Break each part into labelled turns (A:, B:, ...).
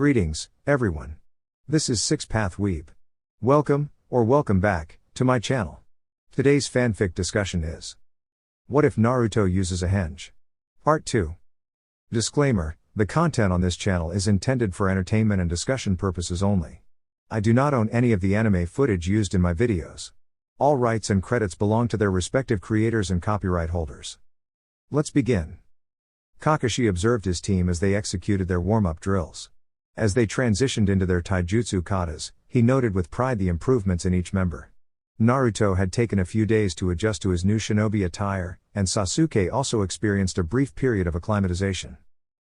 A: Greetings, everyone. This is Six Path Weeb. Welcome, or welcome back, to my channel. Today's fanfic discussion is: what if Naruto uses a henge? Part 2. Disclaimer: the content on this channel is intended for entertainment and discussion purposes only. I do not own any of the anime footage used in my videos. All rights and credits belong to their respective creators and copyright holders. Let's begin. Kakashi observed his team as they executed their warm-up drills. As they transitioned into their taijutsu katas, he noted with pride the improvements in each member. Naruto had taken a few days to adjust to his new shinobi attire, and Sasuke also experienced a brief period of acclimatization.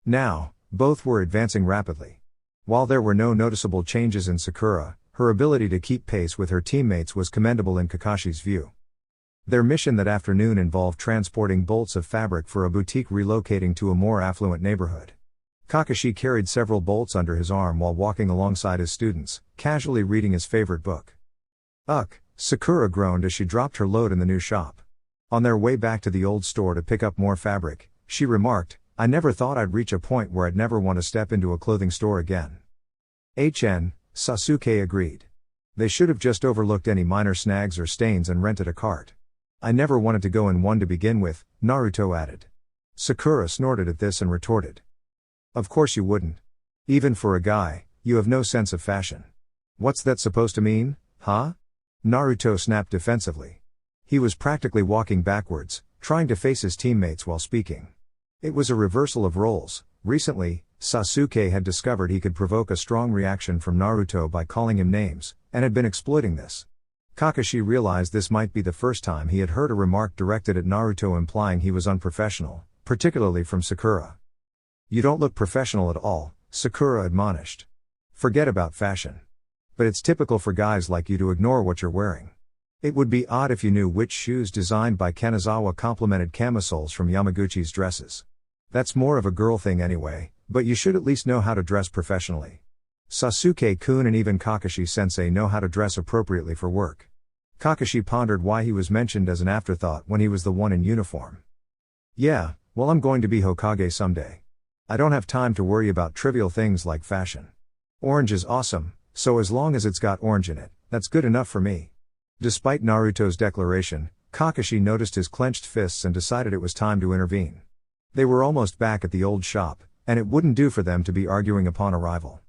A: Now, both were advancing rapidly. While there were no noticeable changes in Sakura, her ability to keep pace with her teammates was commendable in Kakashi's view. Their mission that afternoon involved transporting bolts of fabric for a boutique relocating to a more affluent neighborhood. Kakashi carried several bolts under his arm while walking alongside his students, casually reading his favorite book. Ugh, Sakura groaned as she dropped her load in the new shop. On their way back to the old store to pick up more fabric, she remarked, "I never thought I'd reach a point where I'd never want to step into a clothing store again." Sasuke agreed. They should have just overlooked any minor snags or stains and rented a cart. "I never wanted to go in one to begin with," Naruto added. Sakura snorted at this and retorted, "Of course you wouldn't. Even for a guy, you have no sense of fashion." "What's that supposed to mean, huh?" Naruto snapped defensively. He was practically walking backwards, trying to face his teammates while speaking. It was a reversal of roles. Recently, Sasuke had discovered he could provoke a strong reaction from Naruto by calling him names, and had been exploiting this. Kakashi realized this might be the first time he had heard a remark directed at Naruto implying he was unprofessional, particularly from Sakura. "You don't look professional at all," Sakura admonished. "Forget about fashion. But it's typical for guys like you to ignore what you're wearing. It would be odd if you knew which shoes designed by Kanazawa complemented camisoles from Yamaguchi's dresses. That's more of a girl thing anyway, but you should at least know how to dress professionally. Sasuke-kun and even Kakashi-sensei know how to dress appropriately for work." Kakashi pondered why he was mentioned as an afterthought when he was the one in uniform. "Yeah, well, I'm going to be Hokage someday. I don't have time to worry about trivial things like fashion. Orange is awesome, so as long as it's got orange in it, that's good enough for me." Despite Naruto's declaration, Kakashi noticed his clenched fists and decided it was time to intervene. They were almost back at the old shop, and it wouldn't do for them to be arguing upon arrival.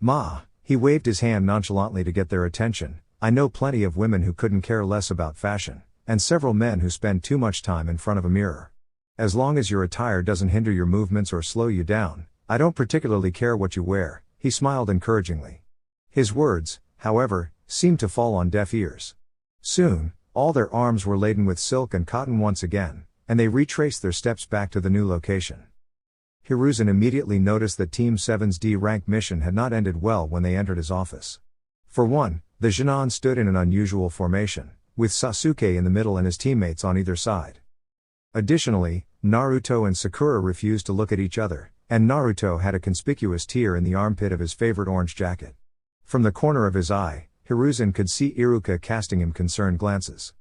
A: "Ma," he waved his hand nonchalantly to get their attention, "I know plenty of women who couldn't care less about fashion, and several men who spend too much time in front of a mirror. As long as your attire doesn't hinder your movements or slow you down, I don't particularly care what you wear," he smiled encouragingly. His words, however, seemed to fall on deaf ears. Soon, all their arms were laden with silk and cotton once again, and they retraced their steps back to the new location. Hiruzen immediately noticed that Team 7's D-rank mission had not ended well when they entered his office. For one, the Genin stood in an unusual formation, with Sasuke in the middle and his teammates on either side. Additionally, Naruto and Sakura refused to look at each other, and Naruto had a conspicuous tear in the armpit of his favorite orange jacket. From the corner of his eye, Hiruzen could see Iruka casting him concerned glances.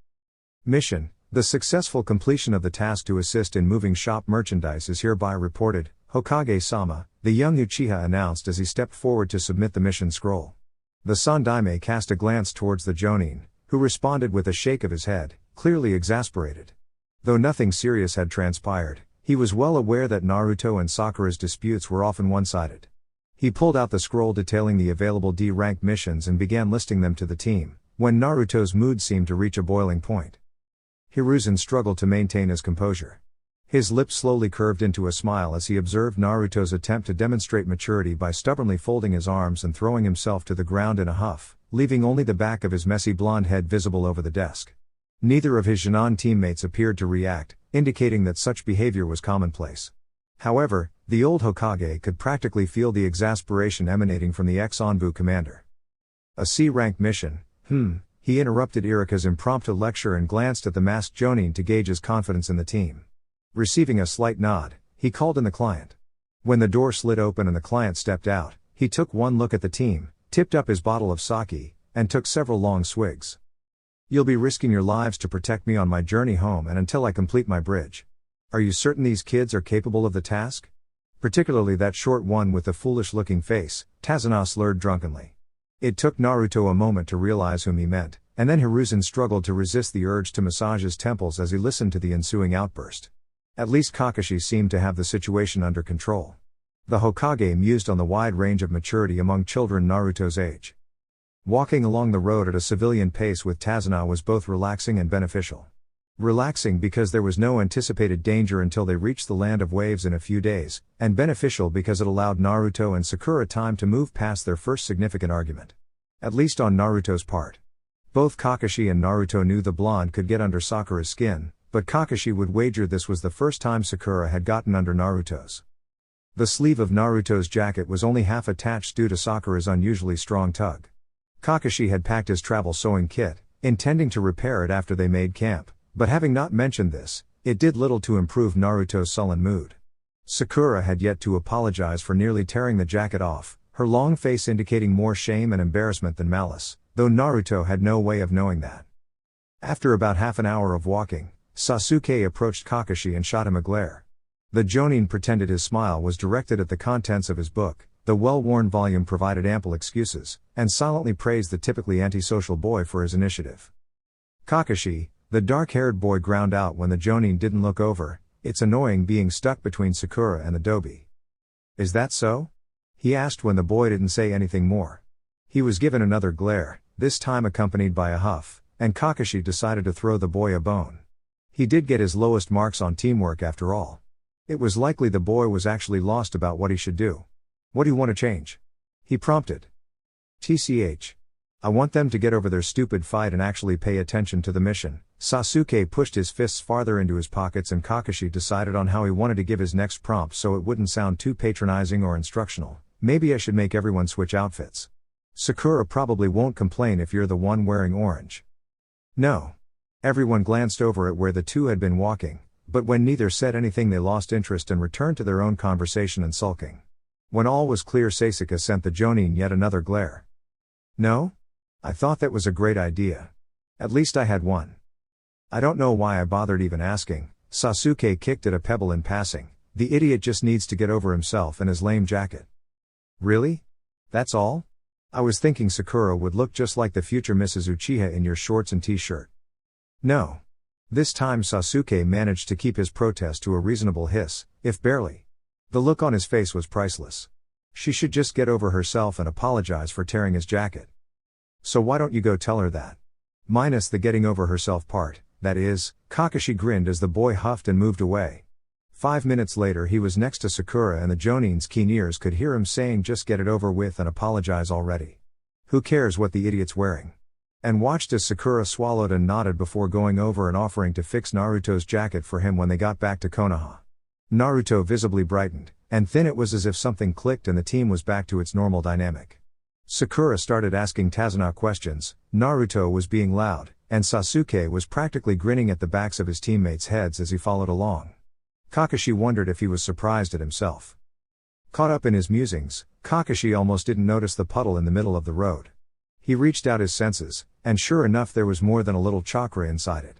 A: Mission: the successful completion of the task to assist in moving shop merchandise is hereby reported, Hokage-sama, the young Uchiha announced as he stepped forward to submit the mission scroll. The Sandaime cast a glance towards the Jonin, who responded with a shake of his head, clearly exasperated. Though nothing serious had transpired, he was well aware that Naruto and Sakura's disputes were often one-sided. He pulled out the scroll detailing the available D-rank missions and began listing them to the team, when Naruto's mood seemed to reach a boiling point. Hiruzen struggled to maintain his composure. His lips slowly curved into a smile as he observed Naruto's attempt to demonstrate maturity by stubbornly folding his arms and throwing himself to the ground in a huff, leaving only the back of his messy blonde head visible over the desk. Neither of his Genin teammates appeared to react, indicating that such behavior was commonplace. However, the old Hokage could practically feel the exasperation emanating from the ex-Anbu commander. "A C-rank mission, he interrupted Iruka's impromptu lecture and glanced at the masked Jonin to gauge his confidence in the team. Receiving a slight nod, he called in the client. When the door slid open and the client stepped out, he took one look at the team, tipped up his bottle of sake, and took several long swigs. "You'll be risking your lives to protect me on my journey home and until I complete my bridge. Are you certain these kids are capable of the task?" Particularly that short one with the foolish-looking face, Tazuna slurred drunkenly. It took Naruto a moment to realize whom he meant, and then Hiruzen struggled to resist the urge to massage his temples as he listened to the ensuing outburst. At least Kakashi seemed to have the situation under control. The Hokage mused on the wide range of maturity among children Naruto's age. Walking along the road at a civilian pace with Tazuna was both relaxing and beneficial. Relaxing because there was no anticipated danger until they reached the land of waves in a few days, and beneficial because it allowed Naruto and Sakura time to move past their first significant argument. At least on Naruto's part. Both Kakashi and Naruto knew the blonde could get under Sakura's skin, but Kakashi would wager this was the first time Sakura had gotten under Naruto's. The sleeve of Naruto's jacket was only half attached due to Sakura's unusually strong tug. Kakashi had packed his travel sewing kit, intending to repair it after they made camp. But having not mentioned this, it did little to improve Naruto's sullen mood. Sakura had yet to apologize for nearly tearing the jacket off, her long face indicating more shame and embarrassment than malice, though Naruto had no way of knowing that. After about half an hour of walking, Sasuke approached Kakashi and shot him a glare. The Jonin pretended his smile was directed at the contents of his book, the well-worn volume provided ample excuses, and silently praised the typically antisocial boy for his initiative. Kakashi, the dark-haired boy, ground out when the Jonin didn't look over. It's annoying being stuck between Sakura and the Dobi. Is that so? He asked when the boy didn't say anything more. He was given another glare, this time accompanied by a huff, and Kakashi decided to throw the boy a bone. He did get his lowest marks on teamwork after all. It was likely the boy was actually lost about what he should do. What do you want to change? He prompted. TCH. I want them to get over their stupid fight and actually pay attention to the mission. Sasuke pushed his fists farther into his pockets and Kakashi decided on how he wanted to give his next prompt so it wouldn't sound too patronizing or instructional. Maybe I should make everyone switch outfits. Sakura probably won't complain if you're the one wearing orange. No. Everyone glanced over at where the two had been walking, but when neither said anything they lost interest and returned to their own conversation and sulking. When all was clear, Sasuke sent the Jonin yet another glare. No? I thought that was a great idea. At least I had one. I don't know why I bothered even asking. Sasuke kicked at a pebble in passing. The idiot just needs to get over himself and his lame jacket. Really? That's all? I was thinking Sakura would look just like the future Mrs. Uchiha in your shorts and t-shirt. No. This time Sasuke managed to keep his protest to a reasonable hiss, if barely. The look on his face was priceless. She should just get over herself and apologize for tearing his jacket. So why don't you go tell her that? Minus the getting over herself part. That is, Kakashi grinned as the boy huffed and moved away. 5 minutes later he was next to Sakura and the Jonin's keen ears could hear him saying just get it over with and apologize already. Who cares what the idiot's wearing? And watched as Sakura swallowed and nodded before going over and offering to fix Naruto's jacket for him when they got back to Konoha. Naruto visibly brightened, and then it was as if something clicked and the team was back to its normal dynamic. Sakura started asking Tazuna questions, Naruto was being loud, and Sasuke was practically grinning at the backs of his teammates' heads as he followed along. Kakashi wondered if he was surprised at himself. Caught up in his musings, Kakashi almost didn't notice the puddle in the middle of the road. He reached out his senses, and sure enough there was more than a little chakra inside it.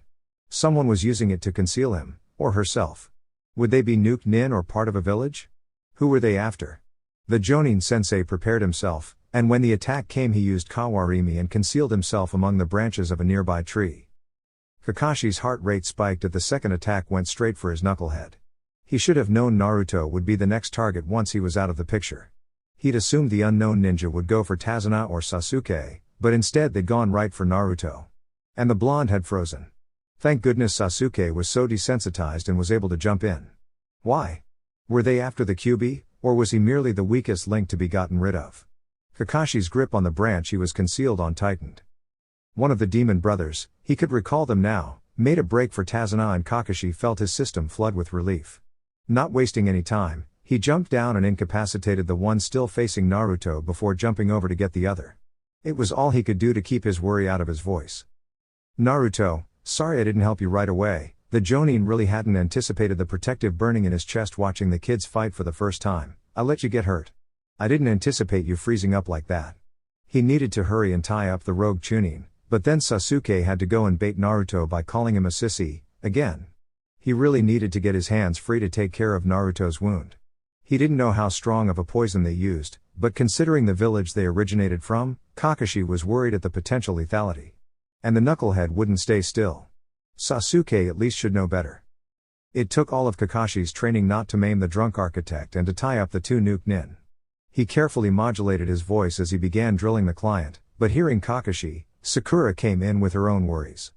A: Someone was using it to conceal him, or herself. Would they be Nuke Nin or part of a village? Who were they after? The Jonin sensei prepared himself, and when the attack came he used Kawarimi and concealed himself among the branches of a nearby tree. Kakashi's heart rate spiked as the second attack went straight for his knucklehead. He should have known Naruto would be the next target once he was out of the picture. He'd assumed the unknown ninja would go for Tazuna or Sasuke, but instead they'd gone right for Naruto. And the blonde had frozen. Thank goodness Sasuke was so desensitized and was able to jump in. Why? Were they after the QB, or was he merely the weakest link to be gotten rid of? Kakashi's grip on the branch he was concealed on tightened. One of the demon brothers, he could recall them now, made a break for Tazuna and Kakashi felt his system flood with relief. Not wasting any time, he jumped down and incapacitated the one still facing Naruto before jumping over to get the other. It was all he could do to keep his worry out of his voice. Naruto, sorry I didn't help you right away. The Jonin really hadn't anticipated the protective burning in his chest watching the kids fight for the first time. I let you get hurt. I didn't anticipate you freezing up like that. He needed to hurry and tie up the rogue Chunin, but then Sasuke had to go and bait Naruto by calling him a sissy, again. He really needed to get his hands free to take care of Naruto's wound. He didn't know how strong of a poison they used, but considering the village they originated from, Kakashi was worried at the potential lethality. And the knucklehead wouldn't stay still. Sasuke at least should know better. It took all of Kakashi's training not to maim the drunk architect and to tie up the two nuke nin. He carefully modulated his voice as he began drilling the client, but hearing Kakashi, Sakura came in with her own worries.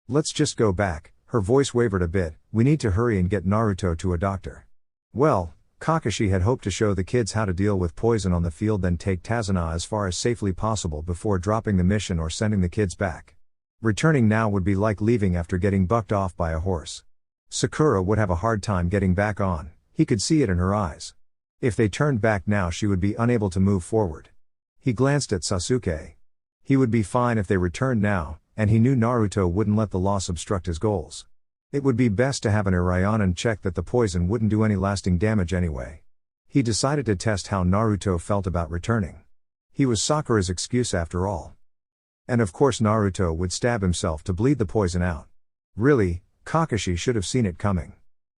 A: "Let's just go back," her voice wavered a bit, "we need to hurry and get Naruto to a doctor." Well, Kakashi had hoped to show the kids how to deal with poison on the field, then take Tazuna as far as safely possible before dropping the mission or sending the kids back. Returning now would be like leaving after getting bucked off by a horse. Sakura would have a hard time getting back on, he could see it in her eyes. If they turned back now she would be unable to move forward. He glanced at Sasuke. He would be fine if they returned now, and he knew Naruto wouldn't let the loss obstruct his goals. It would be best to have an Urayanan check that the poison wouldn't do any lasting damage anyway. He decided to test how Naruto felt about returning. He was Sakura's excuse after all. And of course Naruto would stab himself to bleed the poison out. Really, Kakashi should have seen it coming.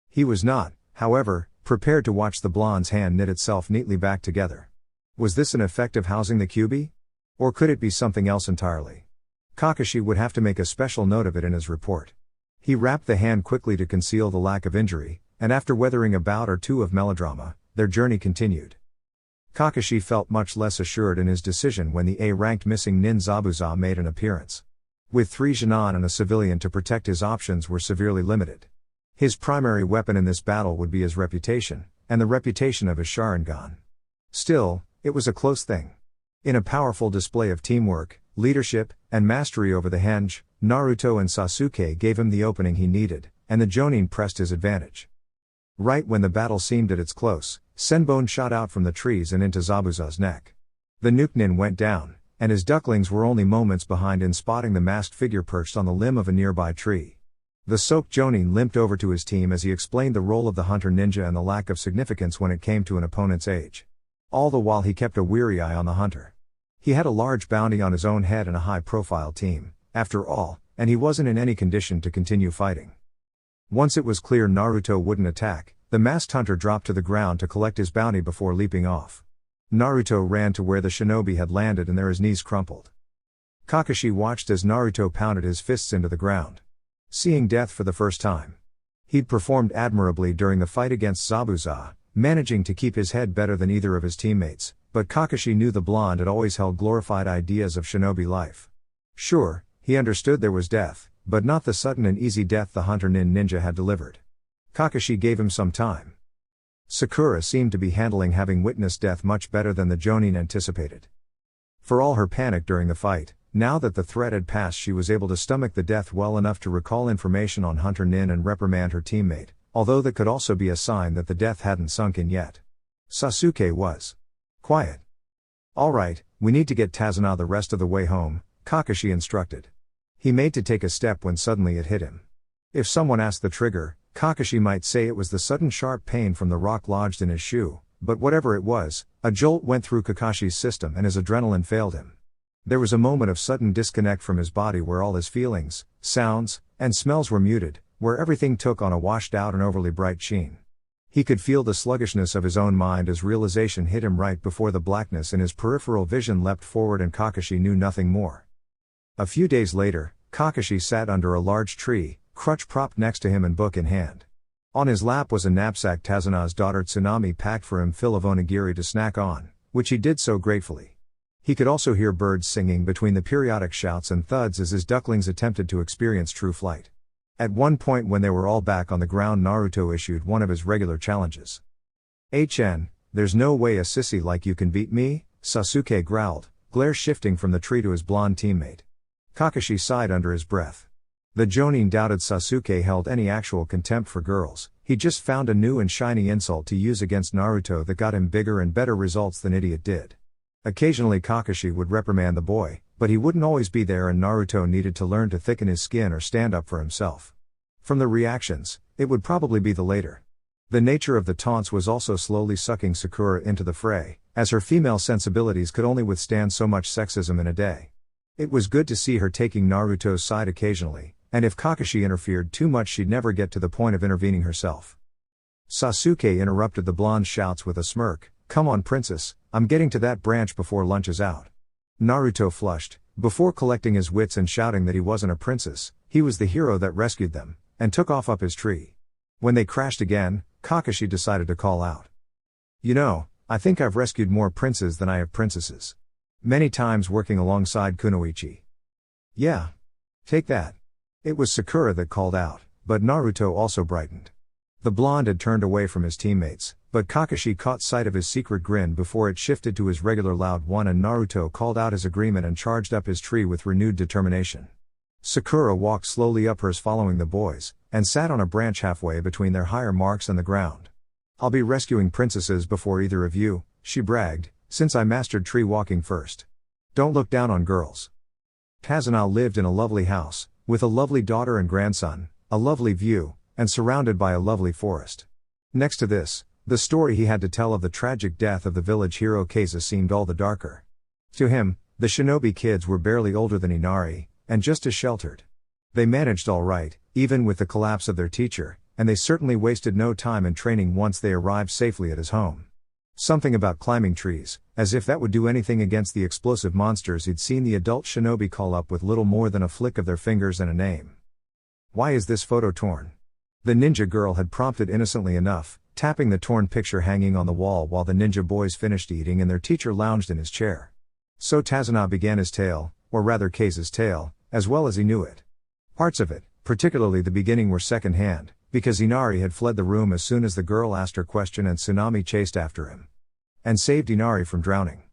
A: He was not, however, prepared to watch the blonde's hand knit itself neatly back together. Was this an effect of housing the Kyuubi? Or could it be something else entirely? Kakashi would have to make a special note of it in his report. He wrapped the hand quickly to conceal the lack of injury, and after weathering a bout or two of melodrama, their journey continued. Kakashi felt much less assured in his decision when the A-ranked missing nin Zabuza made an appearance. With 3 genin and a civilian to protect, his options were severely limited. His primary weapon in this battle would be his reputation, and the reputation of his Sharingan. Still, it was a close thing. In a powerful display of teamwork, leadership, and mastery over the henge, Naruto and Sasuke gave him the opening he needed, and the Jonin pressed his advantage. Right when the battle seemed at its close, Senbone shot out from the trees and into Zabuza's neck. The nuke nin went down, and his ducklings were only moments behind in spotting the masked figure perched on the limb of a nearby tree. The soaked Jonin limped over to his team as he explained the role of the hunter ninja and the lack of significance when it came to an opponent's age. All the while he kept a weary eye on the hunter. He had a large bounty on his own head and a high-profile team, after all, and he wasn't in any condition to continue fighting. Once it was clear Naruto wouldn't attack, the masked hunter dropped to the ground to collect his bounty before leaping off. Naruto ran to where the shinobi had landed and there his knees crumpled. Kakashi watched as Naruto pounded his fists into the ground. Seeing death for the first time. He'd performed admirably during the fight against Zabuza, managing to keep his head better than either of his teammates, but Kakashi knew the blonde had always held glorified ideas of shinobi life. Sure, he understood there was death, but not the sudden and easy death the hunter ninja had delivered. Kakashi gave him some time. Sakura seemed to be handling having witnessed death much better than the Jonin anticipated. For all her panic during the fight, now that the threat had passed she was able to stomach the death well enough to recall information on Hunter Nin and reprimand her teammate, although that could also be a sign that the death hadn't sunk in yet. Sasuke was quiet. "Alright, we need to get Tazuna the rest of the way home," Kakashi instructed. He made to take a step when suddenly it hit him. If someone asked the trigger, Kakashi might say it was the sudden sharp pain from the rock lodged in his shoe, but whatever it was, a jolt went through Kakashi's system and his adrenaline failed him. There was a moment of sudden disconnect from his body where all his feelings, sounds, and smells were muted, where everything took on a washed out and overly bright sheen. He could feel the sluggishness of his own mind as realization hit him right before the blackness in his peripheral vision leapt forward and Kakashi knew nothing more. A few days later, Kakashi sat under a large tree, crutch propped next to him and book in hand. On his lap was a knapsack Tazuna's daughter Tsunami packed for him full of onigiri to snack on, which he did so gratefully. He could also hear birds singing between the periodic shouts and thuds as his ducklings attempted to experience true flight. At one point when they were all back on the ground Naruto issued one of his regular challenges. "HN, there's no way a sissy like you can beat me," Sasuke growled, glare shifting from the tree to his blonde teammate. Kakashi sighed under his breath. The Jonin doubted Sasuke held any actual contempt for girls, he just found a new and shiny insult to use against Naruto that got him bigger and better results than idiot did. Occasionally Kakashi would reprimand the boy, but he wouldn't always be there and Naruto needed to learn to thicken his skin or stand up for himself. From the reactions, it would probably be the later. The nature of the taunts was also slowly sucking Sakura into the fray, as her female sensibilities could only withstand so much sexism in a day. It was good to see her taking Naruto's side occasionally, and if Kakashi interfered too much she'd never get to the point of intervening herself. Sasuke interrupted the blonde's shouts with a smirk. Come on princess, I'm getting to that branch before lunch is out. Naruto flushed, before collecting his wits and shouting that he wasn't a princess, he was the hero that rescued them, and took off up his tree. When they crashed again, Kakashi decided to call out. You know, I think I've rescued more princes than I have princesses. Many times working alongside Kunoichi. Yeah. Take that. It was Sakura that called out, but Naruto also brightened. The blonde had turned away from his teammates, but Kakashi caught sight of his secret grin before it shifted to his regular loud one, and Naruto called out his agreement and charged up his tree with renewed determination. Sakura walked slowly up hers following the boys, and sat on a branch halfway between their higher marks and the ground. I'll be rescuing princesses before either of you, she bragged, since I mastered tree walking first. Don't look down on girls. Kazuna lived in a lovely house, with a lovely daughter and grandson, a lovely view, and surrounded by a lovely forest. Next to this, the story he had to tell of the tragic death of the village hero Keza seemed all the darker. To him, the shinobi kids were barely older than Inari, and just as sheltered. They managed all right, even with the collapse of their teacher, and they certainly wasted no time in training once they arrived safely at his home. Something about climbing trees, as if that would do anything against the explosive monsters he'd seen the adult shinobi call up with little more than a flick of their fingers and a name. Why is this photo torn? The ninja girl had prompted innocently enough, tapping the torn picture hanging on the wall while the ninja boys finished eating and their teacher lounged in his chair. So Tazuna began his tale, or rather Keisa's tale, as well as he knew it. Parts of it, particularly the beginning, were second-hand, because Inari had fled the room as soon as the girl asked her question and Tsunami chased after him. And saved Inari from drowning.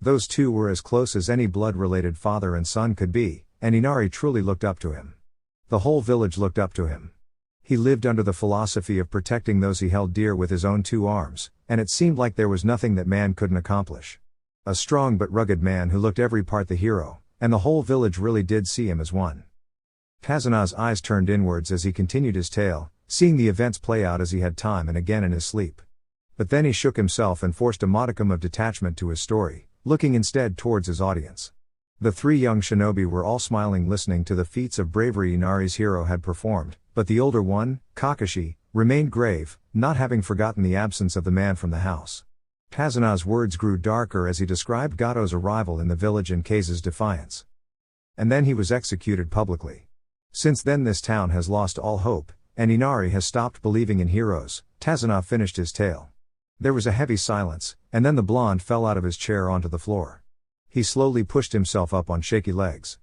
A: Those two were as close as any blood-related father and son could be, and Inari truly looked up to him. The whole village looked up to him. He lived under the philosophy of protecting those he held dear with his own two arms, and it seemed like there was nothing that man couldn't accomplish. A strong but rugged man who looked every part the hero, and the whole village really did see him as one. Kazuna's eyes turned inwards as he continued his tale, seeing the events play out as he had time and again in his sleep. But then he shook himself and forced a modicum of detachment to his story, looking instead towards his audience. The three young shinobi were all smiling, listening to the feats of bravery Inari's hero had performed, but the older one, Kakashi, remained grave, not having forgotten the absence of the man from the house. Kazuna's words grew darker as he described Gato's arrival in the village and Keisa's defiance. And then he was executed publicly. Since then this town has lost all hope, and Inari has stopped believing in heroes. Kazuna finished his tale. There was a heavy silence, and then the blonde fell out of his chair onto the floor. He slowly pushed himself up on shaky legs.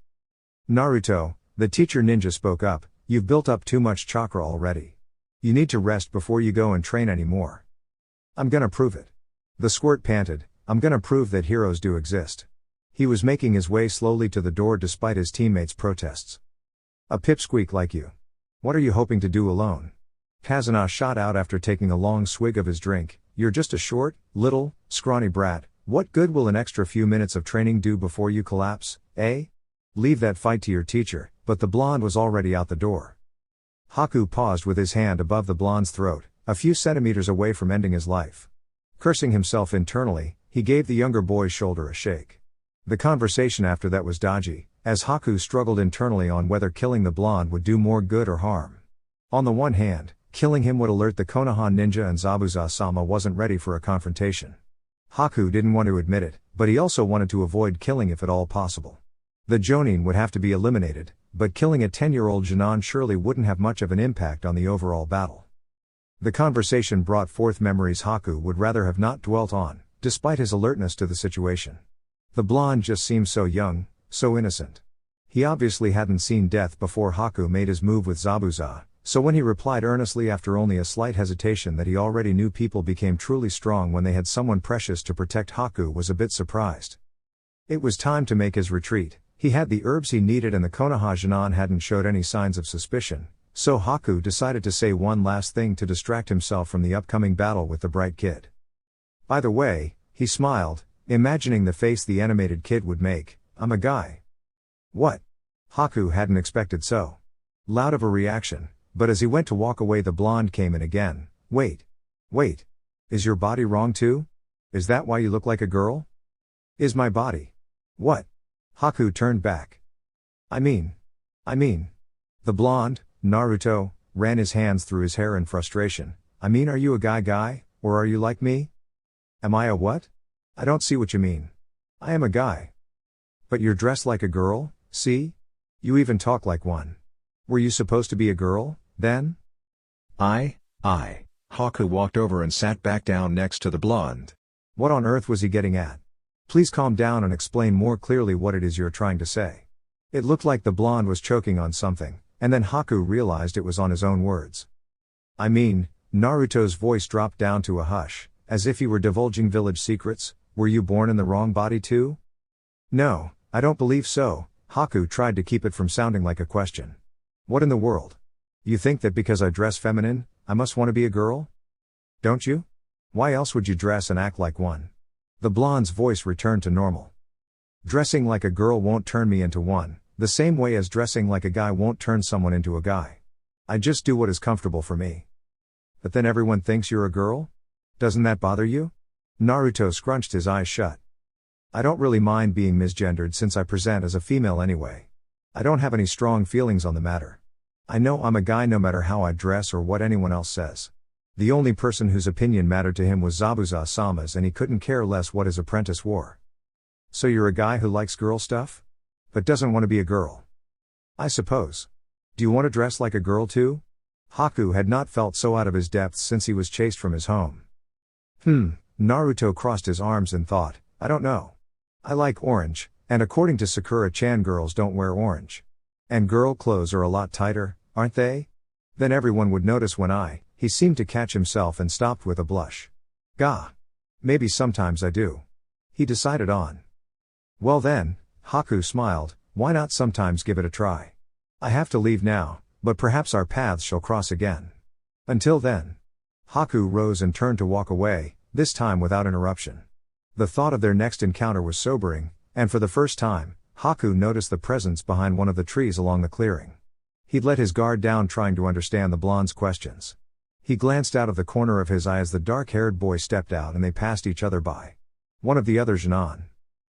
A: Naruto, the teacher ninja, spoke up. You've built up too much chakra already. You need to rest before you go and train anymore. I'm gonna prove it. The squirt panted, I'm gonna prove that heroes do exist. He was making his way slowly to the door despite his teammates' protests. A pipsqueak like you. What are you hoping to do alone? Kazuna shot out after taking a long swig of his drink. You're just a short, little, scrawny brat. What good will an extra few minutes of training do before you collapse, eh? Leave that fight to your teacher, but the blonde was already out the door. Haku paused with his hand above the blonde's throat, a few centimeters away from ending his life. Cursing himself internally, he gave the younger boy's shoulder a shake. The conversation after that was dodgy, as Haku struggled internally on whether killing the blonde would do more good or harm. On the one hand, killing him would alert the Konoha ninja, and Zabuza-sama wasn't ready for a confrontation. Haku didn't want to admit it, but he also wanted to avoid killing if at all possible. The Jonin would have to be eliminated, but killing a 10-year-old Jonin surely wouldn't have much of an impact on the overall battle. The conversation brought forth memories Haku would rather have not dwelt on, despite his alertness to the situation. The blonde just seemed so young, so innocent. He obviously hadn't seen death before Haku made his move with Zabuza, so when he replied earnestly after only a slight hesitation that he already knew people became truly strong when they had someone precious to protect, Haku was a bit surprised. It was time to make his retreat. He had the herbs he needed and the Konoha Jonin hadn't showed any signs of suspicion, so Haku decided to say one last thing to distract himself from the upcoming battle with the bright kid. By the way, he smiled, imagining the face the animated kid would make. I'm a guy. What? Haku hadn't expected so loud of a reaction. But as he went to walk away, the blonde came in again. Wait. Is your body wrong too? Is that why you look like a girl? Is my body? What? Haku turned back. I mean. The blonde, Naruto, ran his hands through his hair in frustration. I mean, are you a guy, or are you like me? Am I a what? I don't see what you mean. I am a guy. But you're dressed like a girl, see? You even talk like one. Were you supposed to be a girl, then?
B: I. Haku walked over and sat back down next to the blonde.
A: What on earth was he getting at? Please calm down and explain more clearly what it is you're trying to say. It looked like the blonde was choking on something, and then Haku realized it was on his own words. I mean, Naruto's voice dropped down to a hush, as if he were divulging village secrets. Were you born in the wrong body too? No, I don't believe so. Haku tried to keep it from sounding like a question. What in the world? You think that because I dress feminine, I must want to be a girl? Don't you? Why else would you dress and act like one? The blonde's voice returned to normal. Dressing like a girl won't turn me into one, the same way as dressing like a guy won't turn someone into a guy. I just do what is comfortable for me. But then everyone thinks you're a girl? Doesn't that bother you? Naruto scrunched his eyes shut. I don't really mind being misgendered since I present as a female anyway. I don't have any strong feelings on the matter. I know I'm a guy no matter how I dress or what anyone else says. The only person whose opinion mattered to him was Zabuza-sama's, and he couldn't care less what his apprentice wore. So you're a guy who likes girl stuff? But doesn't want to be a girl? I suppose. Do you want to dress like a girl too? Haku had not felt so out of his depths since he was chased from his home. Naruto crossed his arms and thought, I don't know. I like orange, and according to Sakura-chan, girls don't wear orange. And girl clothes are a lot tighter, aren't they? Then everyone would notice when he seemed to catch himself and stopped with a blush. Gah. Maybe sometimes I do. He decided on. Well then, Haku smiled, why not sometimes give it a try? I have to leave now, but perhaps our paths shall cross again. Until then. Haku rose and turned to walk away, this time without interruption. The thought of their next encounter was sobering, and for the first time, Haku noticed the presence behind one of the trees along the clearing. He'd let his guard down trying to understand the blonde's questions. He glanced out of the corner of his eye as the dark-haired boy stepped out and they passed each other by. One of the others on.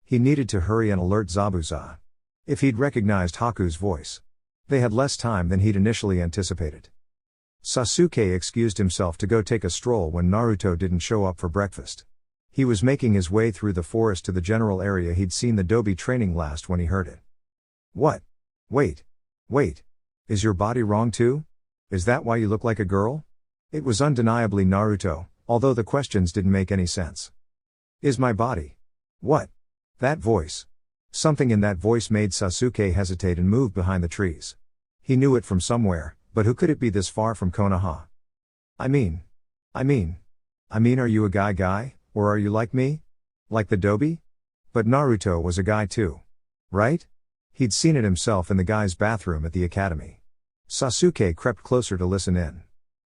A: He needed to hurry and alert Zabuza. If he'd recognized Haku's voice. They had less time than he'd initially anticipated. Sasuke excused himself to go take a stroll when Naruto didn't show up for breakfast. He was making his way through the forest to the general area he'd seen the Dobi training last when he heard it. What? Wait. Is your body wrong too? Is that why you look like a girl? It was undeniably Naruto, although the questions didn't make any sense. Is my body? What? That voice. Something in that voice made Sasuke hesitate and move behind the trees. He knew it from somewhere, but who could it be this far from Konoha? I mean, are you a guy, or are you like me? Like the Dobi? But Naruto was a guy too. Right? He'd seen it himself in the guy's bathroom at the academy. Sasuke crept closer to listen in.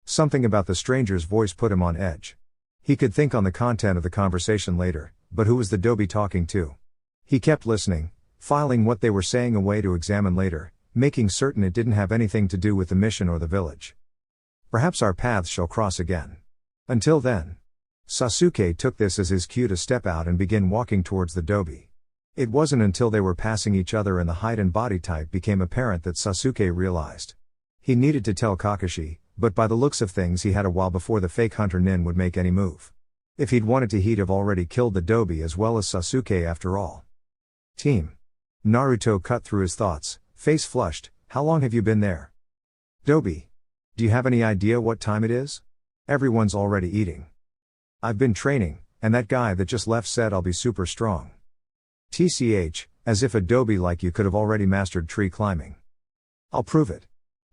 A: Something about the stranger's voice put him on edge. He could think on the content of the conversation later, but who was the Dobi talking to? He kept listening, filing what they were saying away to examine later, making certain it didn't have anything to do with the mission or the village. Perhaps our paths shall cross again. Until then. Sasuke took this as his cue to step out and begin walking towards the Dobi. It wasn't until they were passing each other and the height and body type became apparent that Sasuke realized. He needed to tell Kakashi, but by the looks of things he had a while before the fake hunter nin would make any move. If he'd wanted to, he'd have already killed the Dobi as well as Sasuke after all. Team. Naruto cut through his thoughts, face flushed. How long have you been there? Dobi. Do you have any idea what time it is? Everyone's already eating. I've been training, and that guy that just left said I'll be super strong. TCH, as if a Dobi like you could have already mastered tree climbing. I'll prove it.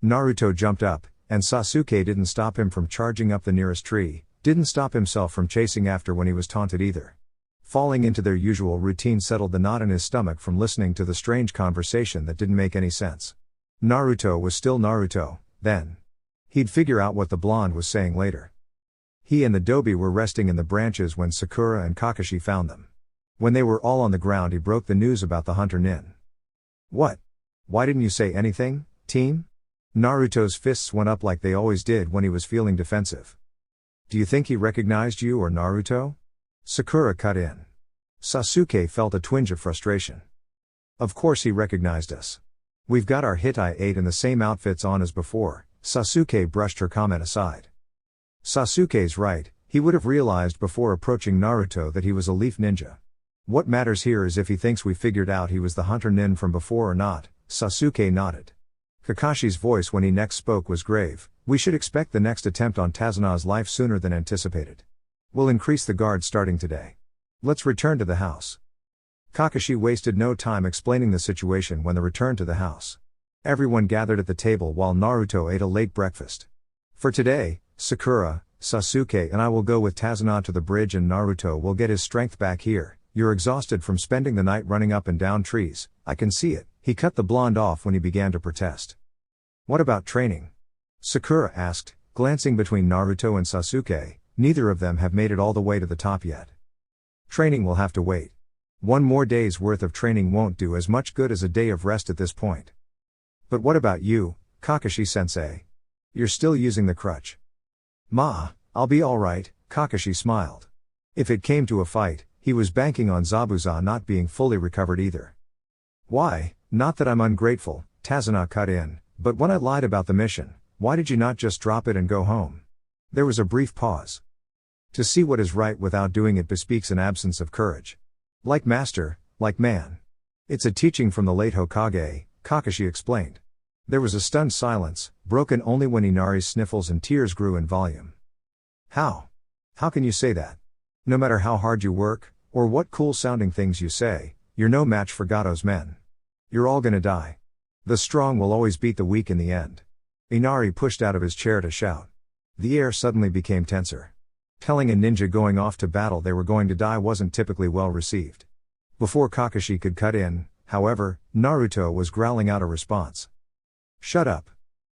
A: Naruto jumped up, and Sasuke didn't stop him from charging up the nearest tree, didn't stop himself from chasing after when he was taunted either. Falling into their usual routine settled the knot in his stomach from listening to the strange conversation that didn't make any sense. Naruto was still Naruto, then. He'd figure out what the blonde was saying later. He and the Dobi were resting in the branches when Sakura and Kakashi found them. When they were all on the ground, he broke the news about the hunter nin. What? Why didn't you say anything, team? Naruto's fists went up like they always did when he was feeling defensive. Do you think he recognized you or Naruto? Sakura cut in. Sasuke felt a twinge of frustration. Of course he recognized us. We've got our Hittite 8 and the same outfits on as before. Sasuke brushed her comment aside. Sasuke's right, he would have realized before approaching Naruto that he was a leaf ninja. What matters here is if he thinks we figured out he was the hunter nin from before or not. Sasuke nodded. Kakashi's voice when he next spoke was grave. We should expect the next attempt on Tasuna's life sooner than anticipated. We'll increase the guard starting today. Let's return to the house. Kakashi wasted no time explaining the situation when they returned to the house. Everyone gathered at the table while Naruto ate a late breakfast. For today, Sakura, Sasuke and I will go with Tazuna to the bridge and Naruto will get his strength back here. You're exhausted from spending the night running up and down trees, I can see it. He cut the blonde off when he began to protest. What about training? Sakura asked, glancing between Naruto and Sasuke. Neither of them have made it all the way to the top yet. Training will have to wait. One more day's worth of training won't do as much good as a day of rest at this point. But what about you, Kakashi-sensei? You're still using the crutch. I'll be alright, Kakashi smiled. If it came to a fight, he was banking on Zabuza not being fully recovered either. Why, not that I'm ungrateful, Tazuna cut in, but when I lied about the mission, why did you not just drop it and go home? There was a brief pause. To see what is right without doing it bespeaks an absence of courage. Like master, like man. It's a teaching from the late Hokage, Kakashi explained. There was a stunned silence, broken only when Inari's sniffles and tears grew in volume. How? How can you say that? No matter how hard you work, or what cool-sounding things you say, you're no match for Gato's men. You're all gonna die. The strong will always beat the weak in the end. Inari pushed out of his chair to shout. The air suddenly became tenser. Telling a ninja going off to battle they were going to die wasn't typically well received. Before Kakashi could cut in, however, Naruto was growling out a response. Shut up.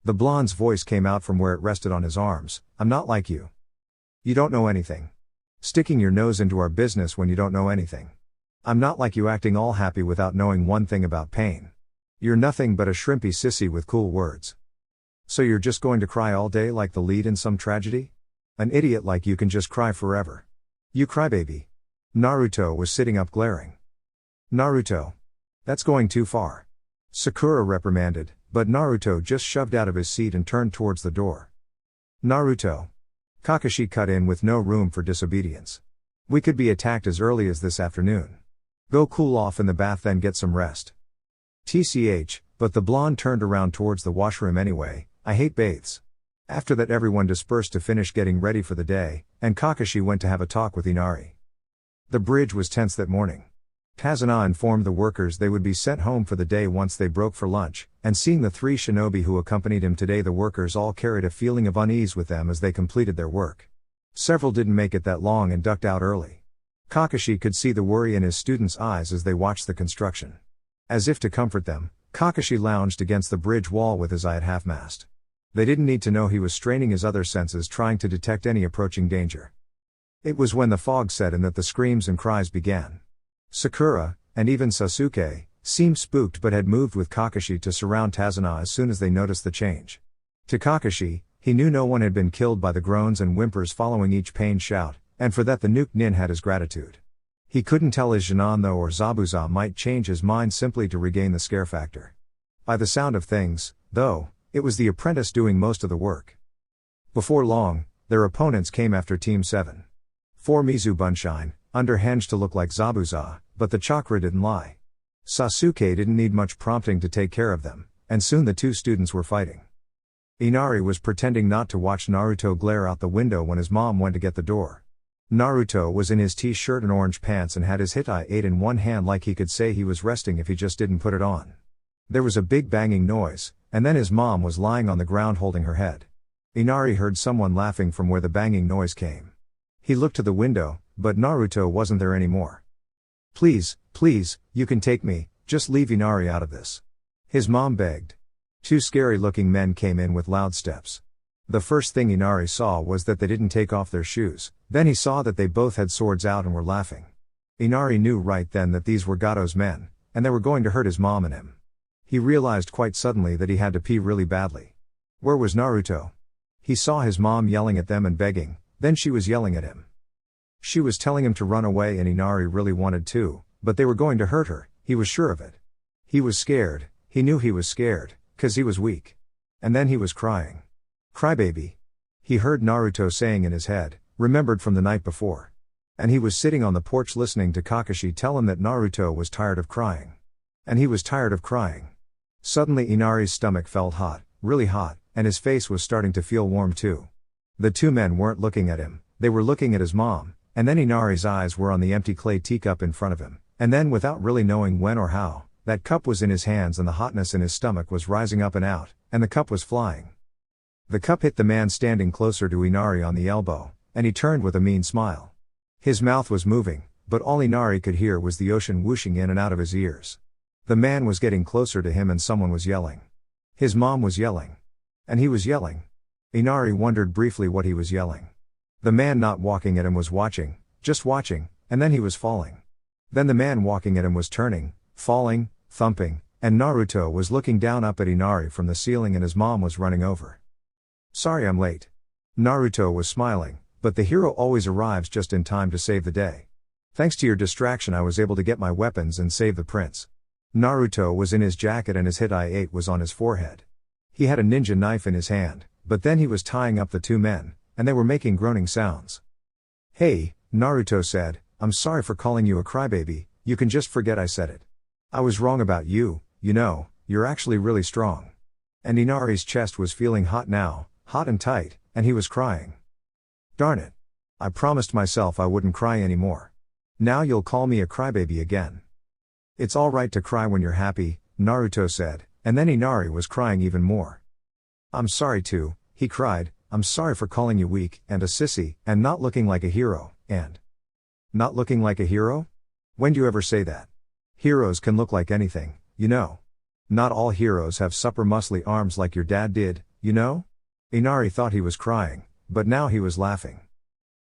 A: The blonde's voice came out from where it rested on his arms. I'm not like you. You don't know anything. Sticking your nose into our business when you don't know anything. I'm not like you acting all happy without knowing one thing about pain. You're nothing but a shrimpy sissy with cool words. So you're just going to cry all day like the lead in some tragedy? An idiot like you can just cry forever. You crybaby. Naruto was sitting up glaring. Naruto. That's going too far. Sakura reprimanded, but Naruto just shoved out of his seat and turned towards the door. Naruto. Kakashi cut in with no room for disobedience. We could be attacked as early as this afternoon. Go cool off in the bath then get some rest. TCH, but the blonde turned around towards the washroom anyway. I hate baths. After that everyone dispersed to finish getting ready for the day, and Kakashi went to have a talk with Inari. The bridge was tense that morning. Tazuna informed the workers they would be sent home for the day once they broke for lunch, and seeing the 3 shinobi who accompanied him today the workers all carried a feeling of unease with them as they completed their work. Several didn't make it that long and ducked out early. Kakashi could see the worry in his students' eyes as they watched the construction. As if to comfort them, Kakashi lounged against the bridge wall with his eye at half-mast. They didn't need to know he was straining his other senses trying to detect any approaching danger. It was when the fog set in that the screams and cries began. Sakura, and even Sasuke, seemed spooked but had moved with Kakashi to surround Tazuna as soon as they noticed the change. To Kakashi, he knew no one had been killed by the groans and whimpers following each pain shout, and for that the nuke nin had his gratitude. He couldn't tell his Jinan though or Zabuza might change his mind simply to regain the scare factor. By the sound of things, though, it was the apprentice doing most of the work. Before long, their opponents came after Team 7. 4 Mizu Bunshine, under henge to look like Zabuza, but the chakra didn't lie. Sasuke didn't need much prompting to take care of them, and soon the 2 students were fighting. Inari was pretending not to watch Naruto glare out the window when his mom went to get the door. Naruto was in his t-shirt and orange pants and had his Hitai 8 in one hand like he could say he was resting if he just didn't put it on. There was a big banging noise, and then his mom was lying on the ground holding her head. Inari heard someone laughing from where the banging noise came. He looked to the window, but Naruto wasn't there anymore. Please, you can take me, just leave Inari out of this. His mom begged. 2 scary-looking men came in with loud steps. The first thing Inari saw was that they didn't take off their shoes, then he saw that they both had swords out and were laughing. Inari knew right then that these were Gato's men, and they were going to hurt his mom and him. He realized quite suddenly that he had to pee really badly. Where was Naruto? He saw his mom yelling at them and begging, then she was yelling at him. She was telling him to run away and Inari really wanted to, but they were going to hurt her, he was sure of it. He was scared, he knew he was scared, 'cause he was weak. And then he was crying. Crybaby. He heard Naruto saying in his head, remembered from the night before. And he was sitting on the porch listening to Kakashi tell him that Naruto was tired of crying. And he was tired of crying. Suddenly Inari's stomach felt hot, really hot, and his face was starting to feel warm too. The two men weren't looking at him, they were looking at his mom, and then Inari's eyes were on the empty clay teacup in front of him, and then without really knowing when or how, that cup was in his hands and the hotness in his stomach was rising up and out, and the cup was flying. The cup hit the man standing closer to Inari on the elbow, and he turned with a mean smile. His mouth was moving, but all Inari could hear was the ocean whooshing in and out of his ears. The man was getting closer to him and someone was yelling. His mom was yelling. And he was yelling. Inari wondered briefly what he was yelling. The man not walking at him was watching, just watching, and then he was falling. Then the man walking at him was turning, falling, thumping, and Naruto was looking down up at Inari from the ceiling and his mom was running over. Sorry I'm late. Naruto was smiling, but the hero always arrives just in time to save the day. Thanks to your distraction I was able to get my weapons and save the prince. Naruto was in his jacket and his hit was on his forehead. He had a ninja knife in his hand, but then he was tying up the two men, and they were making groaning sounds. Hey, Naruto said, I'm sorry for calling you a crybaby, you can just forget I said it. I was wrong about you, you know, you're actually really strong. And Inari's chest was feeling hot now, hot and tight, and he was crying. Darn it. I promised myself I wouldn't cry anymore. Now you'll call me a crybaby again. It's alright to cry when you're happy, Naruto said, and then Inari was crying even more. I'm sorry too, he cried, I'm sorry for calling you weak, and a sissy, and not looking like a hero, and... Not looking like a hero? When do you ever say that? Heroes can look like anything, you know. Not all heroes have super muscly arms like your dad did, you know? Inari thought he was crying, but now he was laughing.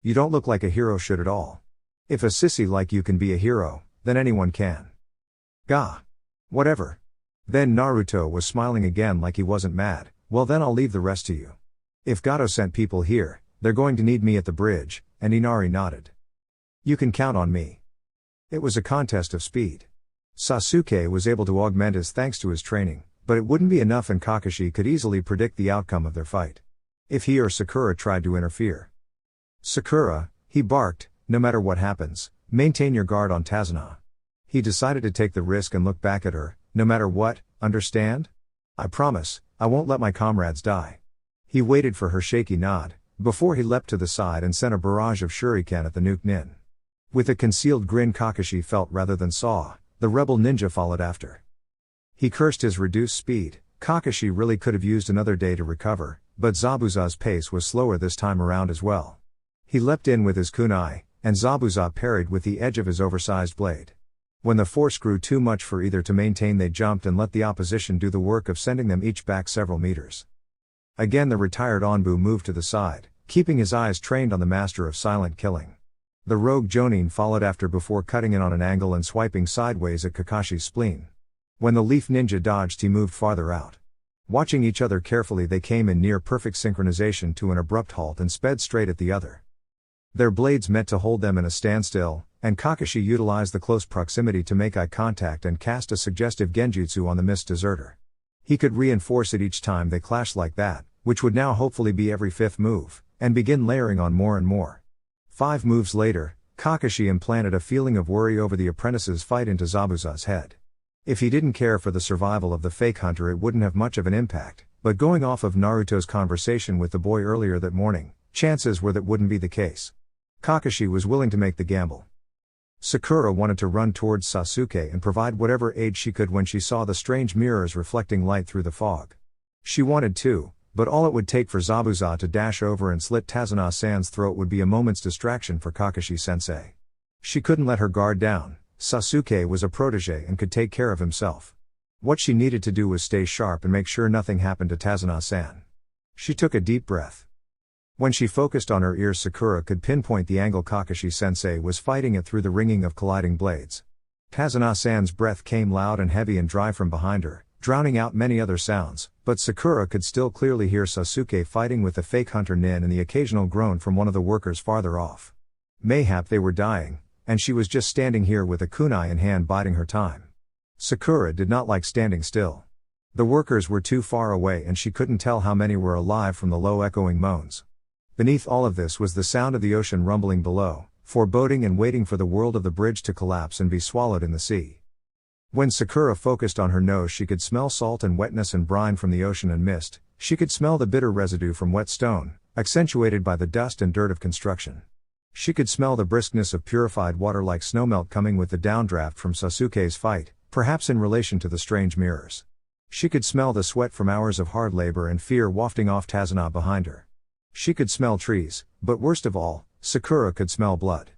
A: You don't look like a hero should at all. If a sissy like you can be a hero, then anyone can. Gah. Whatever. Then Naruto was smiling again like he wasn't mad, well then I'll leave the rest to you. If Gato sent people here, they're going to need me at the bridge, and Inari nodded. You can count on me. It was a contest of speed. Sasuke was able to augment his thanks to his training, but it wouldn't be enough and Kakashi could easily predict the outcome of their fight. If he or Sakura tried to interfere. Sakura, he barked, no matter what happens, maintain your guard on Tazuna. He decided to take the risk and look back at her, no matter what, understand? I promise, I won't let my comrades die. He waited for her shaky nod, before he leapt to the side and sent a barrage of shuriken at the nuke nin. With a concealed grin Kakashi felt rather than saw, the rebel ninja followed after. He cursed his reduced speed, Kakashi really could have used another day to recover, but Zabuza's pace was slower this time around as well. He leapt in with his kunai, and Zabuza parried with the edge of his oversized blade. When the force grew too much for either to maintain they jumped and let the opposition do the work of sending them each back several meters. Again the retired Onbu moved to the side, keeping his eyes trained on the master of silent killing. The rogue Jonin followed after before cutting in on an angle and swiping sideways at Kakashi's spleen. When the leaf ninja dodged he moved farther out. Watching each other carefully they came in near perfect synchronization to an abrupt halt and sped straight at the other. Their blades met to hold them in a standstill, and Kakashi utilized the close proximity to make eye contact and cast a suggestive genjutsu on the missed deserter. He could reinforce it each time they clashed like that, which would now hopefully be every fifth move, and begin layering on more and more. 5 moves later, Kakashi implanted a feeling of worry over the apprentice's fight into Zabuza's head. If he didn't care for the survival of the fake hunter it wouldn't have much of an impact, but going off of Naruto's conversation with the boy earlier that morning, chances were that wouldn't be the case. Kakashi was willing to make the gamble. Sakura wanted to run towards Sasuke and provide whatever aid she could when she saw the strange mirrors reflecting light through the fog. She wanted to, but all it would take for Zabuza to dash over and slit Tazuna-san's throat would be a moment's distraction for Kakashi-sensei. She couldn't let her guard down. Sasuke was a protege and could take care of himself. What she needed to do was stay sharp and make sure nothing happened to Tazuna-san. She took a deep breath. When she focused on her ears Sakura could pinpoint the angle Kakashi-sensei was fighting it through the ringing of colliding blades. Tazuna-san's breath came loud and heavy and dry from behind her, drowning out many other sounds, but Sakura could still clearly hear Sasuke fighting with the fake hunter nin and the occasional groan from one of the workers farther off. Mayhap they were dying, and she was just standing here with a kunai in hand biding her time. Sakura did not like standing still. The workers were too far away and she couldn't tell how many were alive from the low echoing moans. Beneath all of this was the sound of the ocean rumbling below, foreboding and waiting for the world of the bridge to collapse and be swallowed in the sea. When Sakura focused on her nose, she could smell salt and wetness and brine from the ocean and mist. She could smell the bitter residue from wet stone, accentuated by the dust and dirt of construction. She could smell the briskness of purified water like snowmelt coming with the downdraft from Sasuke's fight, perhaps in relation to the strange mirrors. She could smell the sweat from hours of hard labor and fear wafting off Tazuna behind her. She could smell trees, but worst of all, Sakura could smell blood.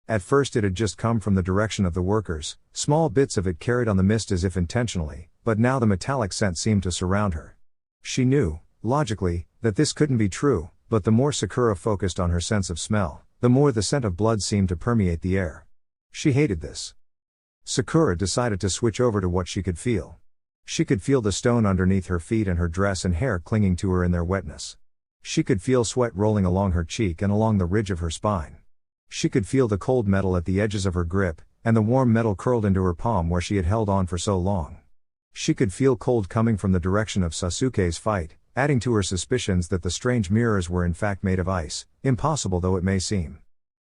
A: At first it had just come from the direction of the workers, small bits of it carried on the mist as if intentionally, but now the metallic scent seemed to surround her. She knew, logically, that this couldn't be true, but the more Sakura focused on her sense of smell, the more the scent of blood seemed to permeate the air. She hated this. Sakura decided to switch over to what she could feel. She could feel the stone underneath her feet and her dress and hair clinging to her in their wetness. She could feel sweat rolling along her cheek and along the ridge of her spine. She could feel the cold metal at the edges of her grip, and the warm metal curled into her palm where she had held on for so long. She could feel cold coming from the direction of Sasuke's fight, adding to her suspicions that the strange mirrors were in fact made of ice, impossible though it may seem.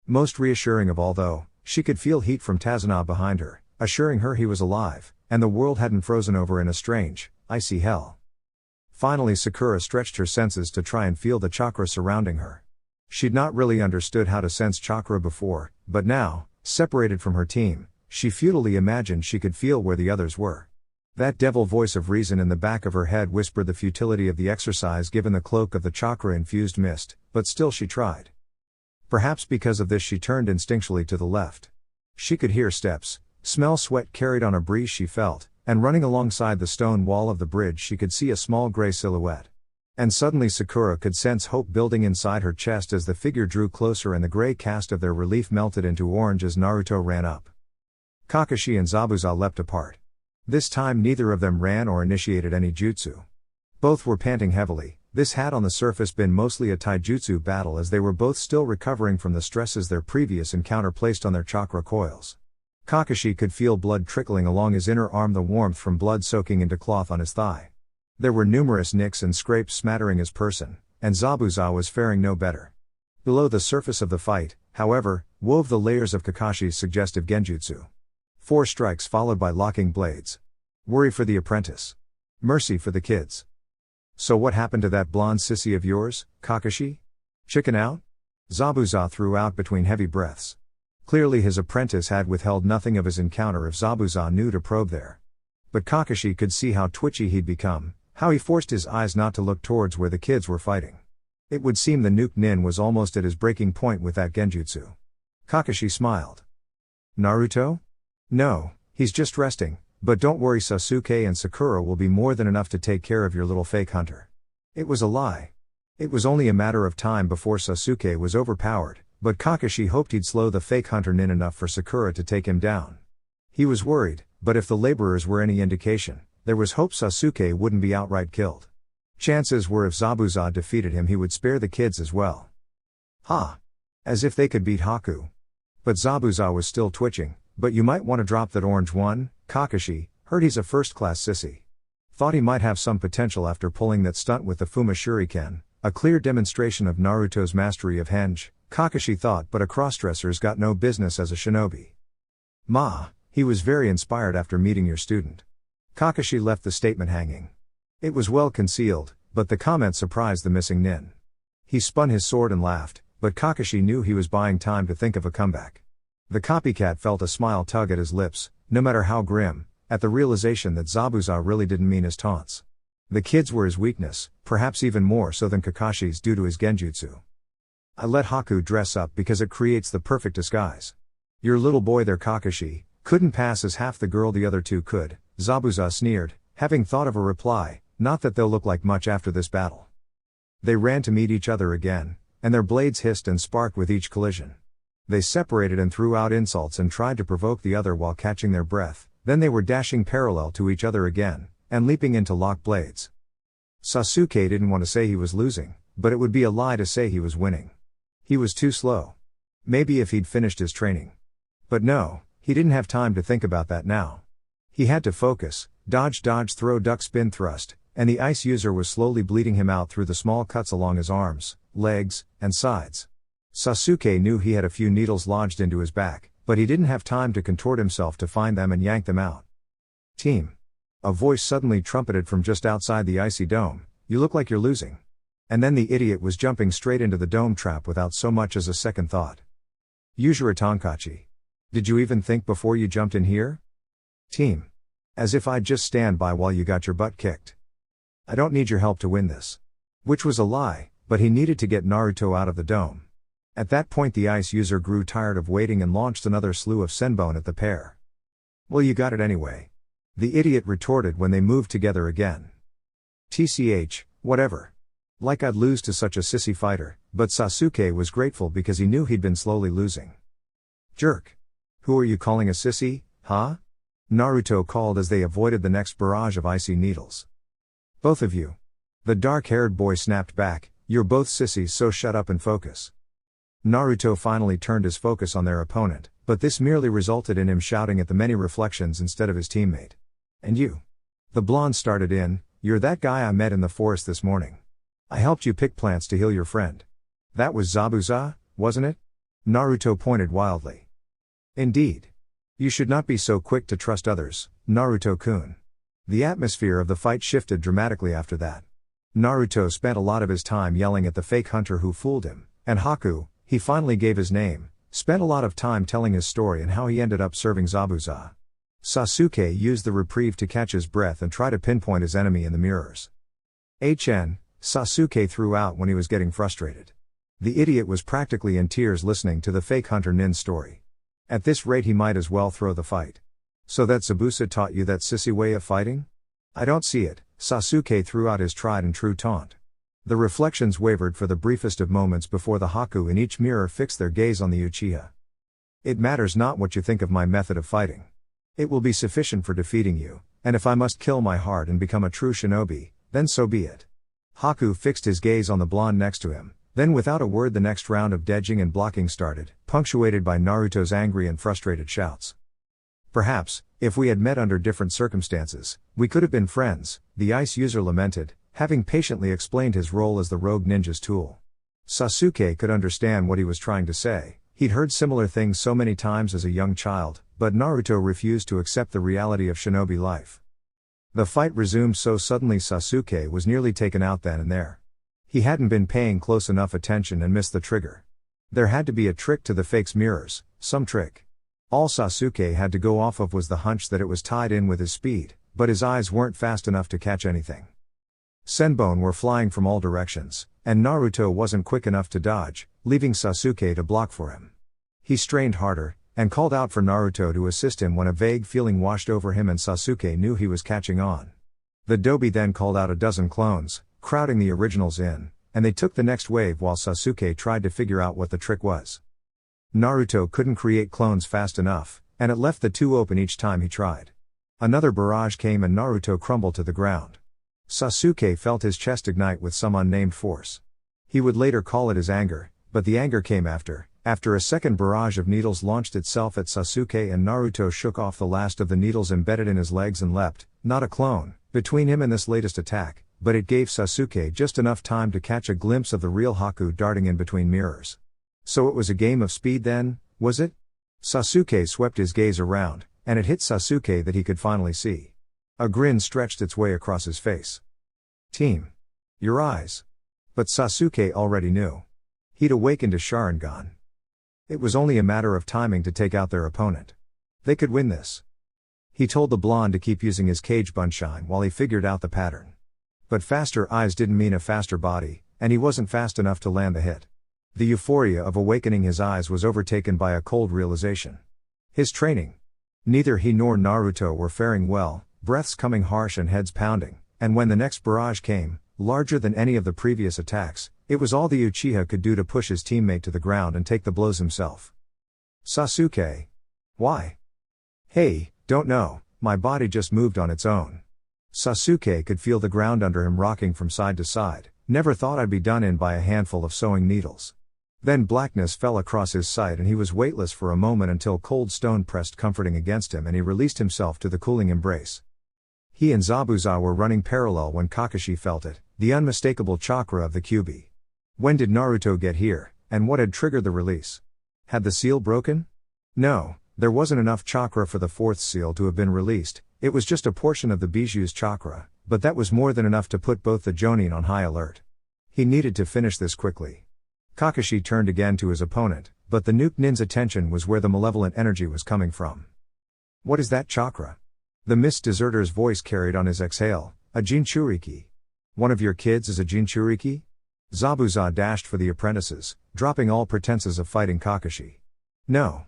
A: Most reassuring of all though, she could feel heat from Tazuna behind her, assuring her he was alive, and the world hadn't frozen over in a strange, icy hell. Finally Sakura stretched her senses to try and feel the chakra surrounding her. She'd not really understood how to sense chakra before, but now, separated from her team, she futilely imagined she could feel where the others were. That devil voice of reason in the back of her head whispered the futility of the exercise given the cloak of the chakra-infused mist, but still she tried. Perhaps because of this she turned instinctually to the left. She could hear steps, smell sweat carried on a breeze she felt, and running alongside the stone wall of the bridge she could see a small gray silhouette. And suddenly Sakura could sense hope building inside her chest as the figure drew closer and the gray cast of their relief melted into orange as Naruto ran up. Kakashi and Zabuza leapt apart. This time neither of them ran or initiated any jutsu. Both were panting heavily. This had on the surface been mostly a taijutsu battle as they were both still recovering from the stresses their previous encounter placed on their chakra coils. Kakashi could feel blood trickling along his inner arm, the warmth from blood soaking into cloth on his thigh. There were numerous nicks and scrapes smattering his person, and Zabuza was faring no better. Below the surface of the fight, however, wove the layers of Kakashi's suggestive genjutsu. 4 strikes followed by locking blades. Worry for the apprentice. Mercy for the kids. So what happened to that blonde sissy of yours, Kakashi? Chicken out? Zabuza threw out between heavy breaths. Clearly his apprentice had withheld nothing of his encounter if Zabuza knew to probe there. But Kakashi could see how twitchy he'd become, how he forced his eyes not to look towards where the kids were fighting. It would seem the nuke nin was almost at his breaking point with that genjutsu. Kakashi smiled. Naruto? No, he's just resting, but don't worry, Sasuke and Sakura will be more than enough to take care of your little fake hunter. It was a lie. It was only a matter of time before Sasuke was overpowered, but Kakashi hoped he'd slow the fake hunter nin enough for Sakura to take him down. He was worried, but if the laborers were any indication, there was hope Sasuke wouldn't be outright killed. Chances were if Zabuza defeated him he would spare the kids as well. Ha! As if they could beat Haku. But Zabuza was still twitching. But you might want to drop that orange one, Kakashi, heard he's a first-class sissy. Thought he might have some potential after pulling that stunt with the Fuma Shuriken, a clear demonstration of Naruto's mastery of henge, Kakashi thought, but a crossdresser's got no business as a shinobi. Ma, he was very inspired after meeting your student. Kakashi left the statement hanging. It was well concealed, but the comment surprised the missing nin. He spun his sword and laughed, but Kakashi knew he was buying time to think of a comeback. The copycat felt a smile tug at his lips, no matter how grim, at the realization that Zabuza really didn't mean his taunts. The kids were his weakness, perhaps even more so than Kakashi's due to his genjutsu. I let Haku dress up because it creates the perfect disguise. Your little boy there, Kakashi, couldn't pass as half the girl the other two could, Zabuza sneered, having thought of a reply, not that they'll look like much after this battle. They ran to meet each other again, and their blades hissed and sparked with each collision. They separated and threw out insults and tried to provoke the other while catching their breath, then they were dashing parallel to each other again, and leaping into locked blades. Sasuke didn't want to say he was losing, but it would be a lie to say he was winning. He was too slow. Maybe if he'd finished his training. But no, he didn't have time to think about that now. He had to focus, dodge, throw, duck, spin, thrust, and the ice user was slowly bleeding him out through the small cuts along his arms, legs, and sides. Sasuke knew he had a few needles lodged into his back, but he didn't have time to contort himself to find them and yank them out. Team. A voice suddenly trumpeted from just outside the icy dome, "You look like you're losing." And then the idiot was jumping straight into the dome trap without so much as a second thought. Yujiro Tonkachi. Did you even think before you jumped in here? Team. As if I'd just stand by while you got your butt kicked. I don't need your help to win this. Which was a lie, but he needed to get Naruto out of the dome. At that point the ice user grew tired of waiting and launched another slew of senbon at the pair. Well, you got it anyway. The idiot retorted when they moved together again. TCH, whatever. Like I'd lose to such a sissy fighter, but Sasuke was grateful because he knew he'd been slowly losing. Jerk. Who are you calling a sissy, huh? Naruto called as they avoided the next barrage of icy needles. Both of you. The dark-haired boy snapped back, "You're both sissies, so shut up and focus." Naruto finally turned his focus on their opponent, but this merely resulted in him shouting at the many reflections instead of his teammate. "And you?" The blonde started in, "You're that guy I met in the forest this morning. I helped you pick plants to heal your friend. That was Zabuza, wasn't it?" Naruto pointed wildly. "Indeed. You should not be so quick to trust others, Naruto-kun." The atmosphere of the fight shifted dramatically after that. Naruto spent a lot of his time yelling at the fake hunter who fooled him, and Haku, he finally gave his name, spent a lot of time telling his story and how he ended up serving Zabuza. Sasuke used the reprieve to catch his breath and try to pinpoint his enemy in the mirrors. Sasuke threw out when he was getting frustrated. The idiot was practically in tears listening to the fake hunter Nin's story. At this rate he might as well throw the fight. "So that Zabuza taught you that sissy way of fighting?" "I don't see it." Sasuke threw out his tried and true taunt. The reflections wavered for the briefest of moments before the Haku in each mirror fixed their gaze on the Uchiha. "It matters not what you think of my method of fighting. It will be sufficient for defeating you, and if I must kill my heart and become a true shinobi, then so be it." Haku fixed his gaze on the blonde next to him, then without a word the next round of dodging and blocking started, punctuated by Naruto's angry and frustrated shouts. "Perhaps, if we had met under different circumstances, we could have been friends," the ice user lamented, having patiently explained his role as the rogue ninja's tool. Sasuke could understand what he was trying to say. He'd heard similar things so many times as a young child, but Naruto refused to accept the reality of shinobi life. The fight resumed so suddenly Sasuke was nearly taken out then and there. He hadn't been paying close enough attention and missed the trigger. There had to be a trick to the fake's mirrors, some trick. All Sasuke had to go off of was the hunch that it was tied in with his speed, but his eyes weren't fast enough to catch anything. Senbon were flying from all directions, and Naruto wasn't quick enough to dodge, leaving Sasuke to block for him. He strained harder, and called out for Naruto to assist him when a vague feeling washed over him and Sasuke knew he was catching on. The Dobi then called out a dozen clones, crowding the originals in, and they took the next wave while Sasuke tried to figure out what the trick was. Naruto couldn't create clones fast enough, and it left the two open each time he tried. Another barrage came and Naruto crumbled to the ground. Sasuke felt his chest ignite with some unnamed force. He would later call it his anger, but the anger came after a second barrage of needles launched itself at Sasuke and Naruto shook off the last of the needles embedded in his legs and leapt, not a clone, between him and this latest attack, but it gave Sasuke just enough time to catch a glimpse of the real Haku darting in between mirrors. So it was a game of speed then, was it? Sasuke swept his gaze around, and it hit Sasuke that he could finally see. A grin stretched its way across his face. "Team. Your eyes." But Sasuke already knew. He'd awakened to Sharingan. It was only a matter of timing to take out their opponent. They could win this. He told the blonde to keep using his cage bunshine while he figured out the pattern. But faster eyes didn't mean a faster body, and he wasn't fast enough to land the hit. The euphoria of awakening his eyes was overtaken by a cold realization. His training. Neither he nor Naruto were faring well, breaths coming harsh and heads pounding, and when the next barrage came, larger than any of the previous attacks, it was all the Uchiha could do to push his teammate to the ground and take the blows himself. "Sasuke. Why?" "Hey, don't know, my body just moved on its own." Sasuke could feel the ground under him rocking from side to side. "Never thought I'd be done in by a handful of sewing needles." Then blackness fell across his sight and he was weightless for a moment until cold stone pressed comforting against him and he released himself to the cooling embrace. He and Zabuza were running parallel when Kakashi felt it, the unmistakable chakra of the Kyuubi. When did Naruto get here, and what had triggered the release? Had the seal broken? No, there wasn't enough chakra for the fourth seal to have been released, it was just a portion of the Bijuu's chakra, but that was more than enough to put both the Jonin on high alert. He needed to finish this quickly. Kakashi turned again to his opponent, but the Nuke Nin's attention was where the malevolent energy was coming from. What is that chakra? The Mist Deserter's voice carried on his exhale, a Jinchuriki. One of your kids is a Jinchuriki? Zabuza dashed for the apprentices, dropping all pretenses of fighting Kakashi. No.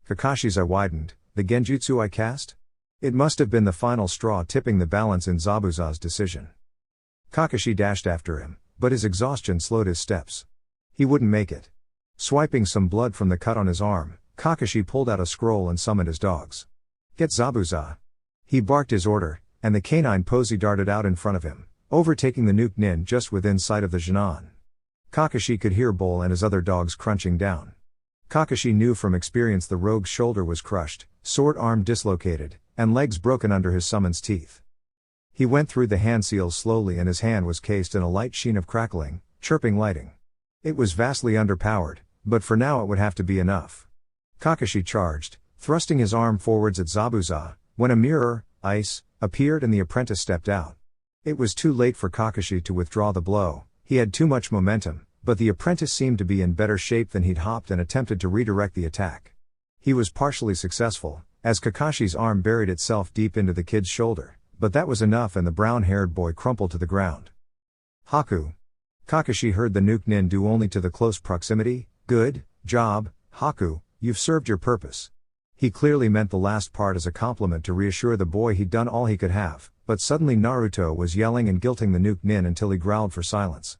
A: Kakashi's eye widened, the genjutsu I cast? It must have been the final straw tipping the balance in Zabuza's decision. Kakashi dashed after him, but his exhaustion slowed his steps. He wouldn't make it. Swiping some blood from the cut on his arm, Kakashi pulled out a scroll and summoned his dogs. Get Zabuza. He barked his order, and the canine posy darted out in front of him, overtaking the Nuke Nin just within sight of the Jinan. Kakashi could hear Bull and his other dogs crunching down. Kakashi knew from experience the rogue's shoulder was crushed, sword arm dislocated, and legs broken under his summon's teeth. He went through the hand seals slowly and his hand was cased in a light sheen of crackling, chirping lighting. It was vastly underpowered, but for now it would have to be enough. Kakashi charged, thrusting his arm forwards at Zabuza, when a mirror, ice, appeared and the apprentice stepped out. It was too late for Kakashi to withdraw the blow, he had too much momentum, but the apprentice seemed to be in better shape than he'd hopped and attempted to redirect the attack. He was partially successful, as Kakashi's arm buried itself deep into the kid's shoulder, but that was enough and the brown-haired boy crumpled to the ground. Haku. Kakashi heard the Nuke Nin do only to the close proximity, good job, Haku, you've served your purpose. He clearly meant the last part as a compliment to reassure the boy he'd done all he could have, but suddenly Naruto was yelling and guilting the Nuke Nin until he growled for silence.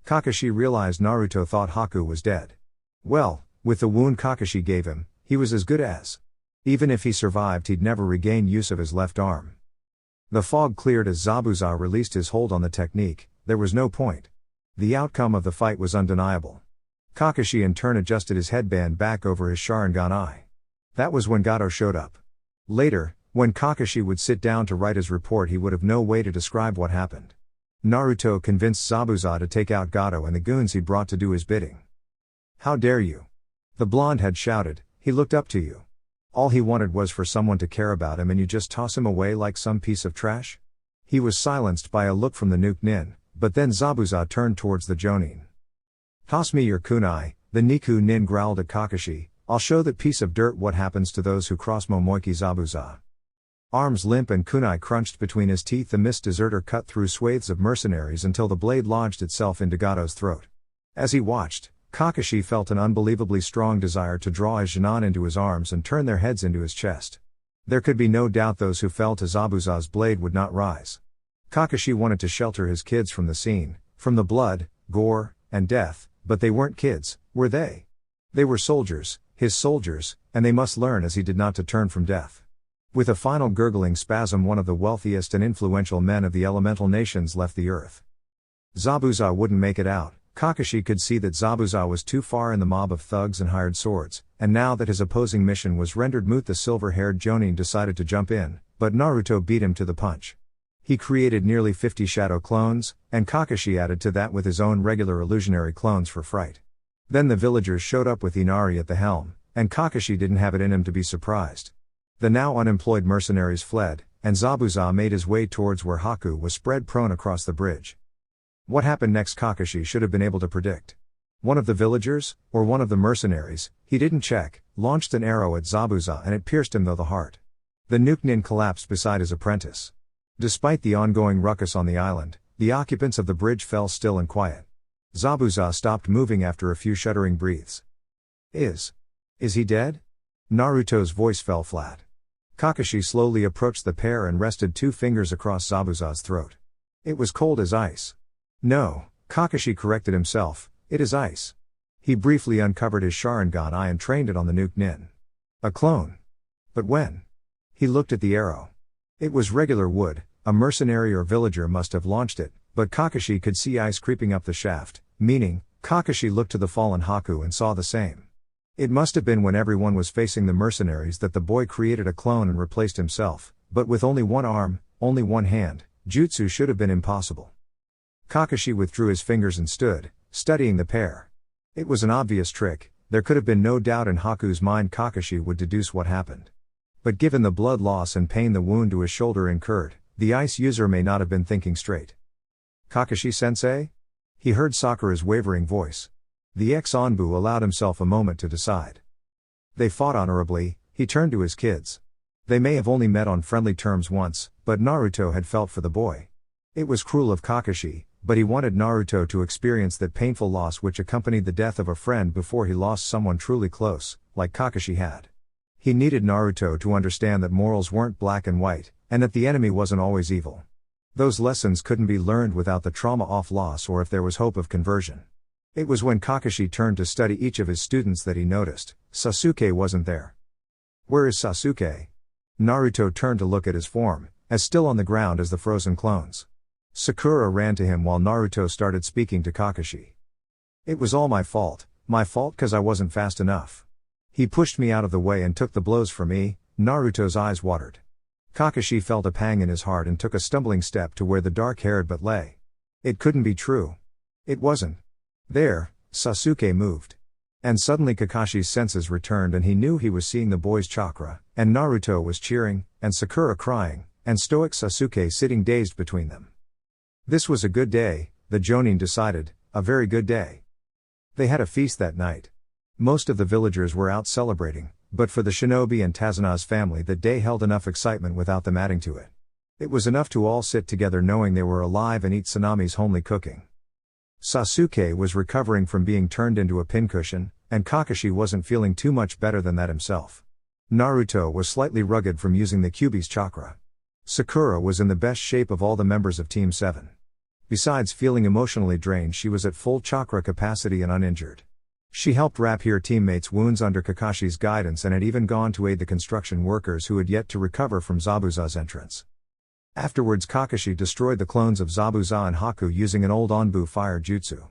A: Kakashi realized Naruto thought Haku was dead. Well, with the wound Kakashi gave him, he was as good as. Even if he survived he'd never regain use of his left arm. The fog cleared as Zabuza released his hold on the technique, there was no point. The outcome of the fight was undeniable. Kakashi in turn adjusted his headband back over his Sharingan eye. That was when Gato showed up. Later, when Kakashi would sit down to write his report he would have no way to describe what happened. Naruto convinced Zabuza to take out Gato and the goons he brought to do his bidding. How dare you? The blonde had shouted, he looked up to you. All he wanted was for someone to care about him and you just toss him away like some piece of trash? He was silenced by a look from the Nuke Nin, but then Zabuza turned towards the Jonin. Toss me your kunai, the Niku Nin growled at Kakashi, I'll show that piece of dirt what happens to those who cross Momoiki Zabuza. Arms limp and kunai crunched between his teeth, the Mist Deserter cut through swathes of mercenaries until the blade lodged itself into Gato's throat. As he watched, Kakashi felt an unbelievably strong desire to draw his Jinan into his arms and turn their heads into his chest. There could be no doubt those who fell to Zabuza's blade would not rise. Kakashi wanted to shelter his kids from the scene, from the blood, gore, and death, but they weren't kids, were they? They were soldiers, his soldiers, and they must learn as he did not to turn from death. With a final gurgling spasm one of the wealthiest and influential men of the elemental nations left the earth. Zabuza wouldn't make it out. Kakashi could see that Zabuza was too far in the mob of thugs and hired swords, and now that his opposing mission was rendered moot the silver-haired Jonin decided to jump in, but Naruto beat him to the punch. He created nearly 50 shadow clones, and Kakashi added to that with his own regular illusionary clones for fright. Then the villagers showed up with Inari at the helm, and Kakashi didn't have it in him to be surprised. The now unemployed mercenaries fled, and Zabuza made his way towards where Haku was spread prone across the bridge. What happened next Kakashi should have been able to predict. One of the villagers, or one of the mercenaries, he didn't check, launched an arrow at Zabuza and it pierced him through the heart. The Nuke Nin collapsed beside his apprentice. Despite the ongoing ruckus on the island, the occupants of the bridge fell still and quiet. Zabuza stopped moving after a few shuddering breaths. Is he dead? Naruto's voice fell flat. Kakashi slowly approached the pair and rested 2 fingers across Zabuza's throat. It was cold as ice. No, Kakashi corrected himself, it is ice. He briefly uncovered his Sharingan eye and trained it on the Nuke Nin. A clone. But when? He looked at the arrow. It was regular wood, a mercenary or villager must have launched it, but Kakashi could see ice creeping up the shaft, meaning, Kakashi looked to the fallen Haku and saw the same. It must have been when everyone was facing the mercenaries that the boy created a clone and replaced himself, but with only one arm, only one hand, jutsu should have been impossible. Kakashi withdrew his fingers and stood, studying the pair. It was an obvious trick, there could have been no doubt in Haku's mind Kakashi would deduce what happened. But given the blood loss and pain the wound to his shoulder incurred, the ice user may not have been thinking straight. Kakashi-sensei? He heard Sakura's wavering voice. The ex-Onbu allowed himself a moment to decide. They fought honorably, he turned to his kids. They may have only met on friendly terms once, but Naruto had felt for the boy. It was cruel of Kakashi, but he wanted Naruto to experience that painful loss which accompanied the death of a friend before he lost someone truly close, like Kakashi had. He needed Naruto to understand that morals weren't black and white, and that the enemy wasn't always evil. Those lessons couldn't be learned without the trauma of loss or if there was hope of conversion. It was when Kakashi turned to study each of his students that he noticed, Sasuke wasn't there. Where is Sasuke? Naruto turned to look at his form, as still on the ground as the frozen clones. Sakura ran to him while Naruto started speaking to Kakashi. It was all my fault 'cause I wasn't fast enough. He pushed me out of the way and took the blows for me. Naruto's eyes watered. Kakashi felt a pang in his heart and took a stumbling step to where the dark-haired but lay. It couldn't be true. It wasn't. There, Sasuke moved. And suddenly Kakashi's senses returned and he knew he was seeing the boy's chakra, and Naruto was cheering, and Sakura crying, and stoic Sasuke sitting dazed between them. This was a good day, the Jonin decided, a very good day. They had a feast that night. Most of the villagers were out celebrating, but for the shinobi and Tazana's family that day held enough excitement without them adding to it. It was enough to all sit together knowing they were alive and eat Sanami's homely cooking. Sasuke was recovering from being turned into a pincushion, and Kakashi wasn't feeling too much better than that himself. Naruto was slightly rugged from using the Kyuubi's chakra. Sakura was in the best shape of all the members of Team 7. Besides feeling emotionally drained, she was at full chakra capacity and uninjured. She helped wrap her teammates' wounds under Kakashi's guidance and had even gone to aid the construction workers who had yet to recover from Zabuza's entrance. Afterwards Kakashi destroyed the clones of Zabuza and Haku using an old Onbu fire jutsu.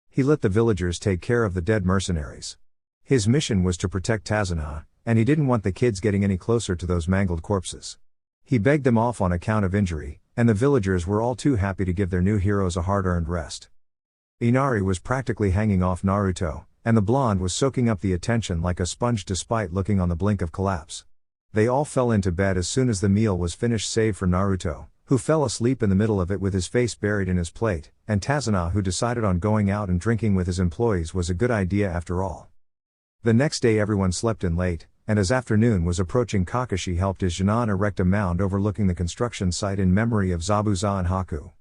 A: He let the villagers take care of the dead mercenaries. His mission was to protect Tazana, and he didn't want the kids getting any closer to those mangled corpses. He begged them off on account of injury, and the villagers were all too happy to give their new heroes a hard-earned rest. Inari was practically hanging off Naruto, and the blonde was soaking up the attention like a sponge despite looking on the blink of collapse. They all fell into bed as soon as the meal was finished save for Naruto, who fell asleep in the middle of it with his face buried in his plate, and Tazana who decided on going out and drinking with his employees was a good idea after all. The next day everyone slept in late, and as afternoon was approaching Kakashi helped his Jonin erect a mound overlooking the construction site in memory of Zabuza and Haku.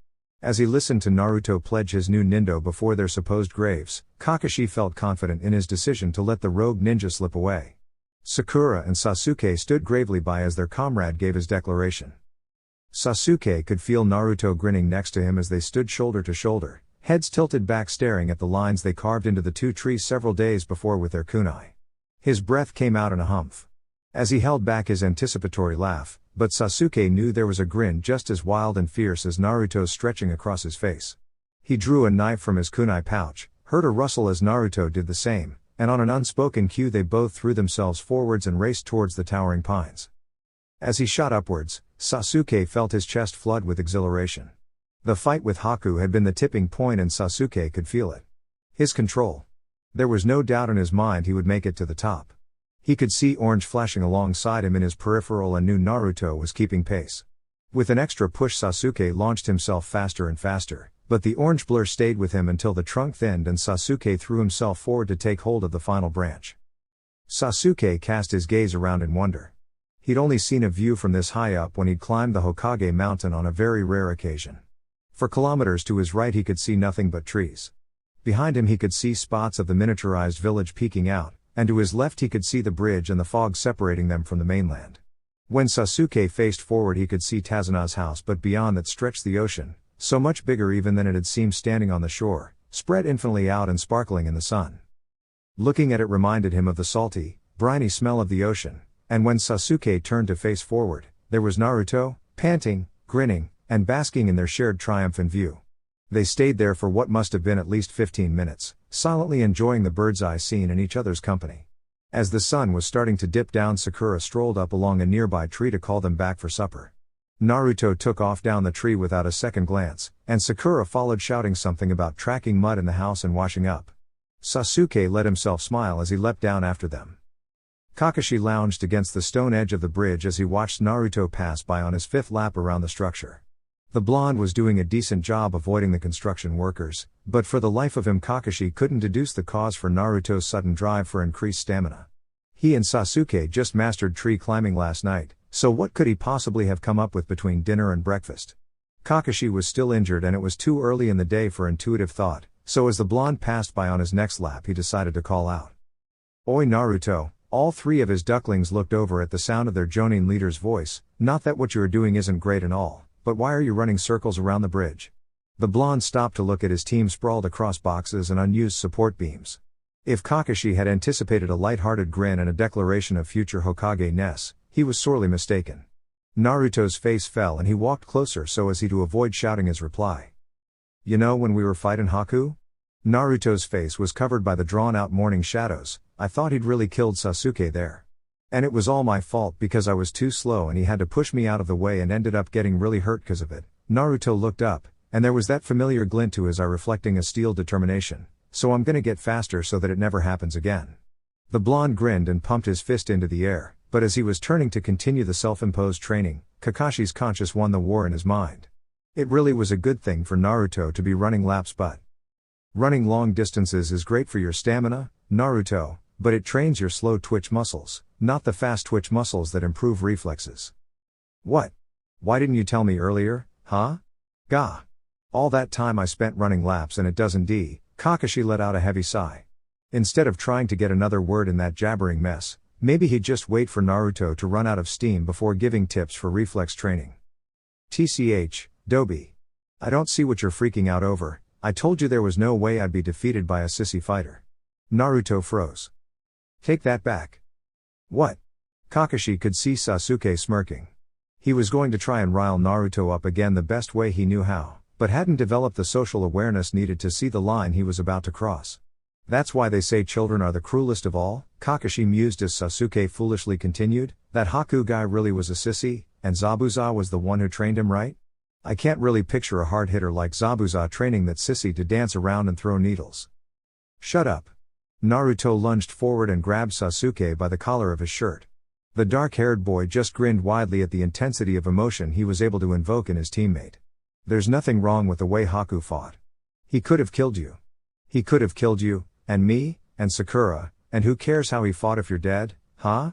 A: As he listened to Naruto pledge his new nindo before their supposed graves, Kakashi felt confident in his decision to let the rogue ninja slip away. Sakura and Sasuke stood gravely by as their comrade gave his declaration. Sasuke could feel Naruto grinning next to him as they stood shoulder to shoulder, heads tilted back staring at the lines they carved into the two trees several days before with their kunai. His breath came out in a humph. As he held back his anticipatory laugh, but Sasuke knew there was a grin just as wild and fierce as Naruto's stretching across his face. He drew a knife from his kunai pouch, heard a rustle as Naruto did the same, and on an unspoken cue they both threw themselves forwards and raced towards the towering pines. As he shot upwards, Sasuke felt his chest flood with exhilaration. The fight with Haku had been the tipping point and Sasuke could feel it. His control. There was no doubt in his mind he would make it to the top. He could see orange flashing alongside him in his peripheral and knew Naruto was keeping pace. With an extra push Sasuke launched himself faster and faster, but the orange blur stayed with him until the trunk thinned and Sasuke threw himself forward to take hold of the final branch. Sasuke cast his gaze around in wonder. He'd only seen a view from this high up when he'd climbed the Hokage mountain on a very rare occasion. For kilometers to his right he could see nothing but trees. Behind him he could see spots of the miniaturized village peeking out, and to his left he could see the bridge and the fog separating them from the mainland. When Sasuke faced forward he could see Tazana's house, but beyond that stretched the ocean, so much bigger even than it had seemed standing on the shore, spread infinitely out and sparkling in the sun. Looking at it reminded him of the salty, briny smell of the ocean, and when Sasuke turned to face forward, there was Naruto, panting, grinning, and basking in their shared triumph in view. They stayed there for what must have been at least 15 minutes, silently enjoying the bird's-eye scene in each other's company. As the sun was starting to dip down, Sakura strolled up along a nearby tree to call them back for supper. Naruto took off down the tree without a second glance, and Sakura followed shouting something about tracking mud in the house and washing up. Sasuke let himself smile as he leapt down after them. Kakashi lounged against the stone edge of the bridge as he watched Naruto pass by on his fifth lap around the structure. The blonde was doing a decent job avoiding the construction workers, but for the life of him Kakashi couldn't deduce the cause for Naruto's sudden drive for increased stamina. He and Sasuke just mastered tree climbing last night, so what could he possibly have come up with between dinner and breakfast? Kakashi was still injured and it was too early in the day for intuitive thought, so as the blonde passed by on his next lap he decided to call out. "Oi Naruto!" All three of his ducklings looked over at the sound of their Jonin leader's voice. "Not that what you are doing isn't great and all, but why are you running circles around the bridge?" The blonde stopped to look at his team sprawled across boxes and unused support beams. If Kakashi had anticipated a light-hearted grin and a declaration of future Hokage-ness, he was sorely mistaken. Naruto's face fell and he walked closer so as to avoid shouting his reply. "You know when we were fighting Haku?" Naruto's face was covered by the drawn-out morning shadows. "I thought he'd really killed Sasuke there. And it was all my fault because I was too slow and he had to push me out of the way and ended up getting really hurt because of it." Naruto looked up, and there was that familiar glint to his eye reflecting a steel determination. "So I'm gonna get faster so that it never happens again." The blonde grinned and pumped his fist into the air, but as he was turning to continue the self-imposed training, Kakashi's conscience won the war in his mind. It really was a good thing for Naruto to be running laps, but running long distances is great for your stamina, Naruto, but it trains your slow twitch muscles, not the fast twitch muscles that improve reflexes. "What? Why didn't you tell me earlier, huh? Gah. All that time I spent running laps and it doesn't Kakashi let out a heavy sigh. Instead of trying to get another word in that jabbering mess, maybe he'd just wait for Naruto to run out of steam before giving tips for reflex training. "TCH, Dobi. I don't see what you're freaking out over. I told you there was no way I'd be defeated by a sissy fighter." Naruto froze. "Take that back." "What?" Kakashi could see Sasuke smirking. He was going to try and rile Naruto up again the best way he knew how, but hadn't developed the social awareness needed to see the line he was about to cross. "That's why they say children are the cruelest of all," Kakashi mused as Sasuke foolishly continued. "That Haku guy really was a sissy, and Zabuza was the one who trained him, right? I can't really picture a hard hitter like Zabuza training that sissy to dance around and throw needles." "Shut up." Naruto lunged forward and grabbed Sasuke by the collar of his shirt. The dark-haired boy just grinned widely at the intensity of emotion he was able to invoke in his teammate. "There's nothing wrong with the way Haku fought. He could have killed you. He could have killed you, and me, and Sakura, and who cares how he fought if you're dead, huh?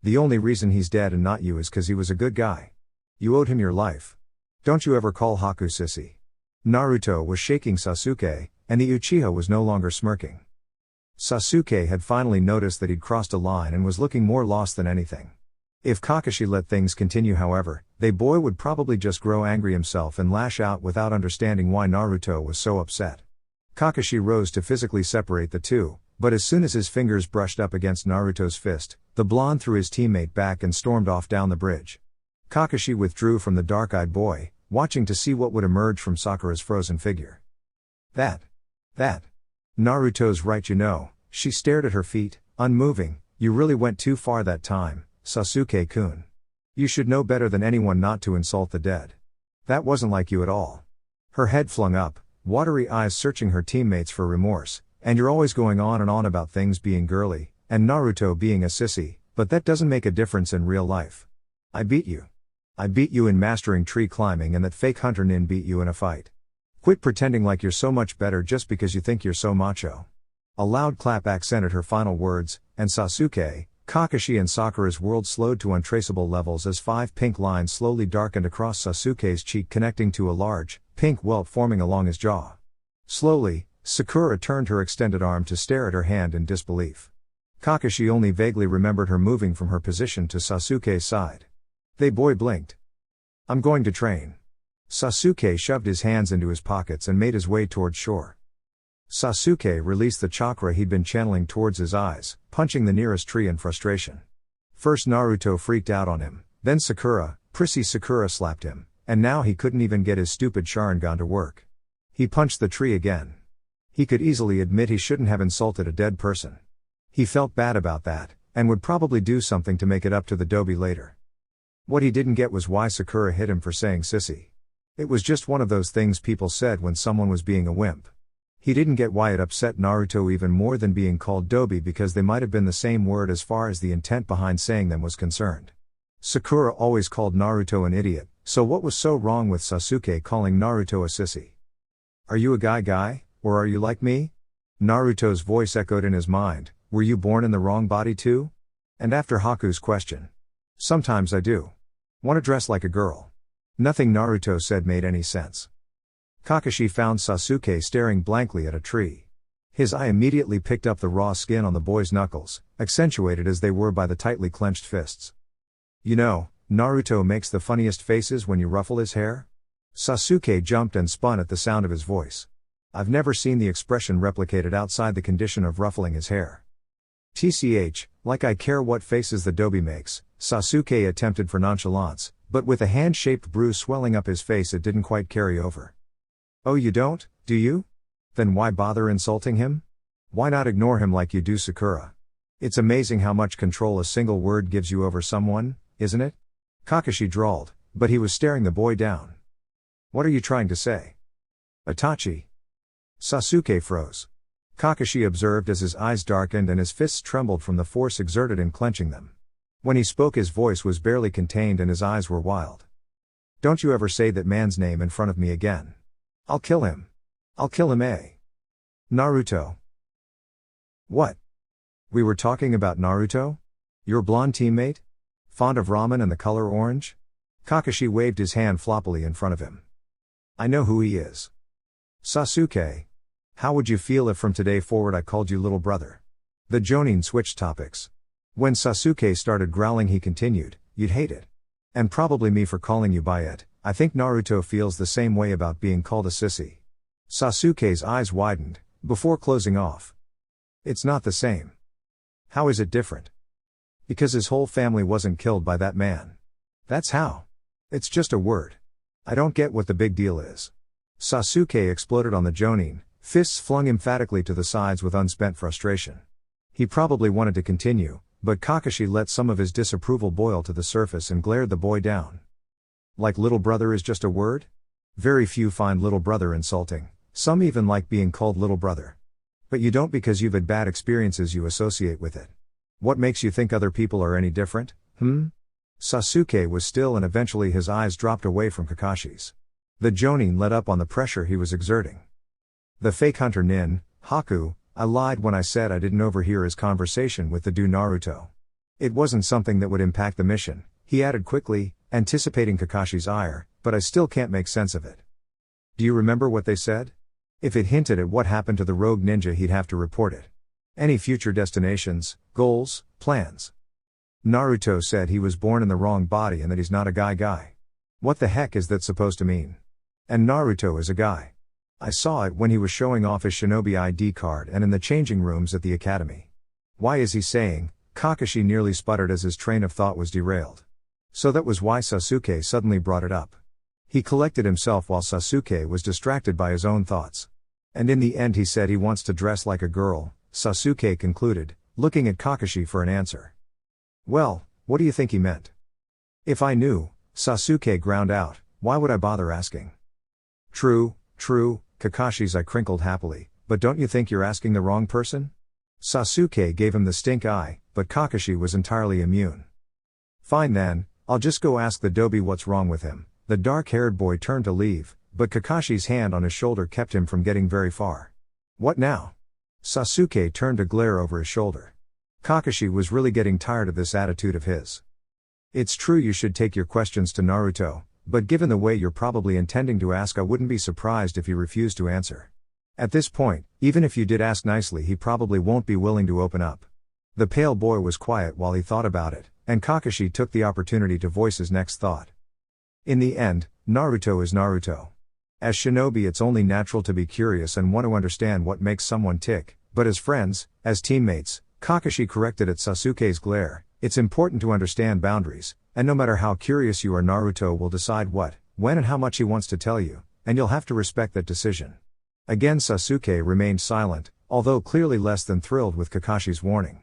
A: The only reason he's dead and not you is 'cause he was a good guy. You owed him your life. Don't you ever call Haku sissy." Naruto was shaking Sasuke, and the Uchiha was no longer smirking. Sasuke had finally noticed that he'd crossed a line and was looking more lost than anything. If Kakashi let things continue however, they boy would probably just grow angry himself and lash out without understanding why Naruto was so upset. Kakashi rose to physically separate the two, but as soon as his fingers brushed up against Naruto's fist, the blonde threw his teammate back and stormed off down the bridge. Kakashi withdrew from the dark-eyed boy, watching to see what would emerge from Sakura's frozen figure. That. Naruto's right, you know. She stared at her feet, unmoving. "You really went too far that time, Sasuke-kun. You should know better than anyone not to insult the dead. That wasn't like you at all." Her head flung up, watery eyes searching her teammates for remorse. "And you're always going on and on about things being girly, and Naruto being a sissy, but that doesn't make a difference in real life. I beat you. I beat you in mastering tree climbing and that fake hunter nin beat you in a fight. Quit pretending like you're so much better just because you think you're so macho." A loud clap accented her final words, and Sasuke, Kakashi and Sakura's world slowed to untraceable levels as 5 pink lines slowly darkened across Sasuke's cheek connecting to a large, pink welt forming along his jaw. Slowly, Sakura turned her extended arm to stare at her hand in disbelief. Kakashi only vaguely remembered her moving from her position to Sasuke's side. They boy blinked. "I'm going to train." Sasuke shoved his hands into his pockets and made his way towards shore. Sasuke released the chakra he'd been channeling towards his eyes, punching the nearest tree in frustration. First Naruto freaked out on him, then Sakura, prissy Sakura slapped him, and now he couldn't even get his stupid Sharingan to work. He punched the tree again. He could easily admit he shouldn't have insulted a dead person. He felt bad about that, and would probably do something to make it up to the Dobi later. What he didn't get was why Sakura hit him for saying sissy. It was just one of those things people said when someone was being a wimp. He didn't get why it upset Naruto even more than being called dobi, because they might have been the same word as far as the intent behind saying them was concerned. Sakura always called Naruto an idiot, so what was so wrong with Sasuke calling Naruto a sissy? Are you a guy, or are you like me? Naruto's voice echoed in his mind, were you born in the wrong body too? And after Haku's question, sometimes I do. Want to dress like a girl. Nothing Naruto said made any sense. Kakashi found Sasuke staring blankly at a tree. His eye immediately picked up the raw skin on the boy's knuckles, accentuated as they were by the tightly clenched fists. You know, Naruto makes the funniest faces when you ruffle his hair? Sasuke jumped and spun at the sound of his voice. I've never seen the expression replicated outside the condition of ruffling his hair. TCH, like I care what faces the dobi makes, Sasuke attempted for nonchalance, but with a hand-shaped bruise swelling up his face it didn't quite carry over. Oh, you don't, do you? Then why bother insulting him? Why not ignore him like you do Sakura? It's amazing how much control a single word gives you over someone, isn't it? Kakashi drawled, but he was staring the boy down. What are you trying to say? Itachi. Sasuke froze. Kakashi observed as his eyes darkened and his fists trembled from the force exerted in clenching them. When he spoke his voice was barely contained and his eyes were wild. Don't you ever say that man's name in front of me again. I'll kill him. I'll kill him, eh? Naruto. What? We were talking about Naruto? Your blonde teammate? Fond of ramen and the color orange? Kakashi waved his hand floppily in front of him. I know who he is. Sasuke. How would you feel if from today forward I called you little brother? The Jonin switched topics. When Sasuke started growling he continued, you'd hate it. And probably me for calling you by it. I think Naruto feels the same way about being called a sissy. Sasuke's eyes widened, before closing off. It's not the same. How is it different? Because his whole family wasn't killed by that man. That's how. It's just a word. I don't get what the big deal is. Sasuke exploded on the Jonin, fists flung emphatically to the sides with unspent frustration. He probably wanted to continue, but Kakashi let some of his disapproval boil to the surface and glared the boy down. Like little brother is just a word? Very few find little brother insulting, some even like being called little brother. But you don't because you've had bad experiences you associate with it. What makes you think other people are any different, Sasuke was still and eventually his eyes dropped away from Kakashi's. The Jonin let up on the pressure he was exerting. The fake hunter Nin, Haku, I lied when I said I didn't overhear his conversation with the dude Naruto. It wasn't something that would impact the mission, he added quickly, anticipating Kakashi's ire, but I still can't make sense of it. Do you remember what they said? If it hinted at what happened to the rogue ninja he'd have to report it. Any future destinations, goals, plans? Naruto said he was born in the wrong body and that he's not a guy. What the heck is that supposed to mean? And Naruto is a guy. I saw it when he was showing off his shinobi ID card and in the changing rooms at the academy. Why is he saying? Kakashi nearly sputtered as his train of thought was derailed. So that was why Sasuke suddenly brought it up. He collected himself while Sasuke was distracted by his own thoughts. And in the end he said he wants to dress like a girl, Sasuke concluded, looking at Kakashi for an answer. Well, what do you think he meant? If I knew, Sasuke ground out, why would I bother asking? True, Kakashi's eye crinkled happily, but don't you think you're asking the wrong person? Sasuke gave him the stink eye, but Kakashi was entirely immune. Fine then, I'll just go ask the dobi what's wrong with him. The dark-haired boy turned to leave, but Kakashi's hand on his shoulder kept him from getting very far. What now? Sasuke turned to glare over his shoulder. Kakashi was really getting tired of this attitude of his. It's true you should take your questions to Naruto, but given the way you're probably intending to ask I wouldn't be surprised if he refused to answer. At this point, even if you did ask nicely he probably won't be willing to open up. The pale boy was quiet while he thought about it, and Kakashi took the opportunity to voice his next thought. In the end, Naruto is Naruto. As shinobi it's only natural to be curious and want to understand what makes someone tick, but as friends, as teammates, Kakashi corrected at Sasuke's glare, it's important to understand boundaries, and no matter how curious you are Naruto will decide what, when and how much he wants to tell you, and you'll have to respect that decision. Again Sasuke remained silent, although clearly less than thrilled with Kakashi's warning.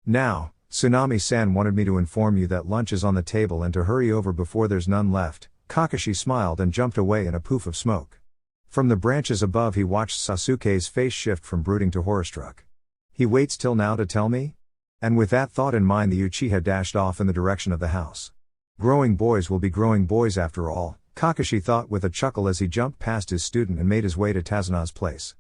A: Now, Tsunami-san wanted me to inform you that lunch is on the table and to hurry over before there's none left. Kakashi smiled and jumped away in a poof of smoke. From the branches above he watched Sasuke's face shift from brooding to horror-struck. He waits till now to tell me? And with that thought in mind the Uchiha dashed off in the direction of the house. Growing boys will be growing boys after all, Kakashi thought with a chuckle as he jumped past his student and made his way to Tazuna's place.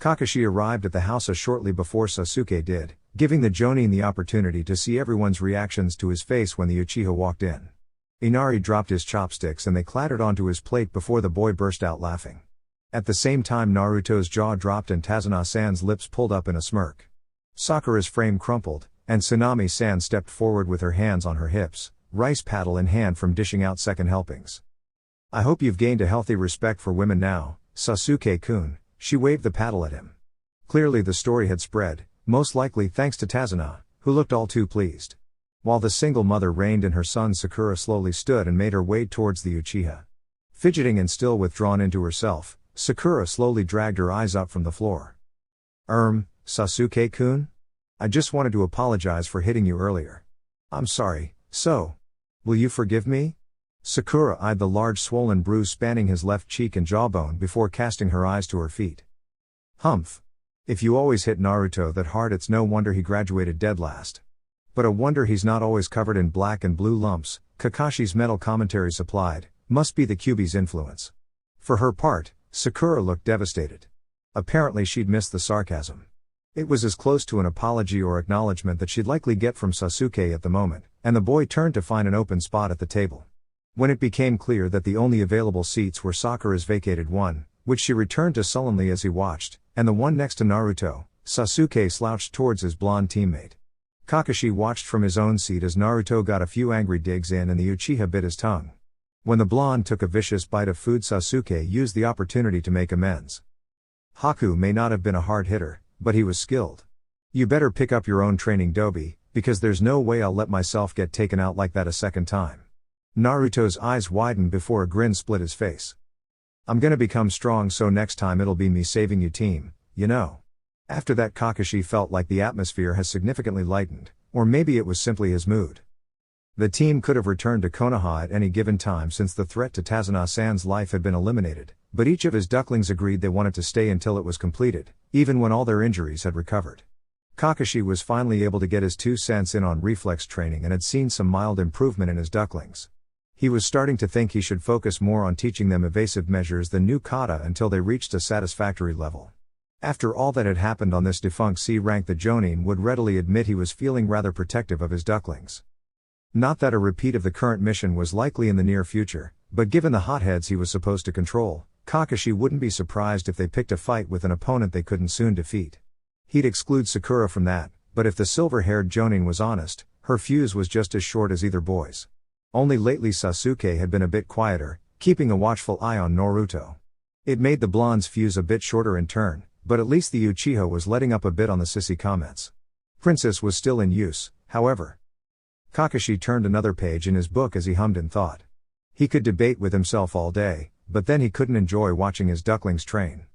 A: Kakashi arrived at the house shortly before Sasuke did, giving the Jonin the opportunity to see everyone's reactions to his face when the Uchiha walked in. Inari dropped his chopsticks and they clattered onto his plate before the boy burst out laughing. At the same time Naruto's jaw dropped and Tazuna-san's lips pulled up in a smirk. Sakura's frame crumpled, and Tsunami-san stepped forward with her hands on her hips, rice paddle in hand from dishing out second helpings. I hope you've gained a healthy respect for women now, Sasuke-kun, she waved the paddle at him. Clearly the story had spread, most likely thanks to Tazuna, who looked all too pleased. While the single mother reined in her son Sakura slowly stood and made her way towards the Uchiha. Fidgeting and still withdrawn into herself, Sakura slowly dragged her eyes up from the floor. Sasuke-kun? I just wanted to apologize for hitting you earlier. I'm sorry, so. Will you forgive me? Sakura eyed the large swollen bruise spanning his left cheek and jawbone before casting her eyes to her feet. Humph. If you always hit Naruto that hard it's no wonder he graduated dead last. But a wonder he's not always covered in black and blue lumps, Kakashi's mental commentary supplied, must be the Kyuubi's influence. For her part, Sakura looked devastated. Apparently she'd missed the sarcasm. It was as close to an apology or acknowledgement that she'd likely get from Sasuke at the moment, and the boy turned to find an open spot at the table. When it became clear that the only available seats were Sakura's vacated one, which she returned to sullenly as he watched, and the one next to Naruto, Sasuke slouched towards his blonde teammate. Kakashi watched from his own seat as Naruto got a few angry digs in and the Uchiha bit his tongue. When the blonde took a vicious bite of food Sasuke used the opportunity to make amends. Haku may not have been a hard hitter, but he was skilled. You better pick up your own training Dobi, because there's no way I'll let myself get taken out like that a second time. Naruto's eyes widened before a grin split his face. I'm gonna become strong so next time it'll be me saving you team, you know. After that Kakashi felt like the atmosphere has significantly lightened, or maybe it was simply his mood. The team could have returned to Konoha at any given time since the threat to Tazuna-san's life had been eliminated, but each of his ducklings agreed they wanted to stay until it was completed, even when all their injuries had recovered. Kakashi was finally able to get his 2 cents in on reflex training and had seen some mild improvement in his ducklings. He was starting to think he should focus more on teaching them evasive measures than new kata until they reached a satisfactory level. After all that had happened on this defunct C-rank, the Jonin would readily admit he was feeling rather protective of his ducklings. Not that a repeat of the current mission was likely in the near future, but given the hotheads he was supposed to control, Kakashi wouldn't be surprised if they picked a fight with an opponent they couldn't soon defeat. He'd exclude Sakura from that, but if the silver-haired Jonin was honest, her fuse was just as short as either boy's. Only lately Sasuke had been a bit quieter, keeping a watchful eye on Naruto. It made the blonde's fuse a bit shorter in turn, but at least the Uchiha was letting up a bit on the sissy comments. Princess was still in use, however. Kakashi turned another page in his book as he hummed in thought. He could debate with himself all day, but then he couldn't enjoy watching his ducklings train.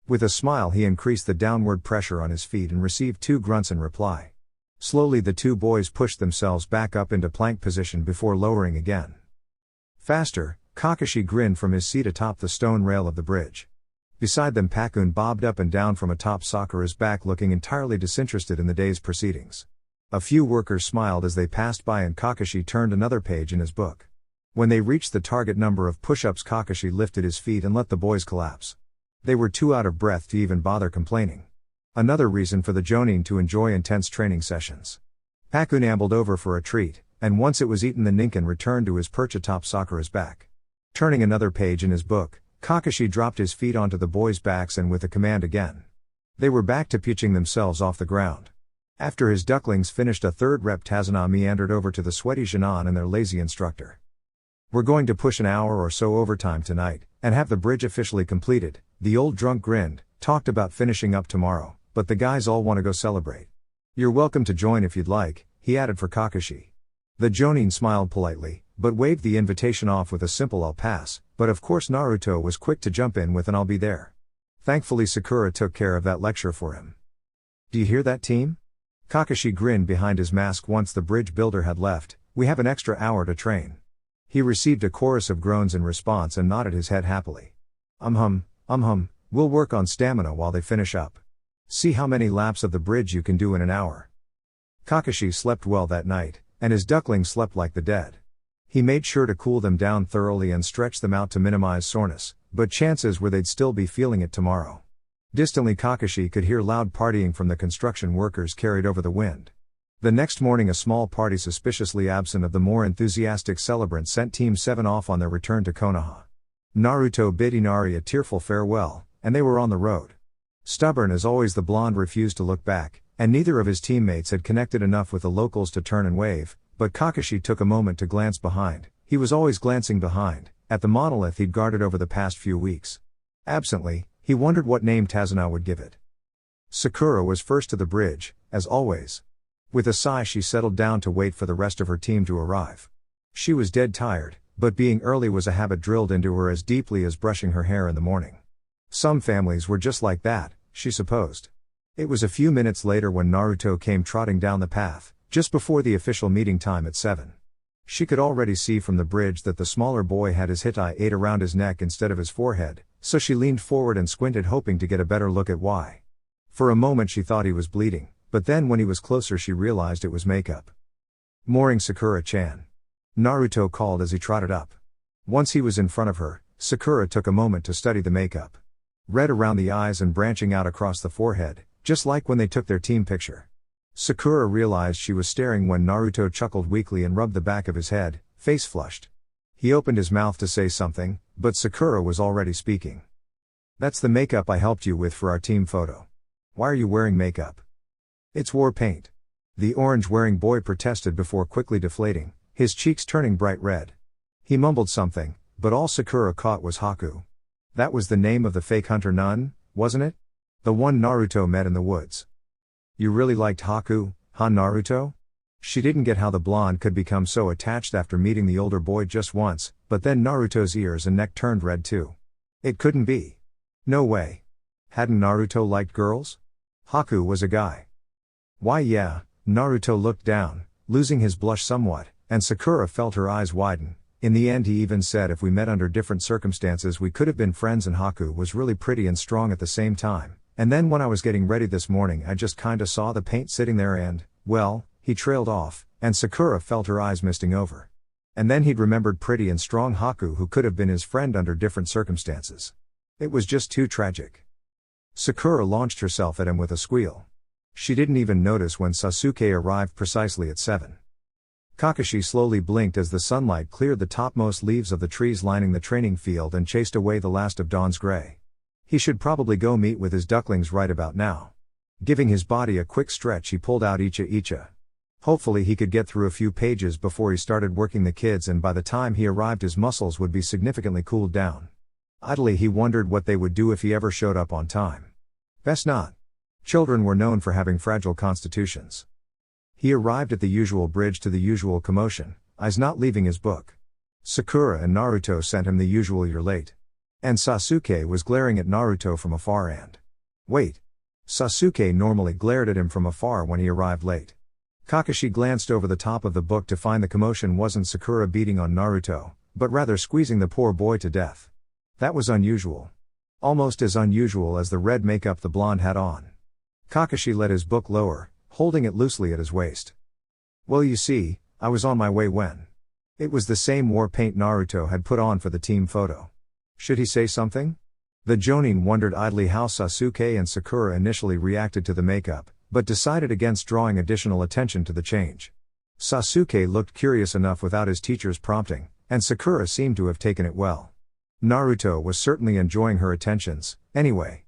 A: With a smile he increased the downward pressure on his feet and received 2 grunts in reply. Slowly the 2 boys pushed themselves back up into plank position before lowering again. Faster, Kakashi grinned from his seat atop the stone rail of the bridge. Beside them Pakun bobbed up and down from atop Sakura's back looking entirely disinterested in the day's proceedings. A few workers smiled as they passed by and Kakashi turned another page in his book. When they reached the target number of push-ups Kakashi lifted his feet and let the boys collapse. They were too out of breath to even bother complaining. Another reason for the Jonin to enjoy intense training sessions. Pakun ambled over for a treat, and once it was eaten the Ninken returned to his perch atop Sakura's back. Turning another page in his book, Kakashi dropped his feet onto the boys' backs and with a command again. They were back to pitching themselves off the ground. After his ducklings finished a 3rd rep Tazuna meandered over to the sweaty Jinan and their lazy instructor. We're going to push an hour or so overtime tonight, and have the bridge officially completed. The old drunk grinned, talked about finishing up tomorrow, but the guys all want to go celebrate. You're welcome to join if you'd like, he added for Kakashi. The Jonin smiled politely, but waved the invitation off with a simple I'll pass, but of course Naruto was quick to jump in with an I'll be there. Thankfully Sakura took care of that lecture for him. Do you hear that team? Kakashi grinned behind his mask once the bridge builder had left. "We have an extra hour to train." He received a chorus of groans in response and nodded his head happily. We'll work on stamina while they finish up. See how many laps of the bridge you can do in an hour." Kakashi slept well that night, and his ducklings slept like the dead. He made sure to cool them down thoroughly and stretch them out to minimize soreness, but chances were they'd still be feeling it tomorrow. Distantly, Kakashi could hear loud partying from the construction workers carried over the wind. The next morning, a small party suspiciously absent of the more enthusiastic celebrants sent Team 7 off on their return to Konoha. Naruto bid Inari a tearful farewell, and they were on the road. Stubborn as always, the blonde refused to look back, and neither of his teammates had connected enough with the locals to turn and wave, but Kakashi took a moment to glance behind. He was always glancing behind, at the monolith he'd guarded over the past few weeks. Absently, he wondered what name Tazuna would give it. Sakura was first to the bridge, as always. With a sigh, she settled down to wait for the rest of her team to arrive. She was dead tired, but being early was a habit drilled into her as deeply as brushing her hair in the morning. Some families were just like that, she supposed. It was a few minutes later when Naruto came trotting down the path, just before the official meeting time at 7. She could already see from the bridge that the smaller boy had his Hitai 8 around his neck instead of his forehead, so she leaned forward and squinted, hoping to get a better look at why. For a moment she thought he was bleeding, but then when he was closer she realized it was makeup. "Morning, Sakura-chan," Naruto called as he trotted up. Once he was in front of her, Sakura took a moment to study the makeup. Red around the eyes and branching out across the forehead, just like when they took their team picture. Sakura realized she was staring when Naruto chuckled weakly and rubbed the back of his head, face flushed. He opened his mouth to say something, but Sakura was already speaking. "That's the makeup I helped you with for our team photo. Why are you wearing makeup?" "It's war paint," the orange-wearing boy protested before quickly deflating, his cheeks turning bright red. He mumbled something, but all Sakura caught was Haku. That was the name of the fake hunter nun, wasn't it? The one Naruto met in the woods. "You really liked Haku, huh, Naruto?" She didn't get how the blonde could become so attached after meeting the older boy just once, but then Naruto's ears and neck turned red too. It couldn't be. No way. Hadn't Naruto liked girls? Haku was a guy. Why, yeah. Naruto looked down, losing his blush somewhat, and Sakura felt her eyes widen. In the end, he even said if we met under different circumstances we could have been friends, and Haku was really pretty and strong at the same time. And then when I was getting ready this morning I just kinda saw the paint sitting there and, well, he trailed off, and Sakura felt her eyes misting over. And then he'd remembered pretty and strong Haku who could have been his friend under different circumstances. It was just too tragic. Sakura launched herself at him with a squeal. She didn't even notice when Sasuke arrived precisely at 7. Kakashi slowly blinked as the sunlight cleared the topmost leaves of the trees lining the training field and chased away the last of dawn's gray. He should probably go meet with his ducklings right about now. Giving his body a quick stretch, he pulled out Icha. Hopefully he could get through a few pages before he started working the kids, and by the time he arrived his muscles would be significantly cooled down. Idly he wondered what they would do if he ever showed up on time. Best not. Children were known for having fragile constitutions. He arrived at the usual bridge to the usual commotion, eyes not leaving his book. Sakura and Naruto sent him the usual "you're late." And Sasuke was glaring at Naruto from afar and... Wait. Sasuke normally glared at him from afar when he arrived late. Kakashi glanced over the top of the book to find the commotion wasn't Sakura beating on Naruto, but rather squeezing the poor boy to death. That was unusual. Almost as unusual as the red makeup the blonde had on. Kakashi let his book lower, holding it loosely at his waist. "Well, you see, I was on my way when." It was the same war paint Naruto had put on for the team photo. Should he say something? The Jonin wondered idly how Sasuke and Sakura initially reacted to the makeup, but decided against drawing additional attention to the change. Sasuke looked curious enough without his teacher's prompting, and Sakura seemed to have taken it well. Naruto was certainly enjoying her attentions, anyway.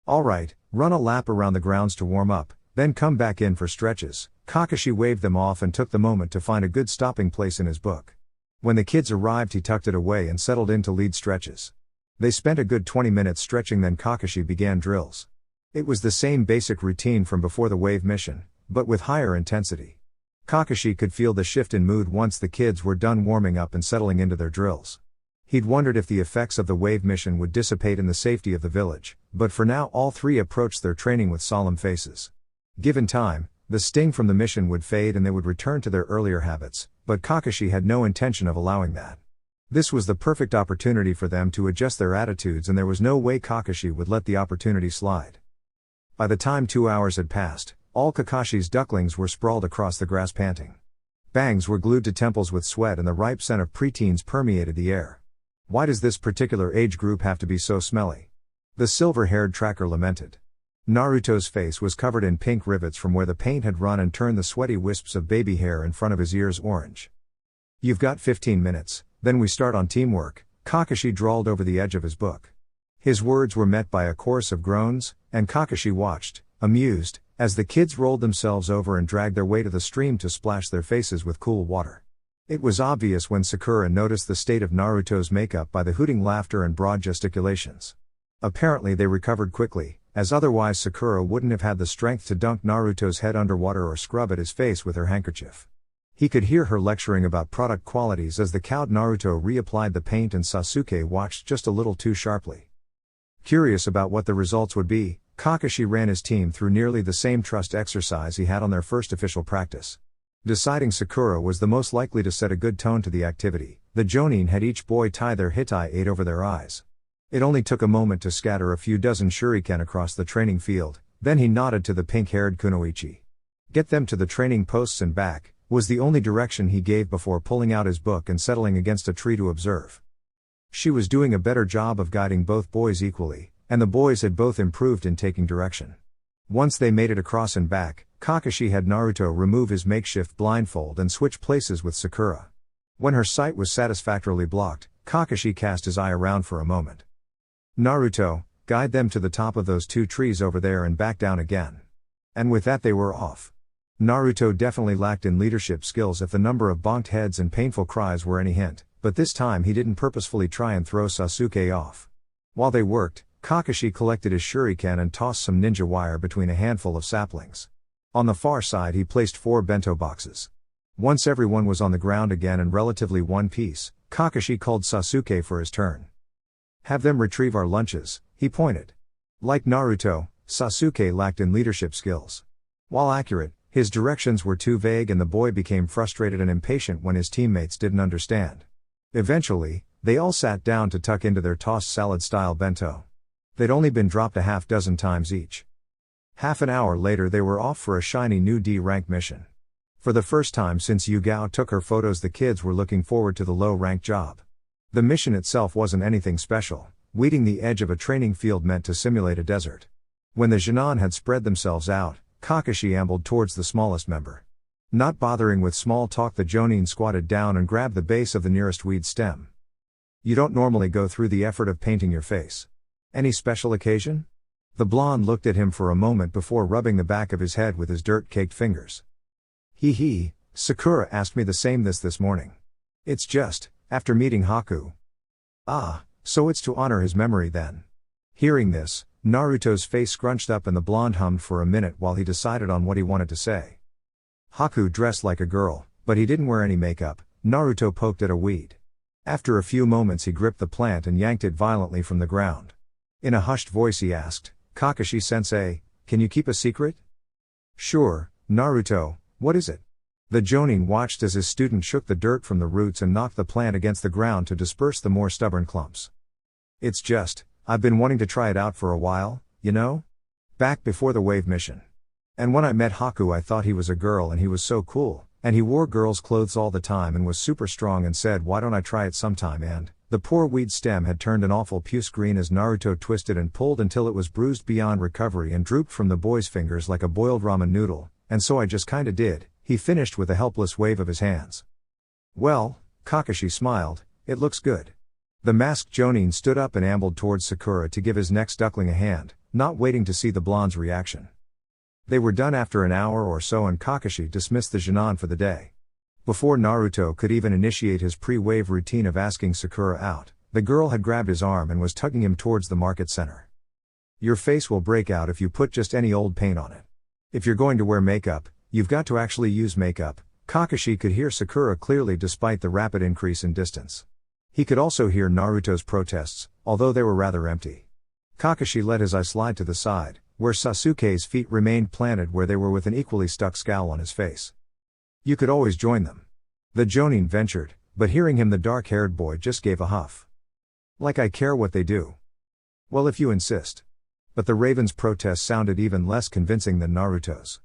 A: "Alright, run a lap around the grounds to warm up, then come back in for stretches." Kakashi waved them off and took the moment to find a good stopping place in his book. When the kids arrived he tucked it away and settled in to lead stretches. They spent a good 20 minutes stretching, then Kakashi began drills. It was the same basic routine from before the wave mission, but with higher intensity. Kakashi could feel the shift in mood once the kids were done warming up and settling into their drills. He'd wondered if the effects of the wave mission would dissipate in the safety of the village, but for now all three approached their training with solemn faces. Given time, The sting from the mission would fade and they would return to their earlier habits, but Kakashi had no intention of allowing that. This was the perfect opportunity for them to adjust their attitudes, and there was no way Kakashi would let the opportunity slide. By the time 2 hours had passed, all Kakashi's ducklings were sprawled across the grass panting. Bangs were glued to temples with sweat and the ripe scent of preteens permeated the air. Why does this particular age group have to be so smelly? The silver-haired tracker lamented. Naruto's face was covered in pink rivets from where the paint had run and turned the sweaty wisps of baby hair in front of his ears orange. You've got 15 minutes, then we start on teamwork, Kakashi drawled over the edge of his book. His words were met by a chorus of groans, and Kakashi watched, amused, as the kids rolled themselves over and dragged their way to the stream to splash their faces with cool water. It was obvious when Sakura noticed the state of Naruto's makeup by the hooting laughter and broad gesticulations. Apparently they recovered quickly, as otherwise Sakura wouldn't have had the strength to dunk Naruto's head underwater or scrub at his face with her handkerchief. He could hear her lecturing about product qualities as the cowed Naruto reapplied the paint, and Sasuke watched just a little too sharply. Curious about what the results would be, Kakashi ran his team through nearly the same trust exercise he had on their first official practice. Deciding Sakura was the most likely to set a good tone to the activity, the Jonin had each boy tie their hitai over their eyes. It only took a moment to scatter a few dozen shuriken across the training field, then he nodded to the pink-haired kunoichi. Get them to the training posts and back, was the only direction he gave before pulling out his book and settling against a tree to observe. She was doing a better job of guiding both boys equally, and the boys had both improved in taking direction. Once they made it across and back, Kakashi had Naruto remove his makeshift blindfold and switch places with Sakura. When her sight was satisfactorily blocked, Kakashi cast his eye around for a moment. Naruto, guide them to the top of those 2 trees over there and back down again. And with that they were off. Naruto definitely lacked in leadership skills if the number of bonked heads and painful cries were any hint, but this time he didn't purposefully try and throw Sasuke off. While they worked, Kakashi collected his shuriken and tossed some ninja wire between a handful of saplings. On the far side he placed 4 bento boxes. Once everyone was on the ground again and relatively one piece, Kakashi called Sasuke for his turn. Have them retrieve our lunches, he pointed. Like Naruto, Sasuke lacked in leadership skills. While accurate, his directions were too vague and the boy became frustrated and impatient when his teammates didn't understand. Eventually, they all sat down to tuck into their tossed salad-style bento. They'd only been dropped a half-dozen times each. Half an hour later they were off for a shiny new D-rank mission. For the first time since Yugao took her photos, the kids were looking forward to the low-rank job. The mission itself wasn't anything special. Weeding the edge of a training field meant to simulate a desert. When the Genin had spread themselves out, Kakashi ambled towards the smallest member. Not bothering with small talk, the Jonin squatted down and grabbed the base of the nearest weed stem. You don't normally go through the effort of painting your face. Any special occasion? The blonde looked at him for a moment before rubbing the back of his head with his dirt-caked fingers. Hee, Sakura asked me the same this morning. It's just, after meeting Haku. Ah, so it's to honor his memory then. Hearing this, Naruto's face scrunched up and the blonde hummed for a minute while he decided on what he wanted to say. Haku dressed like a girl, but he didn't wear any makeup. Naruto poked at a weed. After a few moments he gripped the plant and yanked it violently from the ground. In a hushed voice he asked, Kakashi-sensei, can you keep a secret? Sure, Naruto, what is it? The Jonin watched as his student shook the dirt from the roots and knocked the plant against the ground to disperse the more stubborn clumps. It's just, I've been wanting to try it out for a while, you know? Back before the wave mission. And when I met Haku I thought he was a girl and he was so cool, and he wore girls' clothes all the time and was super strong and said why don't I try it sometime, and the poor weed stem had turned an awful puce green as Naruto twisted and pulled until it was bruised beyond recovery and drooped from the boy's fingers like a boiled ramen noodle, and so I just kinda did, he finished with a helpless wave of his hands. Well, Kakashi smiled, it looks good. The masked Jonin stood up and ambled towards Sakura to give his next duckling a hand, not waiting to see the blonde's reaction. They were done after an hour or so and Kakashi dismissed the Genin for the day. Before Naruto could even initiate his pre-wave routine of asking Sakura out, the girl had grabbed his arm and was tugging him towards the market center. Your face will break out if you put just any old paint on it. If you're going to wear makeup, you've got to actually use makeup. Kakashi could hear Sakura clearly despite the rapid increase in distance. He could also hear Naruto's protests, although they were rather empty. Kakashi let his eye slide to the side, where Sasuke's feet remained planted where they were with an equally stuck scowl on his face. You could always join them. The Jonin ventured, but hearing him the dark-haired boy just gave a huff. Like I care what they do. Well, if you insist. But the Raven's protest sounded even less convincing than Naruto's.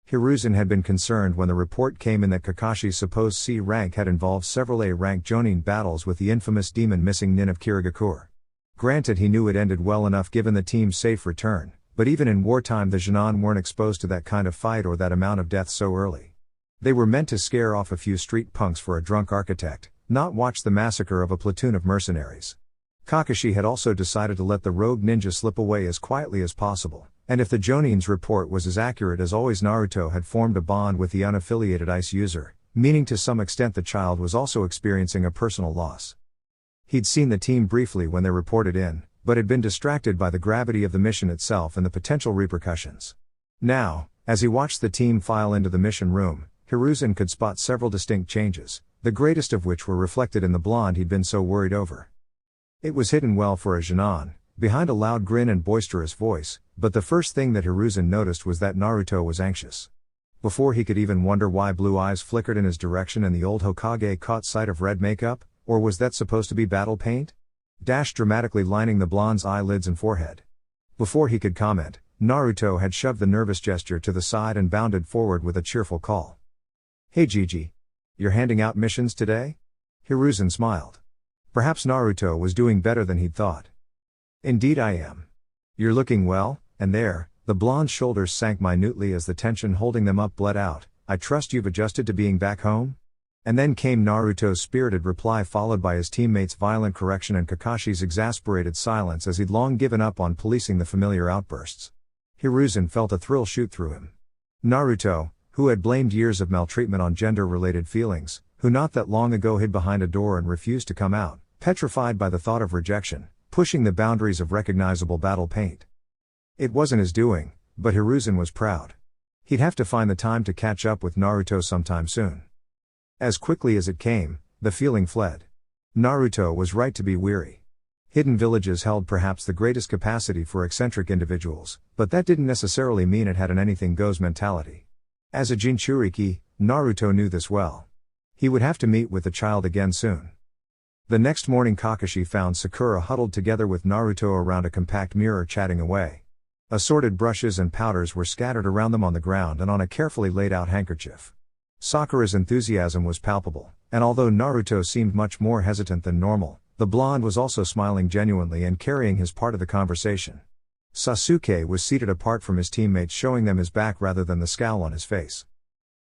A: Hiruzen had been concerned when the report came in that Kakashi's supposed C rank had involved several A rank Jonin battles with the infamous demon missing Nin of Kirigakure. Granted, he knew it ended well enough given the team's safe return, but even in wartime the Genin weren't exposed to that kind of fight or that amount of death so early. They were meant to scare off a few street punks for a drunk architect, not watch the massacre of a platoon of mercenaries. Kakashi had also decided to let the rogue ninja slip away as quietly as possible, and if the Jonin's report was as accurate as always, Naruto had formed a bond with the unaffiliated ICE user, meaning to some extent the child was also experiencing a personal loss. He'd seen the team briefly when they reported in, but had been distracted by the gravity of the mission itself and the potential repercussions. Now, as he watched the team file into the mission room, Hiruzen could spot several distinct changes, the greatest of which were reflected in the blonde he'd been so worried over. It was hidden well for a Genin, behind a loud grin and boisterous voice, but the first thing that Hiruzen noticed was that Naruto was anxious. Before he could even wonder why blue eyes flickered in his direction and the old Hokage caught sight of red makeup, or was that supposed to be battle paint? Dramatically lining the blonde's eyelids and forehead. Before he could comment, Naruto had shoved the nervous gesture to the side and bounded forward with a cheerful call. Hey Gigi. You're handing out missions today? Hiruzen smiled. Perhaps Naruto was doing better than he'd thought. Indeed I am. You're looking well, and there, the blonde's shoulders sank minutely as the tension holding them up bled out. I trust you've adjusted to being back home? And then came Naruto's spirited reply followed by his teammates' violent correction and Kakashi's exasperated silence as he'd long given up on policing the familiar outbursts. Hiruzen felt a thrill shoot through him. Naruto, who had blamed years of maltreatment on gender-related feelings, who not that long ago hid behind a door and refused to come out, petrified by the thought of rejection, pushing the boundaries of recognizable battle paint. It wasn't his doing, but Hiruzen was proud. He'd have to find the time to catch up with Naruto sometime soon. As quickly as it came, the feeling fled. Naruto was right to be weary. Hidden villages held perhaps the greatest capacity for eccentric individuals, but that didn't necessarily mean it had an anything-goes mentality. As a Jinchuriki, Naruto knew this well. He would have to meet with the child again soon. The next morning Kakashi found Sakura huddled together with Naruto around a compact mirror chatting away. Assorted brushes and powders were scattered around them on the ground and on a carefully laid out handkerchief. Sakura's enthusiasm was palpable, and although Naruto seemed much more hesitant than normal, the blonde was also smiling genuinely and carrying his part of the conversation. Sasuke was seated apart from his teammates, showing them his back rather than the scowl on his face.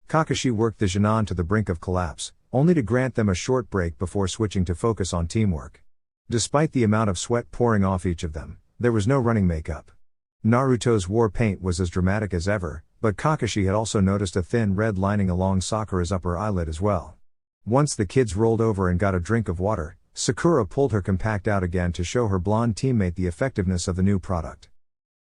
A: Kakashi worked the Genin to the brink of collapse, only to grant them a short break before switching to focus on teamwork. Despite the amount of sweat pouring off each of them, there was no running makeup. Naruto's war paint was as dramatic as ever, but Kakashi had also noticed a thin red lining along Sakura's upper eyelid as well. Once the kids rolled over and got a drink of water, Sakura pulled her compact out again to show her blonde teammate the effectiveness of the new product.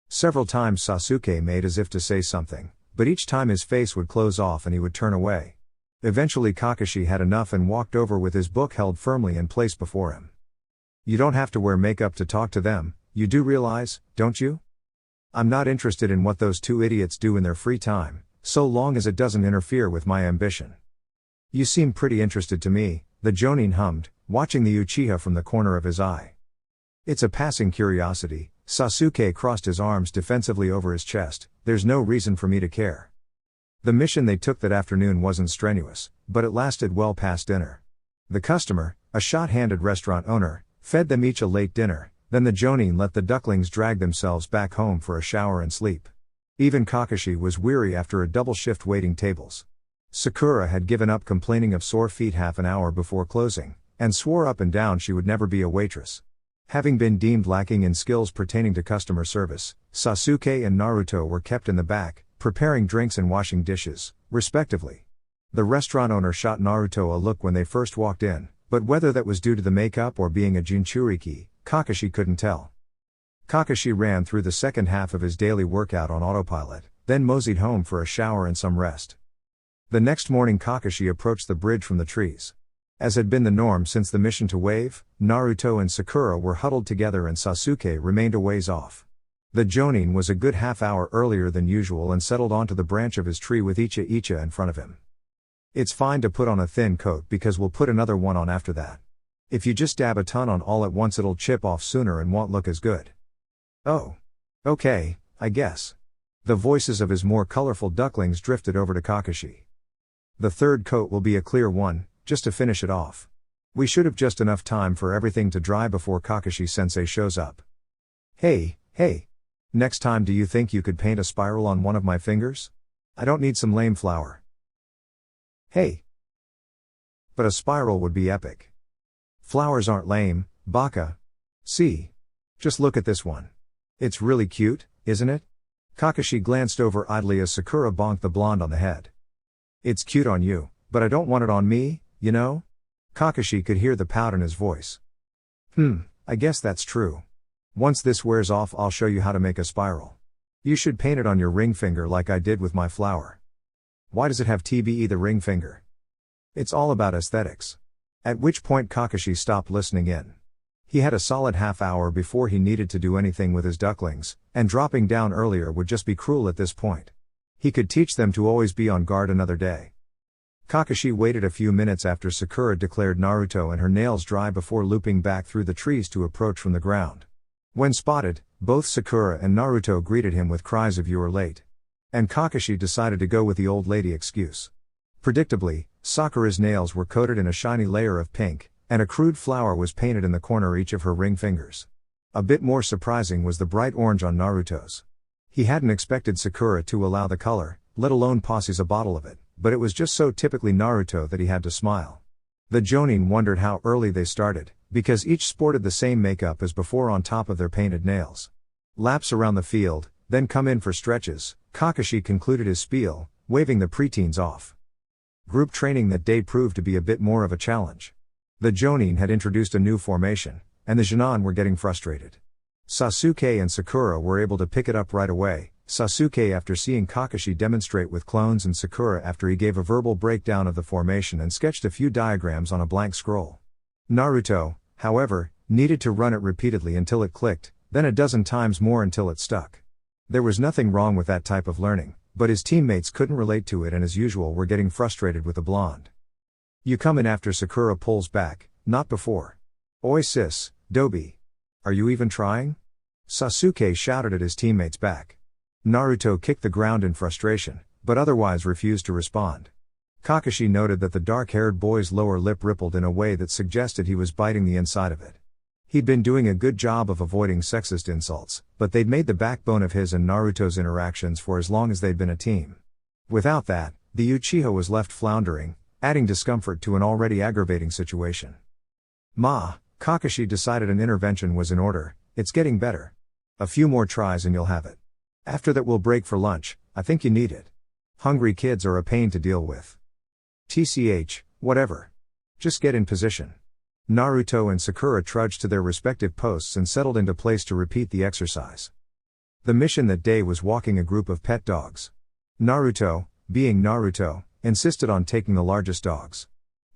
A: Several times Sasuke made as if to say something, but each time his face would close off and he would turn away. Eventually Kakashi had enough and walked over with his book held firmly in place before him. You don't have to wear makeup to talk to them, you do realize, don't you? I'm not interested in what those two idiots do in their free time, so long as it doesn't interfere with my ambition. You seem pretty interested to me, the Jonin hummed, watching the Uchiha from the corner of his eye. It's a passing curiosity. Sasuke crossed his arms defensively over his chest. There's no reason for me to care. The mission they took that afternoon wasn't strenuous, but it lasted well past dinner. The customer, a shot-handed restaurant owner, fed them each a late dinner. Then the Jonin let the ducklings drag themselves back home for a shower and sleep. Even Kakashi was weary after a double shift waiting tables. Sakura had given up complaining of sore feet half an hour before closing, and swore up and down she would never be a waitress. Having been deemed lacking in skills pertaining to customer service, Sasuke and Naruto were kept in the back, preparing drinks and washing dishes, respectively. The restaurant owner shot Naruto a look when they first walked in, but whether that was due to the makeup or being a Jinchuriki, Kakashi couldn't tell. Kakashi ran through the second half of his daily workout on autopilot, then moseyed home for a shower and some rest. The next morning Kakashi approached the bridge from the trees. As had been the norm since the mission to Wave, Naruto and Sakura were huddled together and Sasuke remained a ways off. The Jonin was a good half hour earlier than usual and settled onto the branch of his tree with Icha in front of him. It's fine to put on a thin coat because we'll put another one on after that. If you just dab a ton on all at once it'll chip off sooner and won't look as good. Oh. Okay, I guess. The voices of his more colorful ducklings drifted over to Kakashi. The third coat will be a clear one, just to finish it off. We should have just enough time for everything to dry before Kakashi-sensei shows up. Hey. Next time do you think you could paint a spiral on one of my fingers? I don't need some lame flower. Hey. But a spiral would be epic. Flowers aren't lame, Baka. See. Just look at this one. It's really cute, isn't it? Kakashi glanced over idly as Sakura bonked the blonde on the head. It's cute on you, but I don't want it on me, you know? Kakashi could hear the pout in his voice. I guess that's true. Once this wears off I'll show you how to make a spiral. You should paint it on your ring finger like I did with my flower. Why does it have TBE the ring finger? It's all about aesthetics. At which point Kakashi stopped listening in. He had a solid half hour before he needed to do anything with his ducklings, and dropping down earlier would just be cruel at this point. He could teach them to always be on guard another day. Kakashi waited a few minutes after Sakura declared Naruto and her nails dry before looping back through the trees to approach from the ground. When spotted, both Sakura and Naruto greeted him with cries of "You are late." And Kakashi decided to go with the old lady excuse. Predictably, Sakura's nails were coated in a shiny layer of pink, and a crude flower was painted in the corner each of her ring fingers. A bit more surprising was the bright orange on Naruto's. He hadn't expected Sakura to allow the color, let alone posses a bottle of it, but it was just so typically Naruto that he had to smile. The Jonin wondered how early they started, because each sported the same makeup as before on top of their painted nails. Laps around the field, then come in for stretches, Kakashi concluded his spiel, waving the preteens off. Group training that day proved to be a bit more of a challenge. The Jonin had introduced a new formation, and the Junon were getting frustrated. Sasuke and Sakura were able to pick it up right away, Sasuke after seeing Kakashi demonstrate with clones and Sakura after he gave a verbal breakdown of the formation and sketched a few diagrams on a blank scroll. Naruto, however, needed to run it repeatedly until it clicked, then a dozen times more until it stuck. There was nothing wrong with that type of learning, but his teammates couldn't relate to it and as usual were getting frustrated with the blonde. You come in after Sakura pulls back, not before. Oi sis, Dobi. Are you even trying? Sasuke shouted at his teammates back. Naruto kicked the ground in frustration, but otherwise refused to respond. Kakashi noted that the dark-haired boy's lower lip rippled in a way that suggested he was biting the inside of it. He'd been doing a good job of avoiding sexist insults, but they'd made the backbone of his and Naruto's interactions for as long as they'd been a team. Without that, the Uchiha was left floundering, adding discomfort to an already aggravating situation. Kakashi decided an intervention was in order. It's getting better. A few more tries and you'll have it. After that we'll break for lunch, I think you need it. Hungry kids are a pain to deal with. TCH, whatever. Just get in position. Naruto and Sakura trudged to their respective posts and settled into place to repeat the exercise. The mission that day was walking a group of pet dogs. Naruto, being Naruto, insisted on taking the largest dogs.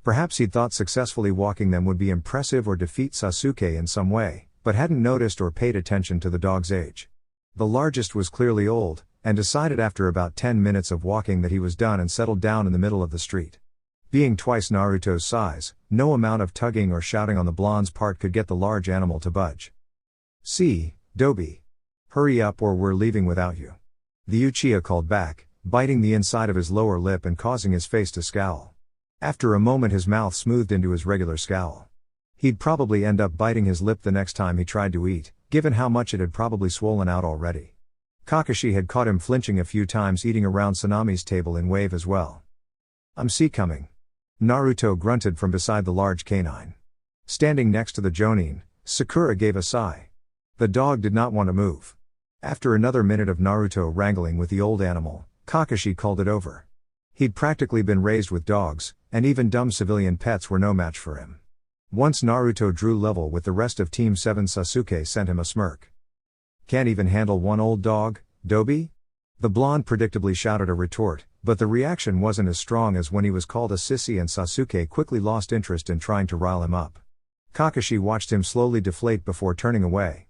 A: Perhaps he'd thought successfully walking them would be impressive or defeat Sasuke in some way, but hadn't noticed or paid attention to the dog's age. The largest was clearly old, and decided after about 10 minutes of walking that he was done and settled down in the middle of the street. Being twice Naruto's size, no amount of tugging or shouting on the blonde's part could get the large animal to budge. See, Dobi. Hurry up or we're leaving without you. The Uchiha called back, biting the inside of his lower lip and causing his face to scowl. After a moment his mouth smoothed into his regular scowl. He'd probably end up biting his lip the next time he tried to eat, given how much it had probably swollen out already. Kakashi had caught him flinching a few times eating around Sanami's table in Wave as well. I'm coming. Naruto grunted from beside the large canine. Standing next to the Jonin, Sakura gave a sigh. The dog did not want to move. After another minute of Naruto wrangling with the old animal, Kakashi called it over. He'd practically been raised with dogs, and even dumb civilian pets were no match for him. Once Naruto drew level with the rest of Team 7, Sasuke sent him a smirk. Can't even handle one old dog, Dobi? The blonde predictably shouted a retort, but the reaction wasn't as strong as when he was called a sissy and Sasuke quickly lost interest in trying to rile him up. Kakashi watched him slowly deflate before turning away.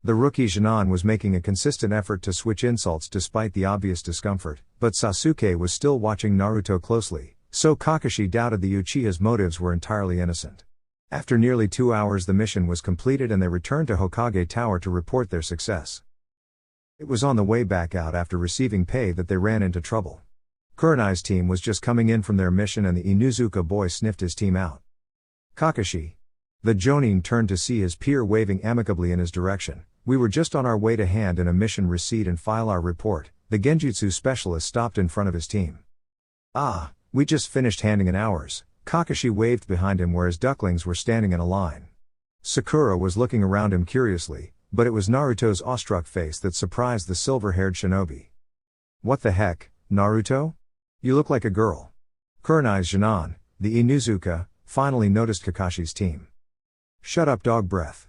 A: The rookie Jinan was making a consistent effort to switch insults despite the obvious discomfort, but Sasuke was still watching Naruto closely, so Kakashi doubted the Uchiha's motives were entirely innocent. After nearly 2 hours the mission was completed and they returned to Hokage Tower to report their success. It was on the way back out after receiving pay that they ran into trouble. Kurenai's team was just coming in from their mission and the Inuzuka boy sniffed his team out. Kakashi. The Jonin turned to see his peer waving amicably in his direction. We were just on our way to hand in a mission receipt and file our report. The Genjutsu specialist stopped in front of his team. Ah, we just finished handing in ours. Kakashi waved behind him where his ducklings were standing in a line. Sakura was looking around him curiously, but it was Naruto's awestruck face that surprised the silver-haired shinobi. What the heck, Naruto? You look like a girl. Kurenai's Jinan, the Inuzuka, finally noticed Kakashi's team. Shut up, dog breath.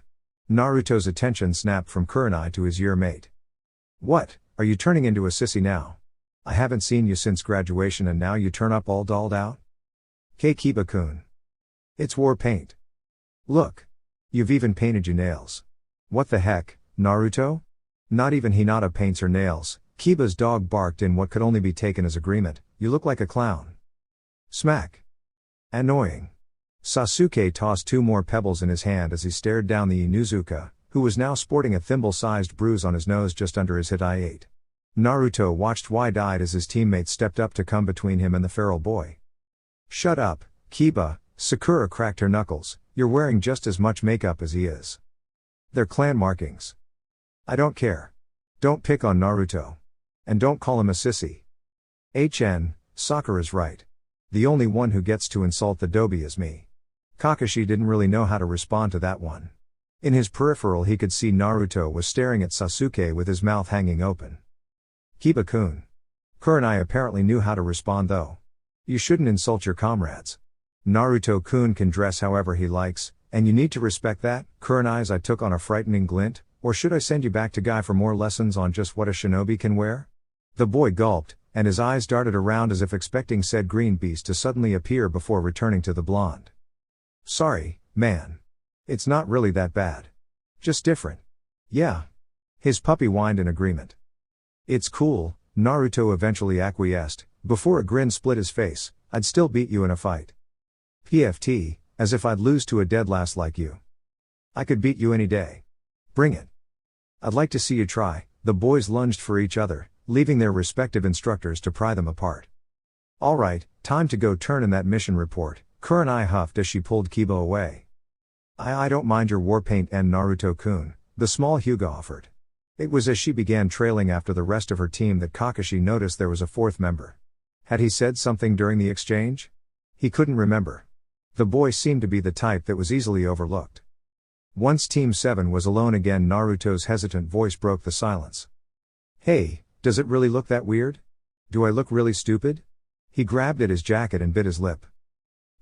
A: Naruto's attention snapped from Kurenai to his year mate. What, are you turning into a sissy now? I haven't seen you since graduation and now you turn up all dolled out? Kiba-kun. It's war paint. Look. You've even painted your nails. What the heck, Naruto? Not even Hinata paints her nails. Kiba's dog barked in what could only be taken as agreement. You look like a clown. Smack. Annoying. Sasuke tossed 2 more pebbles in his hand as he stared down the Inuzuka, who was now sporting a thimble-sized bruise on his nose just under his hit. Naruto watched wide-eyed as his teammates stepped up to come between him and the feral boy. Shut up, Kiba, Sakura cracked her knuckles, you're wearing just as much makeup as he is. They're clan markings. I don't care. Don't pick on Naruto. And don't call him a sissy. Sakura's right. The only one who gets to insult the dobi is me. Kakashi didn't really know how to respond to that one. In his peripheral he could see Naruto was staring at Sasuke with his mouth hanging open. Kiba-kun. Kurenai apparently knew how to respond though. You shouldn't insult your comrades. Naruto-kun can dress however he likes, and you need to respect that. Kurenai's I took on a frightening glint, or should I send you back to Guy for more lessons on just what a shinobi can wear? The boy gulped, and his eyes darted around as if expecting said green beast to suddenly appear before returning to the blonde. Sorry, man. It's not really that bad. Just different. Yeah. His puppy whined in agreement. It's cool, Naruto eventually acquiesced, before a grin split his face. I'd still beat you in a fight. PFT, as if I'd lose to a dead lass like you. I could beat you any day. Bring it. I'd like to see you try. The boys lunged for each other, leaving their respective instructors to pry them apart. Alright, time to go turn in that mission report, Kurenai huffed as she pulled Kiba away. I don't mind your war paint and Naruto-kun, the small Hyuga offered. It was as she began trailing after the rest of her team that Kakashi noticed there was a 4th member. Had he said something during the exchange? He couldn't remember. The boy seemed to be the type that was easily overlooked. Once Team 7 was alone again, Naruto's hesitant voice broke the silence. Hey, does it really look that weird? Do I look really stupid? He grabbed at his jacket and bit his lip.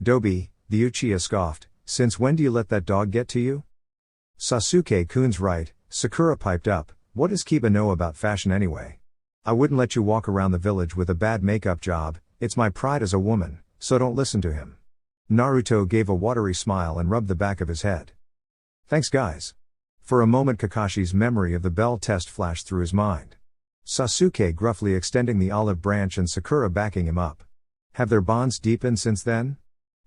A: Dobi, the Uchiha scoffed, since when do you let that dog get to you? Sasuke-kun's right, Sakura piped up, what does Kiba know about fashion anyway? I wouldn't let you walk around the village with a bad makeup job, it's my pride as a woman, so don't listen to him. Naruto gave a watery smile and rubbed the back of his head. Thanks guys. For a moment Kakashi's memory of the bell test flashed through his mind. Sasuke gruffly extending the olive branch and Sakura backing him up. Have their bonds deepened since then?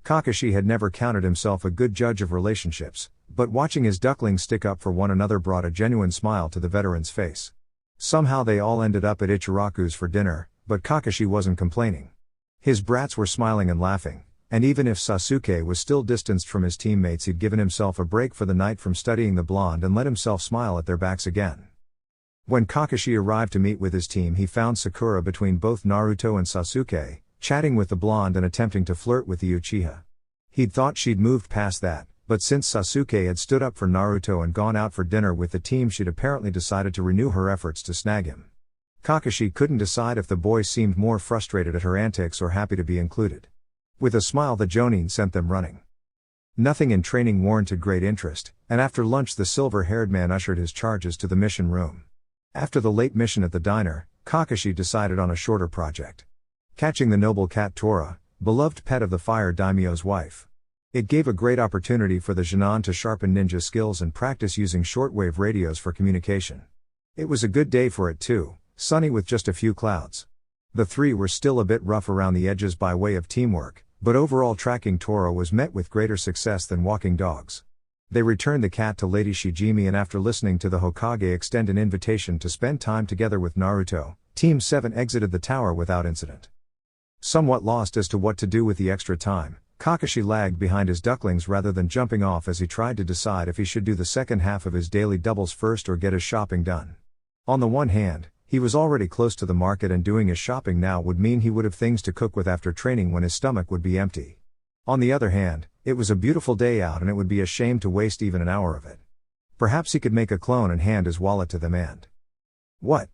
A: Kakashi had never counted himself a good judge of relationships, but watching his ducklings stick up for one another brought a genuine smile to the veteran's face. Somehow they all ended up at Ichiraku's for dinner, but Kakashi wasn't complaining. His brats were smiling and laughing, and even if Sasuke was still distanced from his teammates, he'd given himself a break for the night from studying the blonde and let himself smile at their backs again. When Kakashi arrived to meet with his team, he found Sakura between both Naruto and Sasuke, chatting with the blonde and attempting to flirt with the Uchiha. He'd thought she'd moved past that, but since Sasuke had stood up for Naruto and gone out for dinner with the team, she'd apparently decided to renew her efforts to snag him. Kakashi couldn't decide if the boy seemed more frustrated at her antics or happy to be included. With a smile the Jonin sent them running. Nothing in training warranted great interest, and after lunch the silver-haired man ushered his charges to the mission room. After the late mission at the diner, Kakashi decided on a shorter project. Catching the noble cat Tora, beloved pet of the fire daimyo's wife. It gave a great opportunity for the Jinan to sharpen ninja skills and practice using shortwave radios for communication. It was a good day for it too, sunny with just a few clouds. The three were still a bit rough around the edges by way of teamwork, but overall tracking Toro was met with greater success than walking dogs. They returned the cat to Lady Shijimi, and after listening to the Hokage extend an invitation to spend time together with Naruto, Team 7 exited the tower without incident. Somewhat lost as to what to do with the extra time, Kakashi lagged behind his ducklings rather than jumping off as he tried to decide if he should do the second half of his daily doubles first or get his shopping done. On the one hand, he was already close to the market, and doing his shopping now would mean he would have things to cook with after training when his stomach would be empty. On the other hand, it was a beautiful day out and it would be a shame to waste even an hour of it. Perhaps he could make a clone and hand his wallet to them and... What?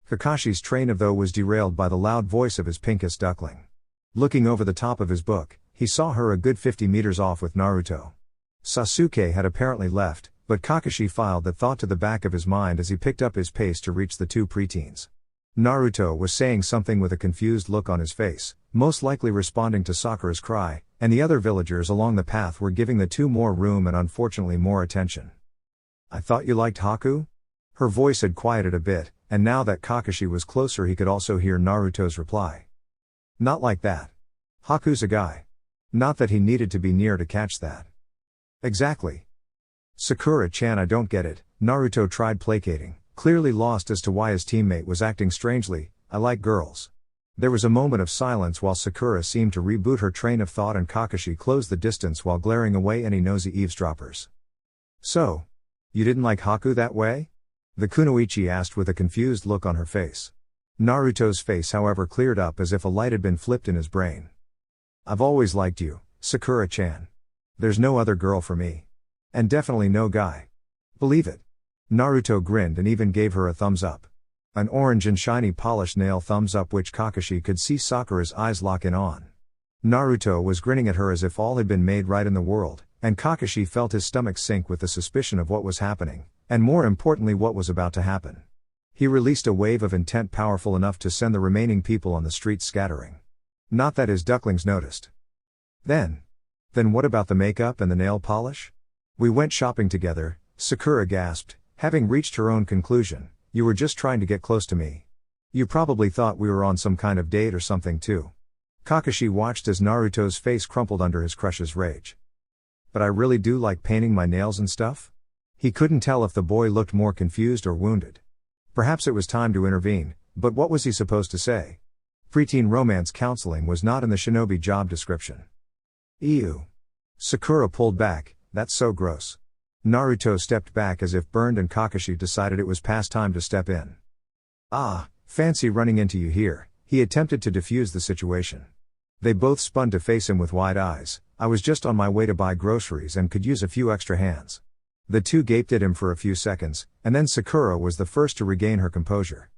A: Kakashi's train of thought was derailed by the loud voice of his pinkest duckling. Looking over the top of his book, he saw her a good 50 meters off with Naruto. Sasuke had apparently left, but Kakashi filed that thought to the back of his mind as he picked up his pace to reach the two preteens. Naruto was saying something with a confused look on his face, most likely responding to Sakura's cry, and the other villagers along the path were giving the two more room and unfortunately more attention. "I thought you liked Haku?" Her voice had quieted a bit, and now that Kakashi was closer he could also hear Naruto's reply. "Not like that. Haku's a guy. Not that he needed to be near to catch that." "Exactly. Sakura-chan, I don't get it," Naruto tried placating, clearly lost as to why his teammate was acting strangely. "I like girls." There was a moment of silence while Sakura seemed to reboot her train of thought and Kakashi closed the distance while glaring away any nosy eavesdroppers. "So, you didn't like Haku that way?" the kunoichi asked with a confused look on her face. Naruto's face however cleared up as if a light had been flipped in his brain. "I've always liked you, Sakura-chan. There's no other girl for me. And definitely no guy. Believe it." Naruto grinned and even gave her a thumbs up. An orange and shiny polished nail thumbs up which Kakashi could see Sakura's eyes lock in on. Naruto was grinning at her as if all had been made right in the world, and Kakashi felt his stomach sink with the suspicion of what was happening, and more importantly what was about to happen. He released a wave of intent powerful enough to send the remaining people on the street scattering. Not that his ducklings noticed. Then what about the makeup and the nail polish? "We went shopping together," Sakura gasped, having reached her own conclusion. "You were just trying to get close to me. You probably thought we were on some kind of date or something too." Kakashi watched as Naruto's face crumpled under his crush's rage. "But I really do like painting my nails and stuff?" He couldn't tell if the boy looked more confused or wounded. Perhaps it was time to intervene, but what was he supposed to say? Preteen romance counseling was not in the shinobi job description. "Ew." Sakura pulled back, "That's so gross." Naruto stepped back as if burned and Kakashi decided it was past time to step in. "Ah, fancy running into you here," he attempted to defuse the situation. They both spun to face him with wide eyes. "I was just on my way to buy groceries and could use a few extra hands." The two gaped at him for a few seconds, and then Sakura was the first to regain her composure.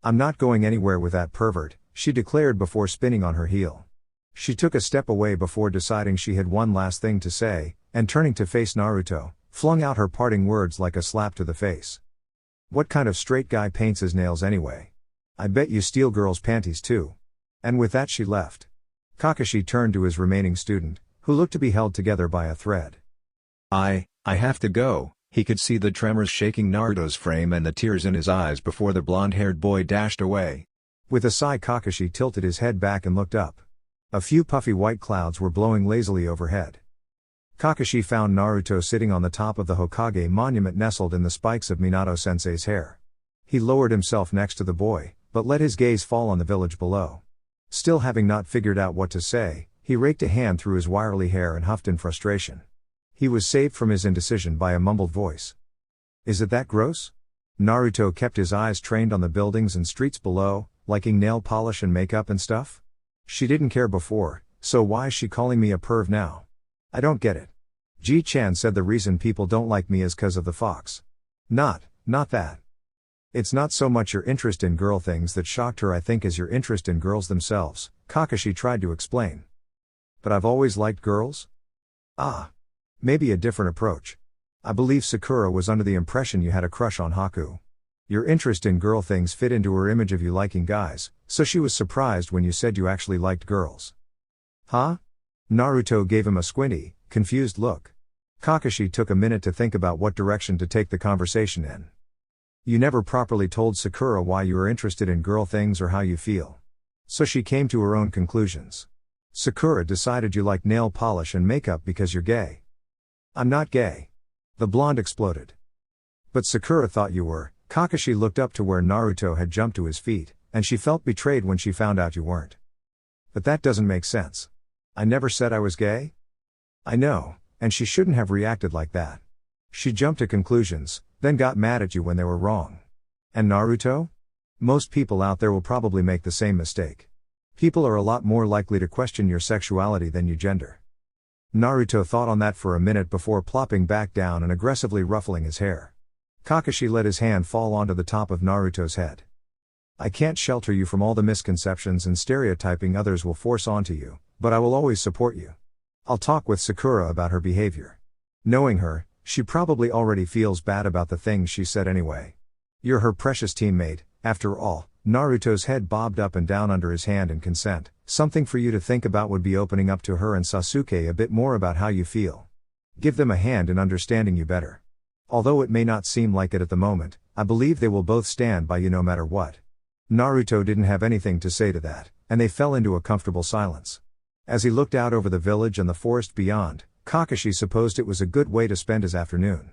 A: "I'm not going anywhere with that pervert," she declared before spinning on her heel. She took a step away before deciding she had one last thing to say, and turning to face Naruto, flung out her parting words like a slap to the face. "What kind of straight guy paints his nails anyway? I bet you steal girls' panties too." And with that she left. Kakashi turned to his remaining student, who looked to be held together by a thread.
B: I have to go." He could see the tremors shaking Naruto's frame and the tears in his eyes before the blonde-haired boy dashed away.
A: With a sigh Kakashi tilted his head back and looked up. A few puffy white clouds were blowing lazily overhead. Kakashi found Naruto sitting on the top of the Hokage monument nestled in the spikes of Minato-sensei's hair. He lowered himself next to the boy, but let his gaze fall on the village below. Still having not figured out what to say, he raked a hand through his wiry hair and huffed in frustration. He was saved from his indecision by a mumbled voice. "Is it that gross?" Naruto kept his eyes trained on the buildings and streets below, liking nail polish and makeup and stuff. "She didn't care before, so why is she calling me a perv now? I don't get it. Ji-chan said the reason people don't like me is 'cause of the fox. Not that. It's not so much your interest in girl things that shocked her I think as your interest in girls themselves," Kakashi tried to explain. "But I've always liked girls?" "Ah. Maybe a different approach. I believe Sakura was under the impression you had a crush on Haku. Your interest in girl things fit into her image of you liking guys, so she was surprised when you said you actually liked girls." "Huh?" Naruto gave him a squinty, confused look. Kakashi took a minute to think about what direction to take the conversation in. You never properly told Sakura why you are interested in girl things or how you feel. So she came to her own conclusions. Sakura decided you like nail polish and makeup because you're gay. I'm not gay. The blonde exploded. But Sakura thought you were. Kakashi looked up to where Naruto had jumped to his feet, and she felt betrayed when she found out you weren't. But that doesn't make sense. I never said I was gay? I know, and she shouldn't have reacted like that. She jumped to conclusions, then got mad at you when they were wrong. And Naruto? Most people out there will probably make the same mistake. People are a lot more likely to question your sexuality than your gender. Naruto thought on that for a minute before plopping back down and aggressively ruffling his hair. Kakashi let his hand fall onto the top of Naruto's head. I can't shelter you from all the misconceptions and stereotyping others will force onto you, but I will always support you. I'll talk with Sakura about her behavior. Knowing her, she probably already feels bad about the things she said anyway. You're her precious teammate, after all. Naruto's head bobbed up and down under his hand in consent. Something for you to think about would be opening up to her and Sasuke a bit more about how you feel. Give them a hand in understanding you better. Although it may not seem like it at the moment, I believe they will both stand by you no matter what. Naruto didn't have anything to say to that, and they fell into a comfortable silence. As he looked out over the village and the forest beyond, Kakashi supposed it was a good way to spend his afternoon.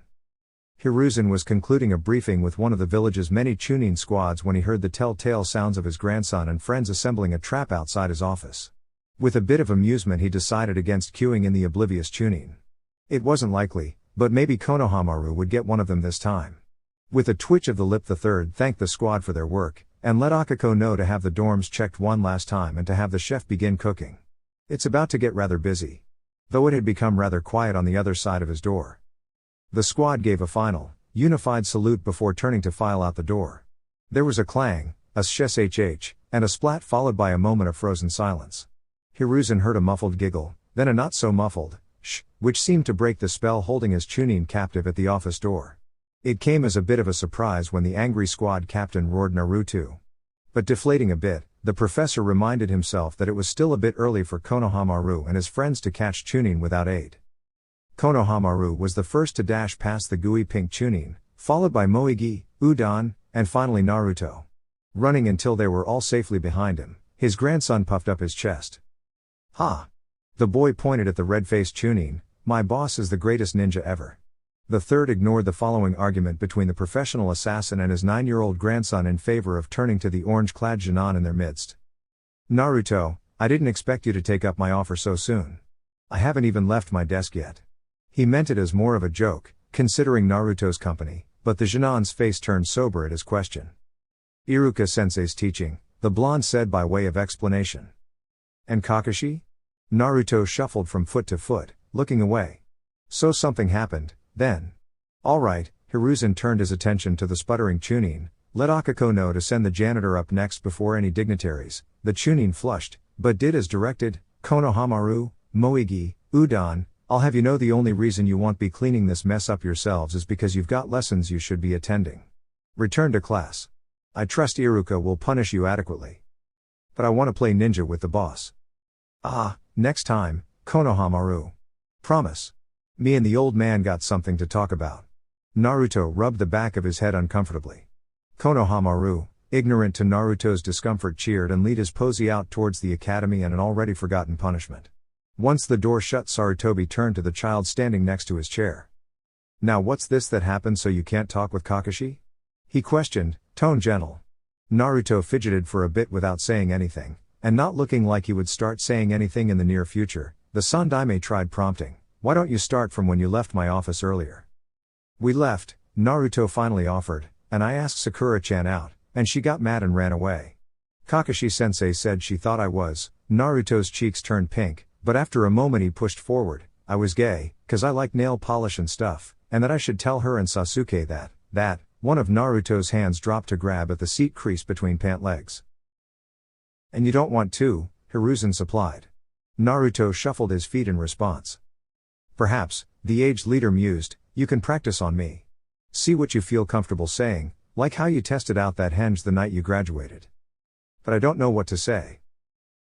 A: Hiruzen was concluding a briefing with one of the village's many Chunin squads when he heard the telltale sounds of his grandson and friends assembling a trap outside his office. With a bit of amusement he decided against queuing in the oblivious Chunin. It wasn't likely, but maybe Konohamaru would get one of them this time. With a twitch of the lip the third thanked the squad for their work, and let Akiko know to have the dorms checked one last time and to have the chef begin cooking. It's about to get rather busy. Though it had become rather quiet on the other side of his door. The squad gave a final, unified salute before turning to file out the door. There was a clang, a shsh, and a splat followed by a moment of frozen silence. Hiruzen heard a muffled giggle, then a not-so-muffled shh, which seemed to break the spell holding his Chunin captive at the office door. It came as a bit of a surprise when the angry squad captain roared Naruto. But deflating a bit, the professor reminded himself that it was still a bit early for Konohamaru and his friends to catch Chunin without aid. Konohamaru was the first to dash past the gooey pink Chunin, followed by Moegi, Udon, and finally Naruto. Running until they were all safely behind him, his grandson puffed up his chest. Ha! The boy pointed at the red-faced Chunin, my boss is the greatest ninja ever. The third ignored the following argument between the professional assassin and his 9-year-old grandson in favor of turning to the orange-clad Jinan in their midst. Naruto, I didn't expect you to take up my offer so soon. I haven't even left my desk yet. He meant it as more of a joke, considering Naruto's company, but the Jinan's face turned sober at his question. Iruka-sensei's teaching, the blonde said by way of explanation. And Kakashi? Naruto shuffled from foot to foot, looking away. So something happened, then. Alright, Hiruzen turned his attention to the sputtering Chunin, let Akiko know to send the janitor up next before any dignitaries. The Chunin flushed, but did as directed. Konohamaru, Moegi, Udon, I'll have you know the only reason you won't be cleaning this mess up yourselves is because you've got lessons you should be attending. Return to class. I trust Iruka will punish you adequately. But I want to play ninja with the boss. Ah, next time, Konohamaru. Promise. Me and the old man got something to talk about. Naruto rubbed the back of his head uncomfortably. Konohamaru, ignorant to Naruto's discomfort, cheered and led his posy out towards the academy and an already forgotten punishment. Once the door shut, Sarutobi turned to the child standing next to his chair. Now what's this that happened so you can't talk with Kakashi? He questioned, tone gentle. Naruto fidgeted for a bit without saying anything, and not looking like he would start saying anything in the near future. The Sandaime tried prompting, why don't you start from when you left my office earlier? We left, Naruto finally offered, and I asked Sakura-chan out, and she got mad and ran away. Kakashi-sensei said she thought I was. Naruto's cheeks turned pink, but after a moment he pushed forward, I was gay, 'cause I like nail polish and stuff, and that I should tell her and Sasuke that, one of Naruto's hands dropped to grab at the seat crease between pant legs. And you don't want to, Hiruzen supplied. Naruto shuffled his feet in response. Perhaps, the aged leader mused, you can practice on me. See what you feel comfortable saying, like how you tested out that henge the night you graduated. But I don't know what to say.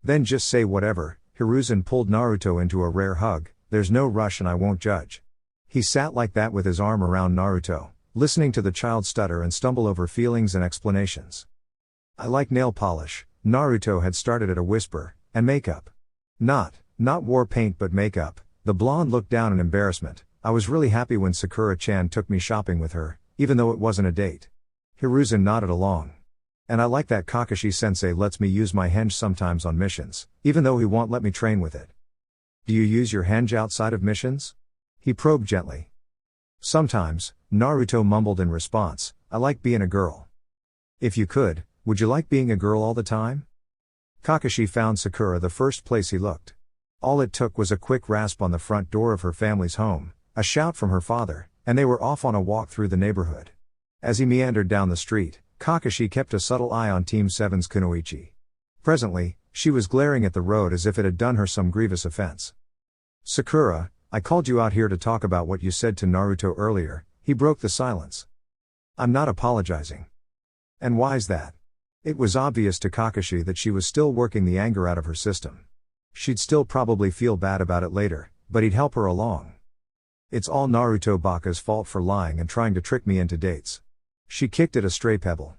A: Then just say whatever. Hiruzen pulled Naruto into a rare hug, there's no rush and I won't judge. He sat like that with his arm around Naruto, listening to the child stutter and stumble over feelings and explanations. I like nail polish, Naruto had started at a whisper, and makeup. Not war paint but makeup. The blonde looked down in embarrassment. I was really happy when Sakura-chan took me shopping with her, even though it wasn't a date. Hiruzen nodded along. And I like that Kakashi-sensei lets me use my henge sometimes on missions, even though he won't let me train with it. Do you use your henge outside of missions? He probed gently. Sometimes, Naruto mumbled in response, I like being a girl. If you could, would you like being a girl all the time? Kakashi found Sakura the first place he looked. All it took was a quick rasp on the front door of her family's home, a shout from her father, and they were off on a walk through the neighborhood. As he meandered down the street, Kakashi kept a subtle eye on Team 7's Kunoichi. Presently, she was glaring at the road as if it had done her some grievous offense. Sakura, I called you out here to talk about what you said to Naruto earlier, he broke the silence. I'm not apologizing. And why's that? It was obvious to Kakashi that she was still working the anger out of her system. She'd still probably feel bad about it later, but he'd help her along. It's all Naruto Baka's fault for lying and trying to trick me into dates. She kicked at a stray pebble.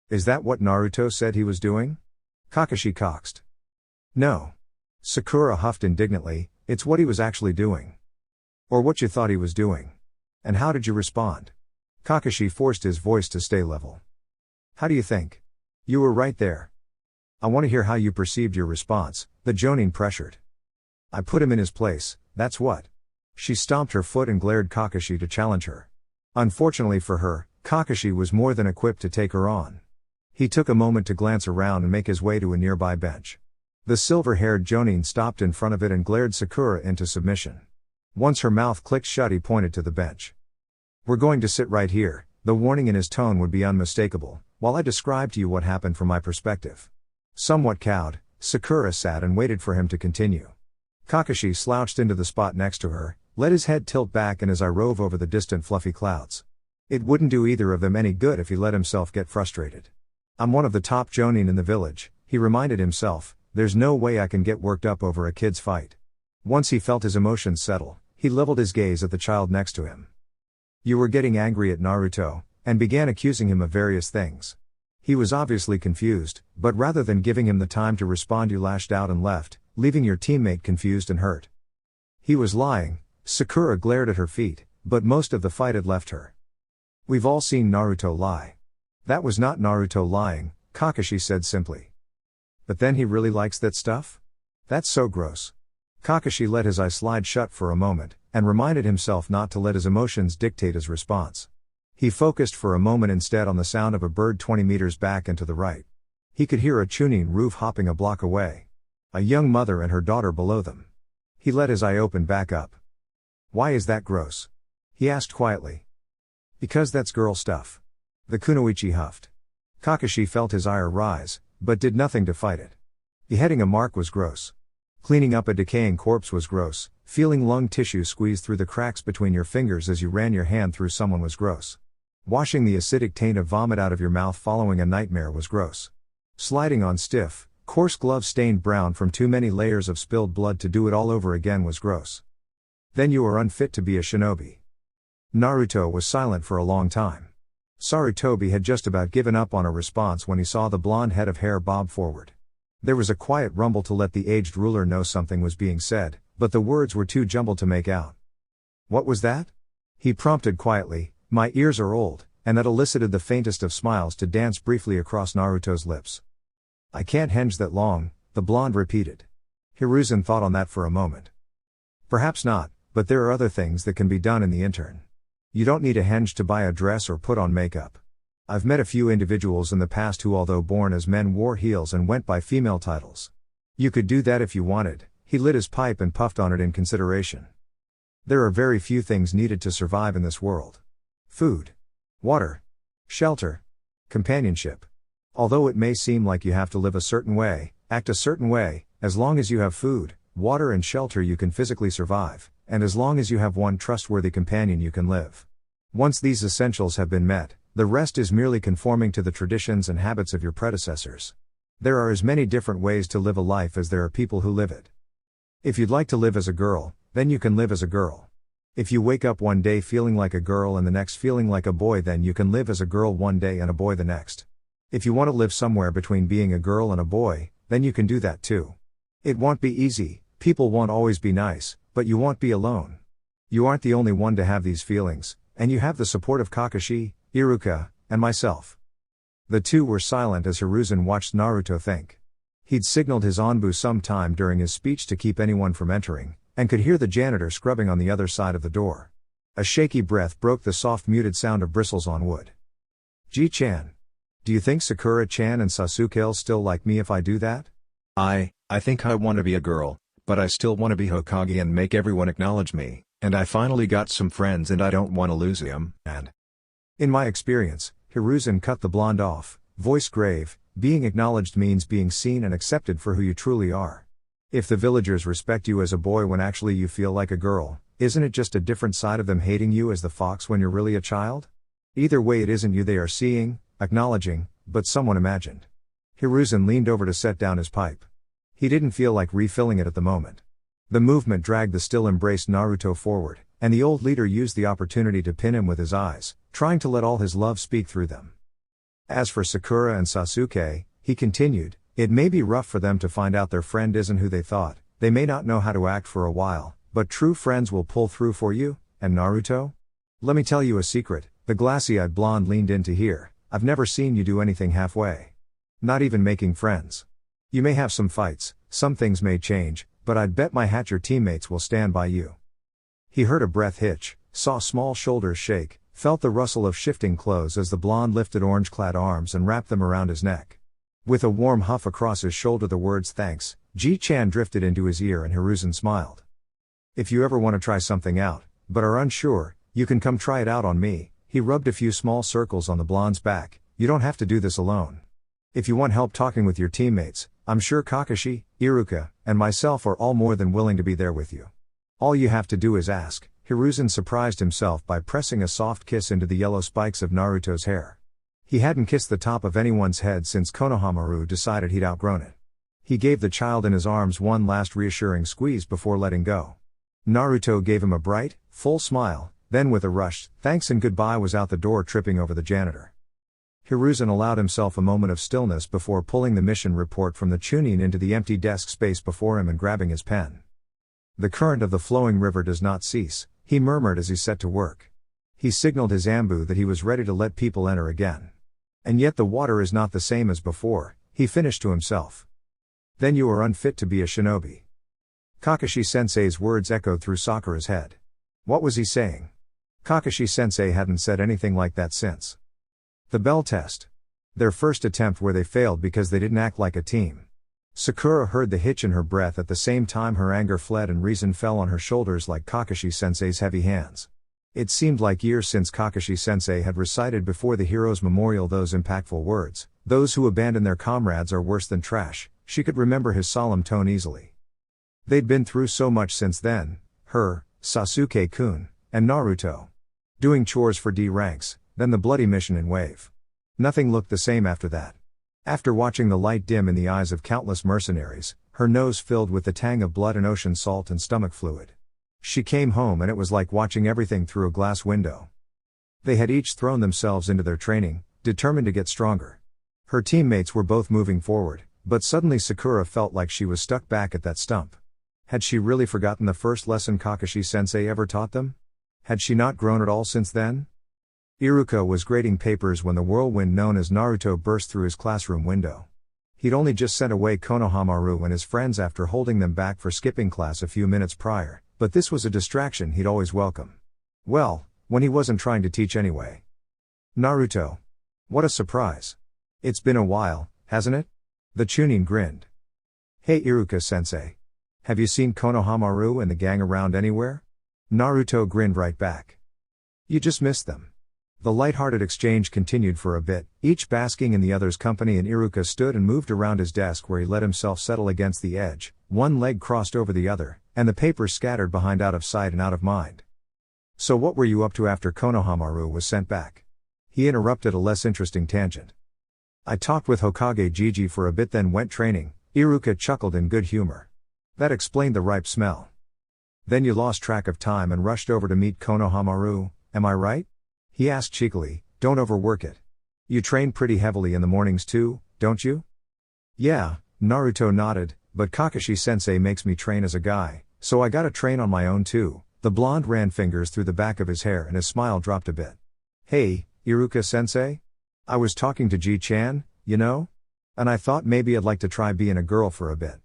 A: Is that what Naruto said he was doing? Kakashi coxed. No. Sakura huffed indignantly, it's what he was actually doing. Or what you thought he was doing. And how did you respond? Kakashi forced his voice to stay level. How do you think? You were right there. I want to hear how you perceived your response, the Jonin pressured. I put him in his place, that's what. She stomped her foot and glared Kakashi to challenge her. Unfortunately for her, Kakashi was more than equipped to take her on. He took a moment to glance around and make his way to a nearby bench. The silver-haired Jonin stopped in front of it and glared Sakura into submission. Once her mouth clicked shut, he pointed to the bench. We're going to sit right here. The warning in his tone would be unmistakable, while I describe to you what happened from my perspective. Somewhat cowed, Sakura sat and waited for him to continue. Kakashi slouched into the spot next to her, let his head tilt back and his eye rove over the distant fluffy clouds. It wouldn't do either of them any good if he let himself get frustrated. I'm one of the top Jonin in the village, he reminded himself, there's no way I can get worked up over a kid's fight. Once he felt his emotions settle, he leveled his gaze at the child next to him. You were getting angry at Naruto, and began accusing him of various things. He was obviously confused, but rather than giving him the time to respond you lashed out and left, leaving your teammate confused and hurt. He was lying, Sakura glared at her feet, but most of the fight had left her. We've all seen Naruto lie. That was not Naruto lying, Kakashi said simply. But then he really likes that stuff? That's so gross. Kakashi let his eyes slide shut for a moment, and reminded himself not to let his emotions dictate his response. He focused for a moment instead on the sound of a bird 20 meters back and to the right. He could hear a Chunin roof hopping a block away. A young mother and her daughter below them. He let his eye open back up. Why is that gross? He asked quietly. Because that's girl stuff. The Kunoichi huffed. Kakashi felt his ire rise, but did nothing to fight it. Beheading a mark was gross. Cleaning up a decaying corpse was gross. Feeling lung tissue squeeze through the cracks between your fingers as you ran your hand through someone was gross. Washing the acidic taint of vomit out of your mouth following a nightmare was gross. Sliding on stiff, coarse gloves stained brown from too many layers of spilled blood to do it all over again was gross. Then you are unfit to be a shinobi. Naruto was silent for a long time. Sarutobi had just about given up on a response when he saw the blonde head of hair bob forward. There was a quiet rumble to let the aged ruler know something was being said, but the words were too jumbled to make out. What was that? He prompted quietly, my ears are old, and that elicited the faintest of smiles to dance briefly across Naruto's lips. I can't henge that long, the blonde repeated. Hiruzen thought on that for a moment. Perhaps not, but there are other things that can be done in the intern. You don't need a henge to buy a dress or put on makeup. I've met a few individuals in the past who, although born as men, wore heels and went by female titles. You could do that if you wanted. He lit his pipe and puffed on it in consideration. There are very few things needed to survive in this world. Food. Water. Shelter. Companionship. Although it may seem like you have to live a certain way, act a certain way, as long as you have food, water and shelter you can physically survive, and as long as you have one trustworthy companion you can live. Once these essentials have been met, the rest is merely conforming to the traditions and habits of your predecessors. There are as many different ways to live a life as there are people who live it. If you'd like to live as a girl, then you can live as a girl. If you wake up one day feeling like a girl and the next feeling like a boy, then you can live as a girl one day and a boy the next. If you want to live somewhere between being a girl and a boy, then you can do that too. It won't be easy, people won't always be nice, but you won't be alone. You aren't the only one to have these feelings, and you have the support of Kakashi, Iruka, and myself. The two were silent as Hiruzen watched Naruto think. He'd signaled his Anbu some time during his speech to keep anyone from entering, and could hear the janitor scrubbing on the other side of the door. A shaky breath broke the soft muted sound of bristles on wood. Ji-chan. Do you think Sakura-chan and Sasuke'll still like me if I do that?
B: I think I want to be a girl, but I still want to be Hokage and make everyone acknowledge me, and I finally got some friends and I don't want to lose them, and...
A: In my experience, Hiruzen cut the blonde off, voice grave, being acknowledged means being seen and accepted for who you truly are. If the villagers respect you as a boy when actually you feel like a girl, isn't it just a different side of them hating you as the fox when you're really a child? Either way, it isn't you they are seeing, acknowledging, but someone imagined. Hiruzen leaned over to set down his pipe. He didn't feel like refilling it at the moment. The movement dragged the still embraced Naruto forward, and the old leader used the opportunity to pin him with his eyes, trying to let all his love speak through them. As for Sakura and Sasuke, he continued, it may be rough for them to find out their friend isn't who they thought, they may not know how to act for a while, but true friends will pull through for you, and Naruto? Let me tell you a secret, the glassy-eyed blonde leaned in to hear, I've never seen you do anything halfway. Not even making friends. You may have some fights, some things may change, but I'd bet my hat your teammates will stand by you. He heard a breath hitch, saw small shoulders shake, felt the rustle of shifting clothes as the blonde lifted orange-clad arms and wrapped them around his neck. With a warm huff across his shoulder the words thanks, Ji-chan drifted into his ear and Hiruzen smiled. If you ever want to try something out, but are unsure, you can come try it out on me. He rubbed a few small circles on the blonde's back, you don't have to do this alone. If you want help talking with your teammates, I'm sure Kakashi, Iruka, and myself are all more than willing to be there with you. All you have to do is ask. Hiruzen surprised himself by pressing a soft kiss into the yellow spikes of Naruto's hair. He hadn't kissed the top of anyone's head since Konohamaru decided he'd outgrown it. He gave the child in his arms one last reassuring squeeze before letting go. Naruto gave him a bright, full smile, then with a rushed thanks and goodbye was out the door tripping over the janitor. Hiruzen allowed himself a moment of stillness before pulling the mission report from the Chunin into the empty desk space before him and grabbing his pen. The current of the flowing river does not cease, he murmured as he set to work. He signaled his Anbu that he was ready to let people enter again. And yet the water is not the same as before, he finished to himself. Then you are unfit to be a shinobi. Kakashi-sensei's words echoed through Sakura's head. What was he saying? Kakashi-sensei hadn't said anything like that since the bell test. Their first attempt where they failed because they didn't act like a team. Sakura heard the hitch in her breath at the same time her anger fled and reason fell on her shoulders like Kakashi-sensei's heavy hands. It seemed like years since Kakashi-sensei had recited before the hero's memorial those impactful words, those who abandon their comrades are worse than trash. She could remember his solemn tone easily. They'd been through so much since then, her, Sasuke-kun, and Naruto. Doing chores for D ranks, then the bloody mission in Wave. Nothing looked the same after that. After watching the light dim in the eyes of countless mercenaries, her nose filled with the tang of blood and ocean salt and stomach fluid. She came home and it was like watching everything through a glass window. They had each thrown themselves into their training, determined to get stronger. Her teammates were both moving forward, but suddenly Sakura felt like she was stuck back at that stump. Had she really forgotten the first lesson Kakashi-sensei ever taught them? Had she not grown at all since then? Iruka was grading papers when the whirlwind known as Naruto burst through his classroom window. He'd only just sent away Konohamaru and his friends after holding them back for skipping class a few minutes prior, but this was a distraction he'd always welcome. Well, when he wasn't trying to teach anyway. Naruto. What a surprise. It's been a while, hasn't it? The Chunin grinned. Hey Iruka-sensei. Have you seen Konohamaru and the gang around anywhere? Naruto grinned right back. You just missed them. The light-hearted exchange continued for a bit, each basking in the other's company, and Iruka stood and moved around his desk where he let himself settle against the edge, one leg crossed over the other, and the papers scattered behind out of sight and out of mind. So what were you up to after Konohamaru was sent back? He interrupted a less interesting tangent. I talked with Hokage Gigi for a bit then went training. Iruka chuckled in good humor. That explained the ripe smell. Then you lost track of time and rushed over to meet Konohamaru, am I right? He asked cheekily, don't overwork it. You train pretty heavily in the mornings too, don't you? Yeah, Naruto nodded, but Kakashi-sensei makes me train as a guy, so I gotta train on my own too. The blonde ran fingers through the back of his hair and his smile dropped a bit. Hey, Iruka-sensei? I was talking to Ji-chan, you know? And I thought maybe I'd like to try being a girl for a bit.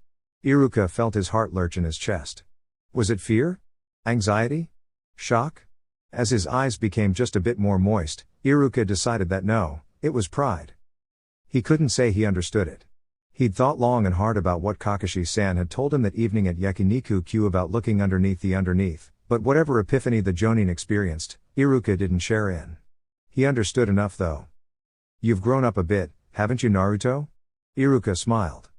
A: Iruka felt his heart lurch in his chest. Was it fear? Anxiety? Shock? As his eyes became just a bit more moist, Iruka decided that no, it was pride. He couldn't say he understood it. He'd thought long and hard about what Kakashi-san had told him that evening at Yakiniku-Q about looking underneath the underneath, but whatever epiphany the Jonin experienced, Iruka didn't share in. He understood enough though. You've grown up a bit, haven't you, Naruto? Iruka smiled.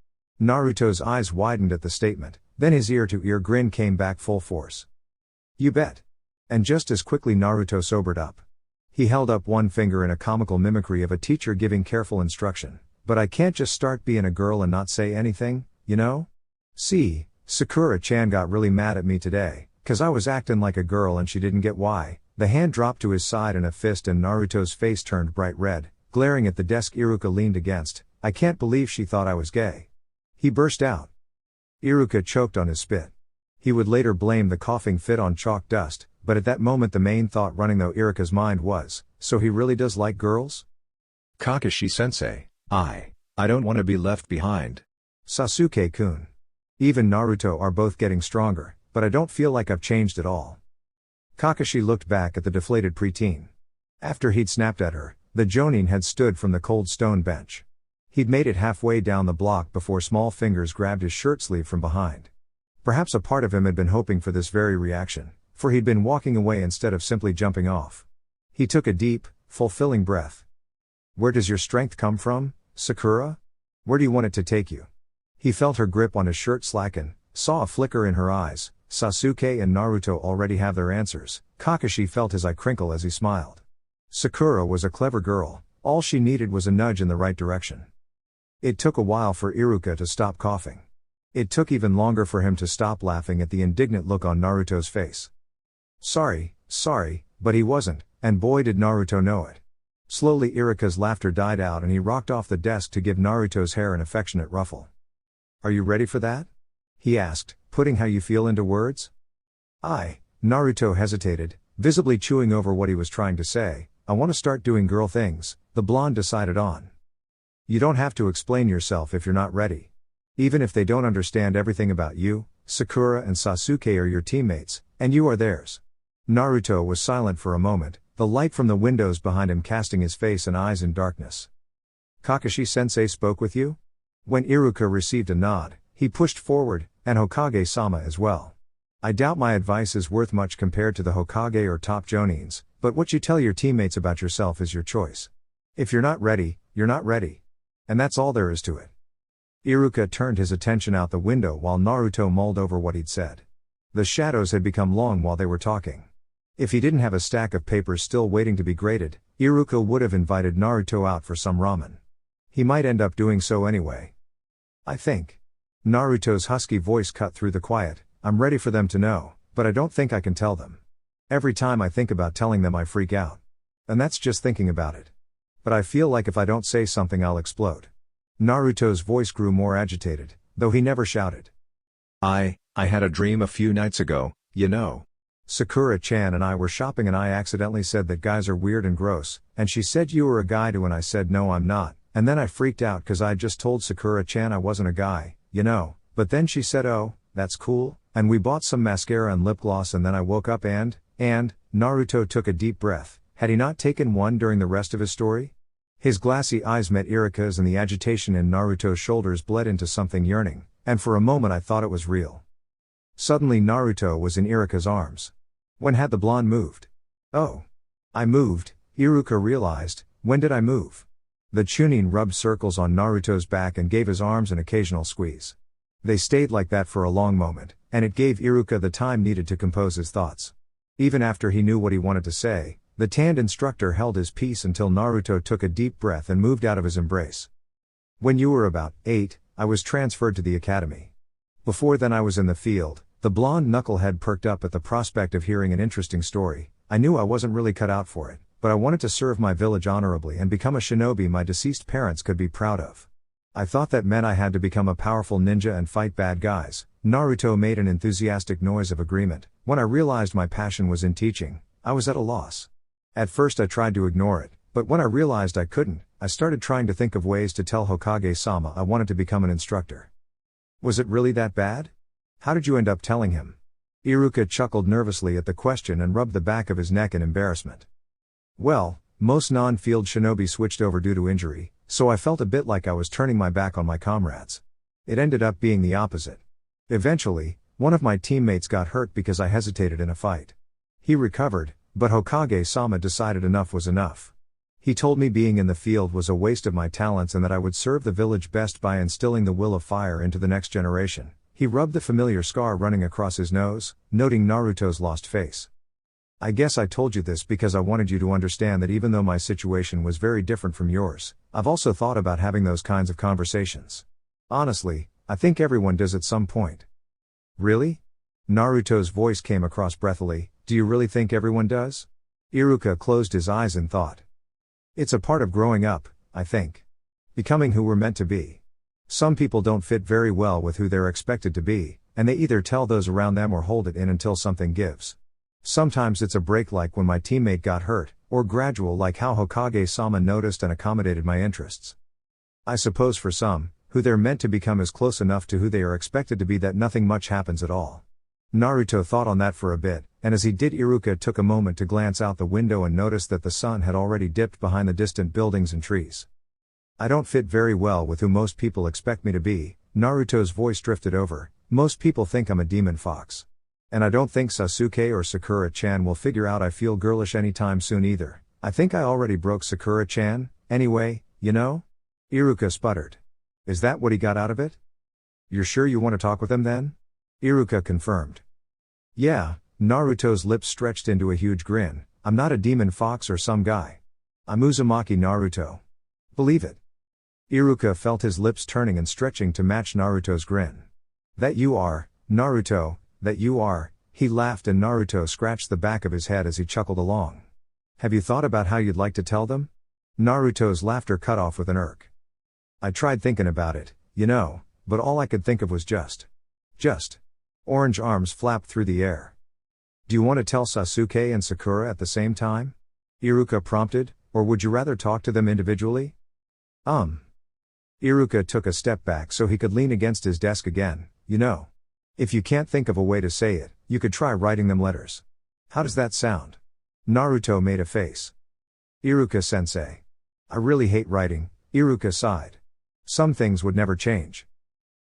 A: Naruto's eyes widened at the statement, then his ear-to-ear grin came back full force. You bet. And just as quickly Naruto sobered up. He held up one finger in a comical mimicry of a teacher giving careful instruction. But I can't just start being a girl and not say anything, you know? See, Sakura-chan got really mad at me today, 'cause I was acting like a girl and she didn't get why. The hand dropped to his side in a fist and Naruto's face turned bright red, glaring at the desk Iruka leaned against. I can't believe she thought I was gay. He burst out. Iruka choked on his spit. He would later blame the coughing fit on chalk dust, but at that moment the main thought running through Iruka's mind was, so he really does like girls?
B: Kakashi-sensei, I don't want to be left behind.
A: Sasuke-kun. Even Naruto are both getting stronger, but I don't feel like I've changed at all. Kakashi looked back at the deflated preteen. After he'd snapped at her, the Jonin had stood from the cold stone bench. He'd made it halfway down the block before small fingers grabbed his shirt sleeve from behind. Perhaps a part of him had been hoping for this very reaction, for he'd been walking away instead of simply jumping off. He took a deep, fulfilling breath. Where does your strength come from, Sakura? Where do you want it to take you? He felt her grip on his shirt slacken, saw a flicker in her eyes. Sasuke and Naruto already have their answers. Kakashi felt his eye crinkle as he smiled. Sakura was a clever girl, all she needed was a nudge in the right direction. It took a while for Iruka to stop coughing. It took even longer for him to stop laughing at the indignant look on Naruto's face. Sorry, but he wasn't, and boy did Naruto know it. Slowly Iruka's laughter died out and he rocked off the desk to give Naruto's hair an affectionate ruffle. Are you ready for that? He asked, putting how you feel into words. Naruto hesitated, visibly chewing over what he was trying to say. I want to start doing girl things, the blonde decided on. You don't have to explain yourself if you're not ready. Even if they don't understand everything about you, Sakura and Sasuke are your teammates, and you are theirs. Naruto was silent for a moment, the light from the windows behind him casting his face and eyes in darkness. Kakashi-sensei spoke with you? When Iruka received a nod, he pushed forward, and Hokage-sama as well. I doubt my advice is worth much compared to the Hokage or top Jonins, but what you tell your teammates about yourself is your choice. If you're not ready, you're not ready. And that's all there is to it. Iruka turned his attention out the window while Naruto mulled over what he'd said. The shadows had become long while they were talking. If he didn't have a stack of papers still waiting to be graded, Iruka would have invited Naruto out for some ramen. He might end up doing so anyway. I think. Naruto's husky voice cut through the quiet. I'm ready for them to know, but I don't think I can tell them. Every time I think about telling them I freak out. And that's just thinking about it. But I feel like if I don't say something I'll explode. Naruto's voice grew more agitated, though he never shouted.
B: I had a dream a few nights ago, you know.
A: Sakura-chan and I were shopping and I accidentally said that guys are weird and gross, and she said you were a guy too and I said no I'm not, and then I freaked out cause I'd just told Sakura-chan I wasn't a guy, you know, but then she said oh, that's cool, and we bought some mascara and lip gloss and then I woke up and, Naruto took a deep breath. Had he not taken one during the rest of his story? His glassy eyes met Iruka's and the agitation in Naruto's shoulders bled into something yearning, and for a moment I thought it was real. Suddenly Naruto was in Iruka's arms. When had the blonde moved? Oh. I moved, Iruka realized. When did I move? The Chunin rubbed circles on Naruto's back and gave his arms an occasional squeeze. They stayed like that for a long moment, and it gave Iruka the time needed to compose his thoughts. Even after he knew what he wanted to say, the tanned instructor held his peace until Naruto took a deep breath and moved out of his embrace. When you were about 8, I was transferred to the academy. Before then I was in the field, The blonde knucklehead perked up at the prospect of hearing an interesting story. I knew I wasn't really cut out for it, but I wanted to serve my village honorably and become a shinobi my deceased parents could be proud of. I thought that meant I had to become a powerful ninja and fight bad guys. Naruto made an enthusiastic noise of agreement. When I realized my passion was in teaching, I was at a loss. At first I tried to ignore it, but when I realized I couldn't, I started trying to think of ways to tell Hokage-sama I wanted to become an instructor. Was it really that bad? How did you end up telling him? Iruka chuckled nervously at the question and rubbed the back of his neck in embarrassment. Well, most non-field shinobi switched over due to injury, so I felt a bit like I was turning my back on my comrades. It ended up being the opposite. Eventually, one of my teammates got hurt because I hesitated in a fight. He recovered, but Hokage-sama decided enough was enough. He told me being in the field was a waste of my talents and that I would serve the village best by instilling the will of fire into the next generation. He rubbed the familiar scar running across his nose, noting Naruto's lost face. I guess I told you this because I wanted you to understand that even though my situation was very different from yours, I've also thought about having those kinds of conversations. Honestly, I think everyone does at some point. Really? Naruto's voice came across breathily. Do you really think everyone does? Iruka closed his eyes in thought. It's a part of growing up, I think. Becoming who we're meant to be. Some people don't fit very well with who they're expected to be, and they either tell those around them or hold it in until something gives. Sometimes it's a break like when my teammate got hurt, or gradual like how Hokage-sama noticed and accommodated my interests. I suppose for some, who they're meant to become is close enough to who they are expected to be that nothing much happens at all. Naruto thought on that for a bit, and as he did Iruka took a moment to glance out the window and noticed that the sun had already dipped behind the distant buildings and trees. I don't fit very well with who most people expect me to be, Naruto's voice drifted over. Most people think I'm a demon fox. And I don't think Sasuke or Sakura-chan will figure out I feel girlish anytime soon either. I think I already broke Sakura-chan, anyway, you know? Iruka sputtered. Is that what he got out of it? You're sure you want to talk with him then? Iruka confirmed. Yeah, Naruto's lips stretched into a huge grin. I'm not a demon fox or some guy. I'm Uzumaki Naruto. Believe it. Iruka felt his lips turning and stretching to match Naruto's grin. That you are, Naruto, that you are, he laughed and Naruto scratched the back of his head as he chuckled along. Have you thought about how you'd like to tell them? Naruto's laughter cut off with an irk. I tried thinking about it, you know, but all I could think of was just. Orange arms flapped through the air. Do you want to tell Sasuke and Sakura at the same time? Iruka prompted, or would you rather talk to them individually? Iruka took a step back so he could lean against his desk again. You know. If you can't think of a way to say it, you could try writing them letters. How does that sound? Naruto made a face. Iruka-sensei. I really hate writing, Iruka sighed. Some things would never change.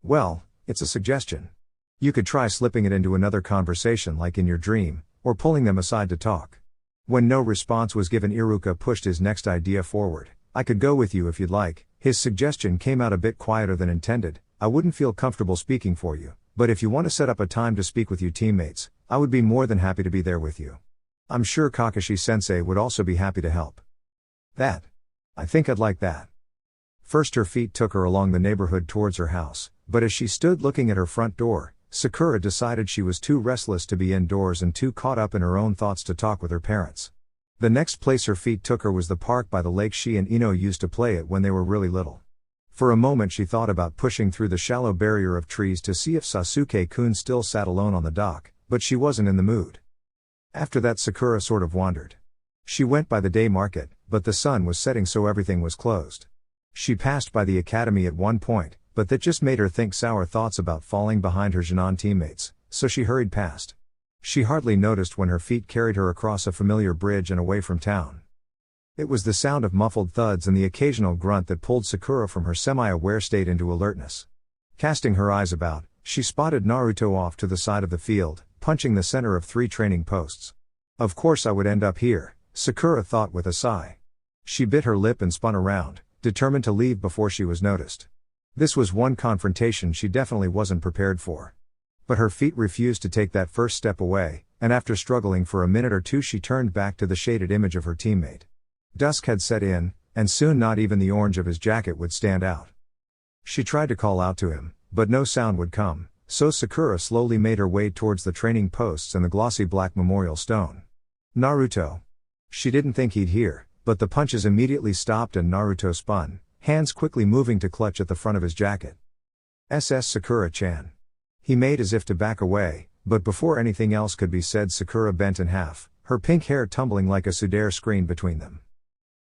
A: Well, it's a suggestion. You could try slipping it into another conversation like in your dream, or pulling them aside to talk. When no response was given, Iruka pushed his next idea forward. I could go with you if you'd like. His suggestion came out a bit quieter than intended. I wouldn't feel comfortable speaking for you, but if you want to set up a time to speak with you teammates, I would be more than happy to be there with you. I'm sure Kakashi-sensei would also be happy to help. I think I'd like that. First her feet took her along the neighborhood towards her house, but as she stood looking at her front door, Sakura decided she was too restless to be indoors and too caught up in her own thoughts to talk with her parents. The next place her feet took her was the park by the lake she and Ino used to play at when they were really little. For a moment she thought about pushing through the shallow barrier of trees to see if Sasuke-kun still sat alone on the dock, but she wasn't in the mood. After that Sakura sort of wandered. She went by the day market, but the sun was setting so everything was closed. She passed by the academy at one point, but that just made her think sour thoughts about falling behind her Jinan teammates, so she hurried past. She hardly noticed when her feet carried her across a familiar bridge and away from town. It was the sound of muffled thuds and the occasional grunt that pulled Sakura from her semi-aware state into alertness. Casting her eyes about, she spotted Naruto off to the side of the field, punching the center of 3 training posts. Of course I would end up here, Sakura thought with a sigh. She bit her lip and spun around, determined to leave before she was noticed. This was one confrontation she definitely wasn't prepared for. But her feet refused to take that first step away, and after struggling for a minute or two she turned back to the shaded image of her teammate. Dusk had set in, and soon not even the orange of his jacket would stand out. She tried to call out to him, but no sound would come, so Sakura slowly made her way towards the training posts and the glossy black memorial stone. Naruto. She didn't think he'd hear, but the punches immediately stopped and Naruto spun, hands quickly moving to clutch at the front of his jacket. SS Sakura-chan. He made as if to back away, but before anything else could be said, Sakura bent in half, her pink hair tumbling like a Sudare screen between them.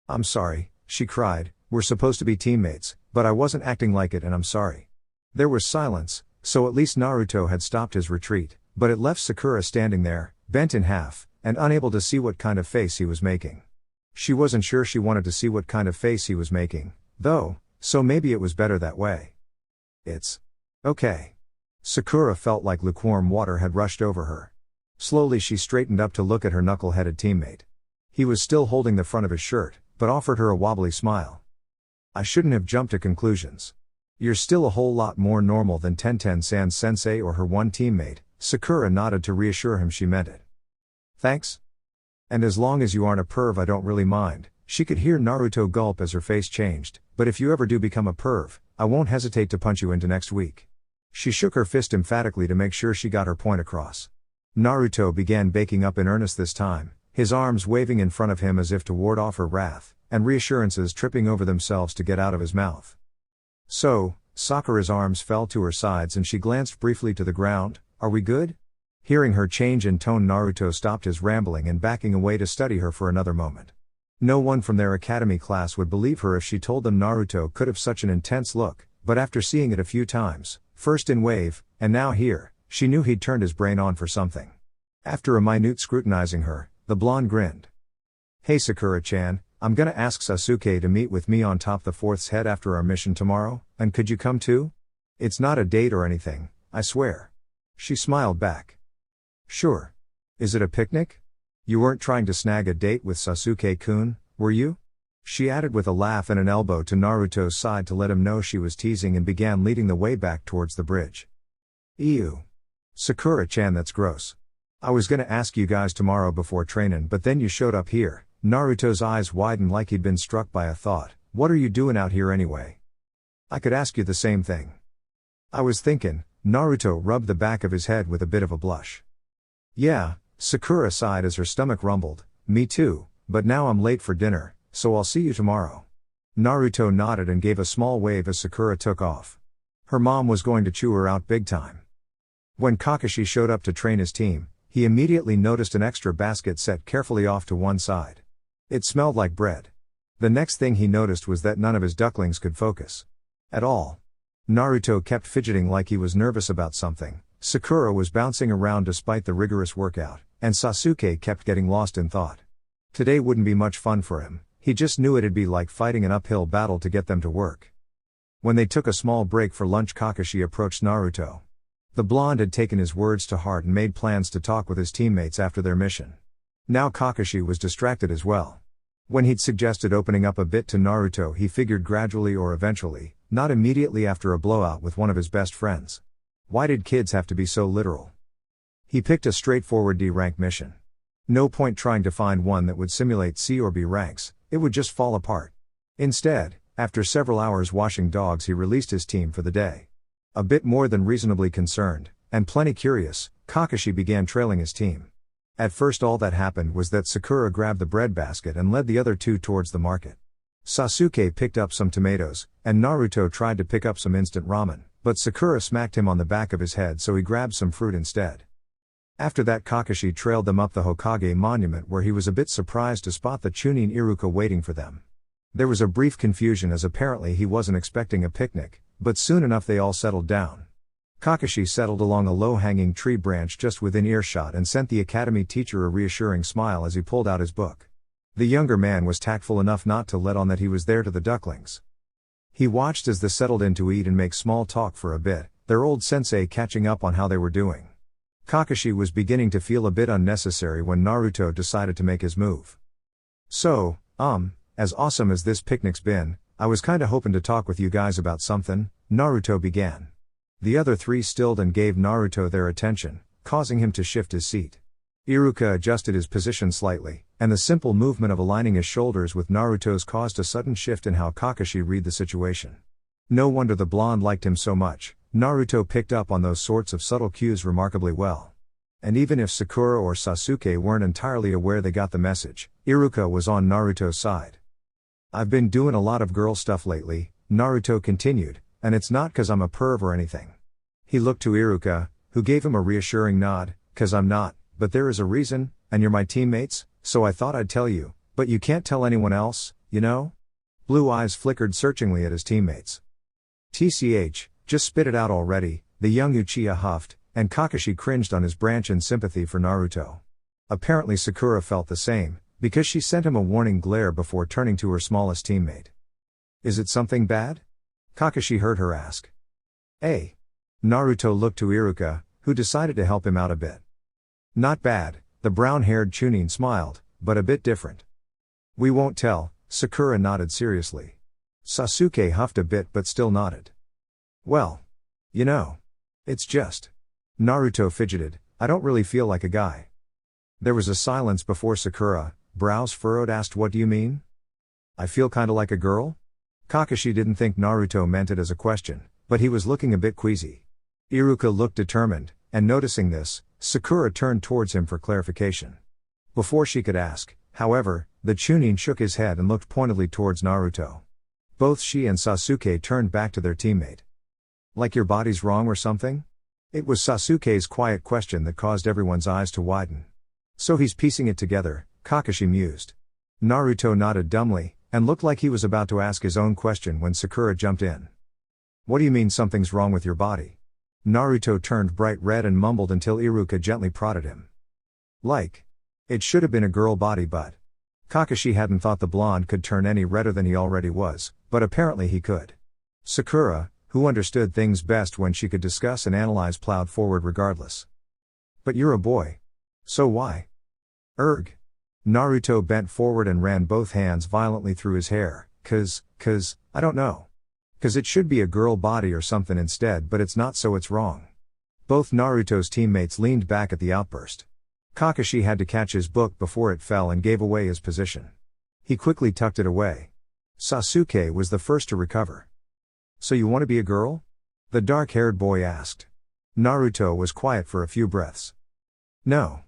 A: "I'm sorry," she cried, "we're supposed to be teammates, but I wasn't acting like it and I'm sorry." There was silence, so at least Naruto had stopped his retreat, but it left Sakura standing there, bent in half, and unable to see what kind of face he was making. She wasn't sure she wanted to see what kind of face he was making, though, so maybe it was better that way. "It's okay." Sakura felt like lukewarm water had rushed over her. Slowly she straightened up to look at her knuckle-headed teammate. He was still holding the front of his shirt, but offered her a wobbly smile. "I shouldn't have jumped to conclusions. You're still a whole lot more normal than Tenten-san sensei or her one teammate." Sakura nodded to reassure him she meant it. "Thanks. And as long as you aren't a perv I don't really mind." She could hear Naruto gulp as her face changed, "But if you ever do become a perv, I won't hesitate to punch you into next week." She shook her fist emphatically to make sure she got her point across. Naruto began baking up in earnest this time, his arms waving in front of him as if to ward off her wrath, and reassurances tripping over themselves to get out of his mouth. "So," Sakura's arms fell to her sides and she glanced briefly to the ground, "are we good?" Hearing her change in tone, Naruto stopped his rambling and backing away to study her for another moment. No one from their academy class would believe her if she told them Naruto could have such an intense look, but after seeing it a few times, first in Wave, and now here, she knew he'd turned his brain on for something. After a minute scrutinizing her, the blonde grinned. "Hey Sakura-chan, I'm gonna ask Sasuke to meet with me on top the Fourth's head after our mission tomorrow, and could you come too? It's not a date or anything, I swear." She smiled back. "Sure. Is it a picnic? You weren't trying to snag a date with Sasuke-kun, were you?" She added with a laugh and an elbow to Naruto's side to let him know she was teasing and began leading the way back towards the bridge. "Ew. Sakura-chan, that's gross. I was gonna ask you guys tomorrow before trainin', but then you showed up here." Naruto's eyes widened like he'd been struck by a thought. "What are you doing out here anyway?" "I could ask you the same thing. I was thinking." Naruto rubbed the back of his head with a bit of a blush. "Yeah," Sakura sighed as her stomach rumbled, "me too, but now I'm late for dinner, so I'll see you tomorrow." Naruto nodded and gave a small wave as Sakura took off. Her mom was going to chew her out big time. When Kakashi showed up to train his team, he immediately noticed an extra basket set carefully off to one side. It smelled like bread. The next thing he noticed was that none of his ducklings could focus at all. Naruto kept fidgeting like he was nervous about something, Sakura was bouncing around despite the rigorous workout, and Sasuke kept getting lost in thought. Today wouldn't be much fun for him, he just knew it'd be like fighting an uphill battle to get them to work. When they took a small break for lunch, Kakashi approached Naruto. The blonde had taken his words to heart and made plans to talk with his teammates after their mission. Now Kakashi was distracted as well. When he'd suggested opening up a bit to Naruto, he figured gradually or eventually, not immediately after a blowout with one of his best friends. Why did kids have to be so literal? He picked a straightforward D-rank mission. No point trying to find one that would simulate C or B ranks, it would just fall apart. Instead, after several hours washing dogs, he released his team for the day. A bit more than reasonably concerned, and plenty curious, Kakashi began trailing his team. At first all that happened was that Sakura grabbed the breadbasket and led the other two towards the market. Sasuke picked up some tomatoes, and Naruto tried to pick up some instant ramen, but Sakura smacked him on the back of his head so he grabbed some fruit instead. After that Kakashi trailed them up the Hokage monument where he was a bit surprised to spot the Chunin Iruka waiting for them. There was a brief confusion as apparently he wasn't expecting a picnic, but soon enough they all settled down. Kakashi settled along a low-hanging tree branch just within earshot and sent the academy teacher a reassuring smile as he pulled out his book. The younger man was tactful enough not to let on that he was there to the ducklings. He watched as they settled in to eat and make small talk for a bit, their old sensei catching up on how they were doing. Kakashi was beginning to feel a bit unnecessary when Naruto decided to make his move. "So, as awesome as this picnic's been, I was kinda hoping to talk with you guys about something," Naruto began. The other three stilled and gave Naruto their attention, causing him to shift his seat. Iruka adjusted his position slightly, and the simple movement of aligning his shoulders with Naruto's caused a sudden shift in how Kakashi read the situation. No wonder the blonde liked him so much. Naruto picked up on those sorts of subtle cues remarkably well. And even if Sakura or Sasuke weren't entirely aware they got the message, Iruka was on Naruto's side. I've been doing a lot of girl stuff lately, Naruto continued, and it's not 'cause I'm a perv or anything. He looked to Iruka, who gave him a reassuring nod, 'Cause I'm not, but there is a reason, and you're my teammates, so I thought I'd tell you, but you can't tell anyone else, you know? Blue eyes flickered searchingly at his teammates. TCH, just spit it out already, the young Uchiha huffed, and Kakashi cringed on his branch in sympathy for Naruto. Apparently Sakura felt the same, because she sent him a warning glare before turning to her smallest teammate. Is it something bad? Kakashi heard her ask. Naruto looked to Iruka, who decided to help him out a bit. Not bad, the brown-haired Chunin smiled, but a bit different. We won't tell, Sakura nodded seriously. Sasuke huffed a bit but still nodded. Well, you know. It's just. Naruto fidgeted, I don't really feel like a guy. There was a silence before Sakura, brows furrowed, asked, What do you mean? I feel kinda like a girl? Kakashi didn't think Naruto meant it as a question, but he was looking a bit queasy. Iruka looked determined, and noticing this, Sakura turned towards him for clarification. Before she could ask, however, the Chunin shook his head and looked pointedly towards Naruto. Both she and Sasuke turned back to their teammate. Like your body's wrong or something? It was Sasuke's quiet question that caused everyone's eyes to widen. So he's piecing it together, Kakashi mused. Naruto nodded dumbly, and looked like he was about to ask his own question when Sakura jumped in. What do you mean something's wrong with your body? Naruto turned bright red and mumbled until Iruka gently prodded him. Like. It should have been a girl body but. Kakashi hadn't thought the blonde could turn any redder than he already was, but apparently he could. Sakura, who understood things best when she could discuss and analyze, plowed forward regardless. But you're a boy. So why? Erg. Naruto bent forward and ran both hands violently through his hair, cause, I don't know. Cause it should be a girl body or something instead, but it's not, so it's wrong. Both Naruto's teammates leaned back at the outburst. Kakashi had to catch his book before it fell and gave away his position. He quickly tucked it away. Sasuke was the first to recover. So you want to be a girl? The dark-haired boy asked. Naruto was quiet for a few breaths. No.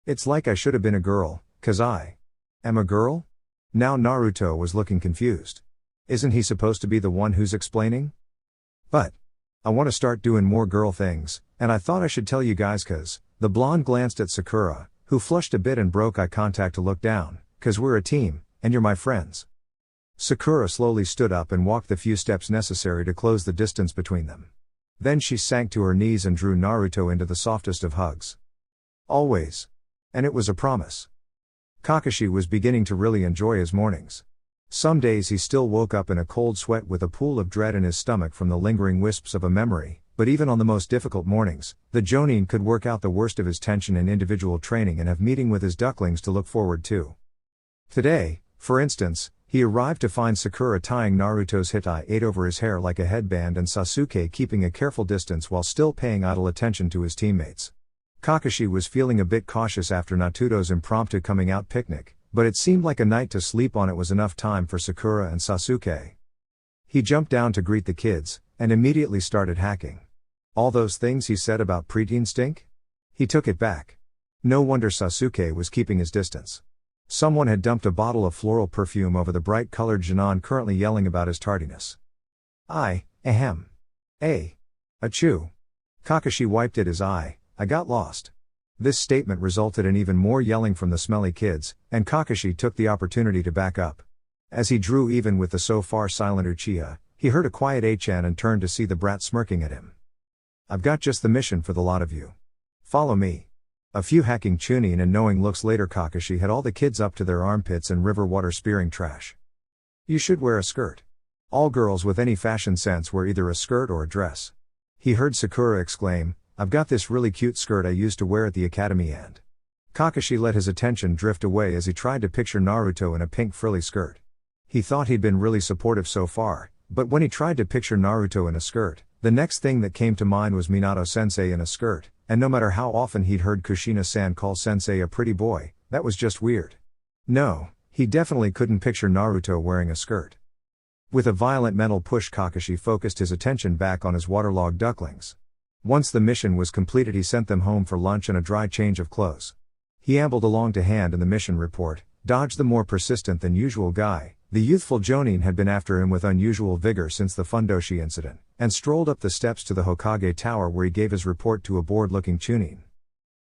A: It's like I should have been a girl, 'cause I am a girl? Now Naruto was looking confused. Isn't he supposed to be the one who's explaining? But I want to start doing more girl things, and I thought I should tell you guys 'cause the blonde glanced at Sakura, who flushed a bit and broke eye contact to look down, 'cause we're a team, and you're my friends. Sakura slowly stood up and walked the few steps necessary to close the distance between them. Then she sank to her knees and drew Naruto into the softest of hugs. Always. And it was a promise. Kakashi was beginning to really enjoy his mornings. Some days he still woke up in a cold sweat with a pool of dread in his stomach from the lingering wisps of a memory, but even on the most difficult mornings, the Jonin could work out the worst of his tension in individual training and have meeting with his ducklings to look forward to. Today, for instance, he arrived to find Sakura tying Naruto's hitai over his hair like a headband and Sasuke keeping a careful distance while still paying idle attention to his teammates. Kakashi was feeling a bit cautious after Natuto's impromptu coming out picnic, but it seemed like a night to sleep on. It was enough time for Sakura and Sasuke. He jumped down to greet the kids, and immediately started hacking. All those things he said about preteen stink? He took it back. No wonder Sasuke was keeping his distance. Someone had dumped a bottle of floral perfume over the bright-colored Janon, currently yelling about his tardiness. Ahem. Achoo. Kakashi wiped at his eye. I got lost. This statement resulted in even more yelling from the smelly kids, and Kakashi took the opportunity to back up. As he drew even with the so far silent Uchiha, he heard a quiet "Achan" and turned to see the brat smirking at him. I've got just the mission for the lot of you. Follow me. A few hacking Chunin and knowing looks later, Kakashi had all the kids up to their armpits in river water spearing trash. You should wear a skirt. All girls with any fashion sense wear either a skirt or a dress. He heard Sakura exclaim, I've got this really cute skirt I used to wear at the academy, and Kakashi let his attention drift away as he tried to picture Naruto in a pink frilly skirt. He thought he'd been really supportive so far, but when he tried to picture Naruto in a skirt, the next thing that came to mind was Minato-sensei in a skirt, and no matter how often he'd heard Kushina-san call sensei a pretty boy, that was just weird. No, he definitely couldn't picture Naruto wearing a skirt. With a violent mental push, Kakashi focused his attention back on his waterlogged ducklings. Once the mission was completed, he sent them home for lunch and a dry change of clothes. He ambled along to hand in the mission report, dodged the more persistent than usual guy. The youthful Jonin had been after him with unusual vigor since the Fundoshi incident, and strolled up the steps to the Hokage Tower, where he gave his report to a bored-looking Chunin.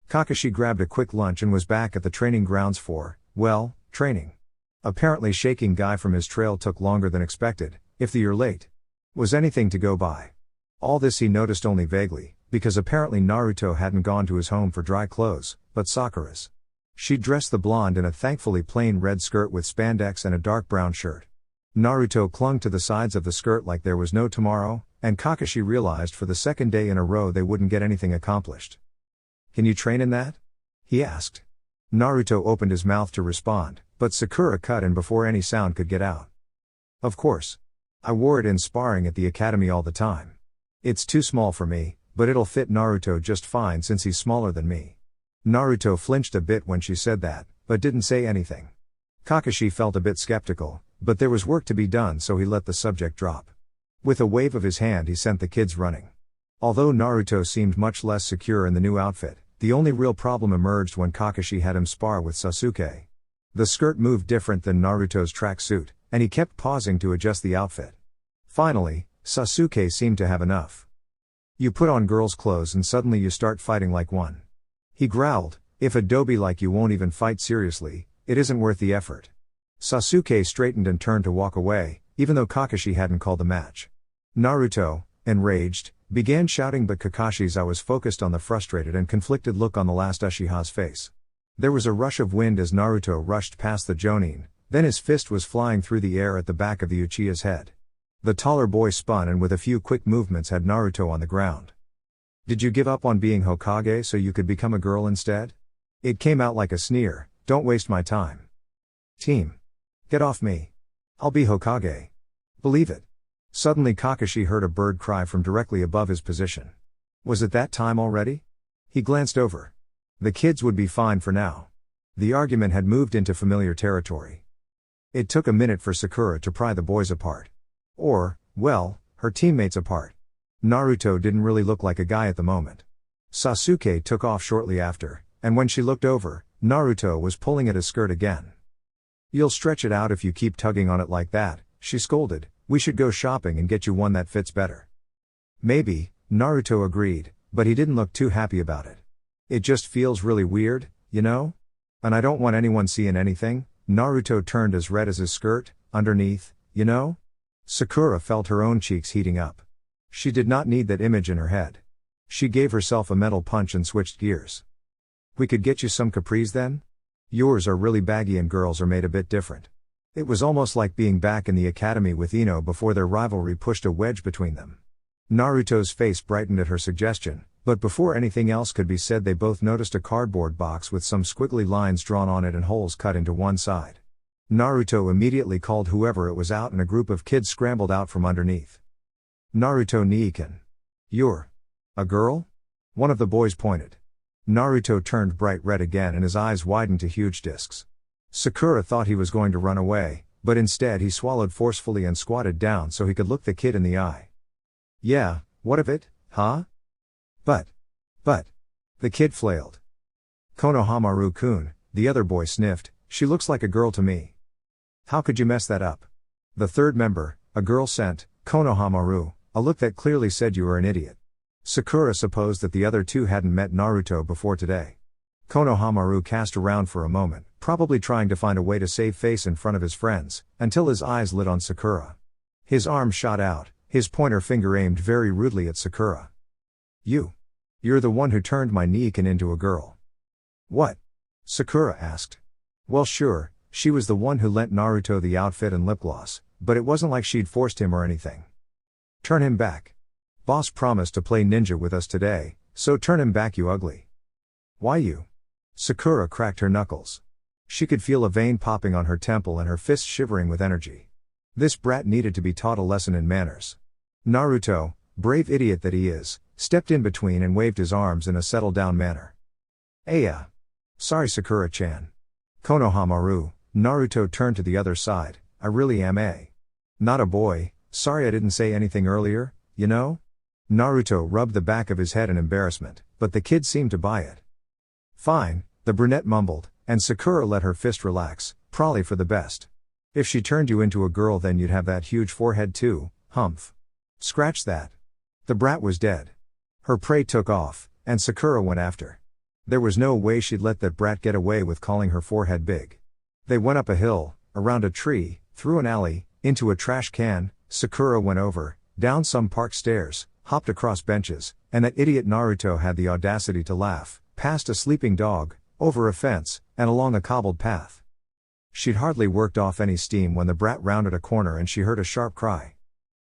A: Kakashi grabbed a quick lunch and was back at the training grounds for, well, training. Apparently shaking Guy from his trail took longer than expected, if the year late was anything to go by. All this he noticed only vaguely, because apparently Naruto hadn't gone to his home for dry clothes, but Sakura's. She'd dressed the blonde in a thankfully plain red skirt with spandex and a dark brown shirt. Naruto clung to the sides of the skirt like there was no tomorrow, and Kakashi realized for the second day in a row they wouldn't get anything accomplished. "Can you train in that?" he asked. Naruto opened his mouth to respond, but Sakura cut in before any sound could get out. "Of course. I wore it in sparring at the academy all the time. It's too small for me, but it'll fit Naruto just fine since he's smaller than me." Naruto flinched a bit when she said that, but didn't say anything. Kakashi felt a bit skeptical, but there was work to be done, so he let the subject drop. With a wave of his hand he sent the kids running. Although Naruto seemed much less secure in the new outfit, the only real problem emerged when Kakashi had him spar with Sasuke. The skirt moved different than Naruto's tracksuit, and he kept pausing to adjust the outfit. Finally, Sasuke seemed to have enough. "You put on girls' clothes and suddenly you start fighting like one," he growled. "If a doby like you won't even fight seriously, it isn't worth the effort." Sasuke straightened and turned to walk away, even though Kakashi hadn't called the match. Naruto, enraged, began shouting, but Kakashi's eye was focused on the frustrated and conflicted look on the last Uchiha's face. There was a rush of wind as Naruto rushed past the Jonin, then his fist was flying through the air at the back of the Uchiha's head. The taller boy spun and with a few quick movements had Naruto on the ground. "Did you give up on being Hokage so you could become a girl instead?" It came out like a sneer. "Don't waste my time. Team. Get off me. I'll be Hokage. Believe it." Suddenly Kakashi heard a bird cry from directly above his position. Was it that time already? He glanced over. The kids would be fine for now. The argument had moved into familiar territory. It took a minute for Sakura to pry the boys apart. Or, well, her teammates apart. Naruto didn't really look like a guy at the moment. Sasuke took off shortly after, and when she looked over, Naruto was pulling at his skirt again. "You'll stretch it out if you keep tugging on it like that," she scolded. "We should go shopping and get you one that fits better." "Maybe," Naruto agreed, but he didn't look too happy about it. "It just feels really weird, you know? And I don't want anyone seeing anything." Naruto turned as red as his skirt, "underneath, you know?" Sakura felt her own cheeks heating up. She did not need that image in her head. She gave herself a mental punch and switched gears. "We could get you some capris then? Yours are really baggy and girls are made a bit different." It was almost like being back in the academy with Ino before their rivalry pushed a wedge between them. Naruto's face brightened at her suggestion, but before anything else could be said they both noticed a cardboard box with some squiggly lines drawn on it and holes cut into one side. Naruto immediately called whoever it was out and a group of kids scrambled out from underneath. "Naruto Niiken. You're a girl?" One of the boys pointed. Naruto turned bright red again and his eyes widened to huge discs. Sakura thought he was going to run away, but instead he swallowed forcefully and squatted down so he could look the kid in the eye. "Yeah, what of it, huh?" But, the kid flailed. "Konohamaru-kun," the other boy sniffed, "she looks like a girl to me." "How could you mess that up?" The third member, a girl, sent Konohamaru a look that clearly said you were an idiot. Sakura supposed that the other two hadn't met Naruto before today. Konohamaru cast around for a moment, probably trying to find a way to save face in front of his friends, until his eyes lit on Sakura. His arm shot out, his pointer finger aimed very rudely at Sakura. You're the one who turned my Niiken into a girl." "What?" Sakura asked. "Well, sure, she was the one who lent Naruto the outfit and lip gloss, but it wasn't like she'd forced him or anything." "Turn him back. Boss promised to play ninja with us today, so turn him back, you ugly." "Why you?" Sakura cracked her knuckles. She could feel a vein popping on her temple and her fists shivering with energy. This brat needed to be taught a lesson in manners. Naruto, brave idiot that he is, stepped in between and waved his arms in a settled-down manner. "Aya. Sorry, Sakura-chan." "Konohamaru," Naruto turned to the other side, "I really am a Not a boy, sorry I didn't say anything earlier, you know? Naruto rubbed the back of his head in embarrassment, but the kid seemed to buy it. Fine, the brunette mumbled, and Sakura let her fist relax, probably for the best. If she turned you into a girl then you'd have that huge forehead too, humph. Scratch that. The brat was dead. Her prey took off, and Sakura went after. There was no way she'd let that brat get away with calling her forehead big. They went up a hill, around a tree, through an alley, into a trash can. Sakura went over, down some park stairs, hopped across benches, and that idiot Naruto had the audacity to laugh, past a sleeping dog, over a fence, and along a cobbled path. She'd hardly worked off any steam when the brat rounded a corner and she heard a sharp cry.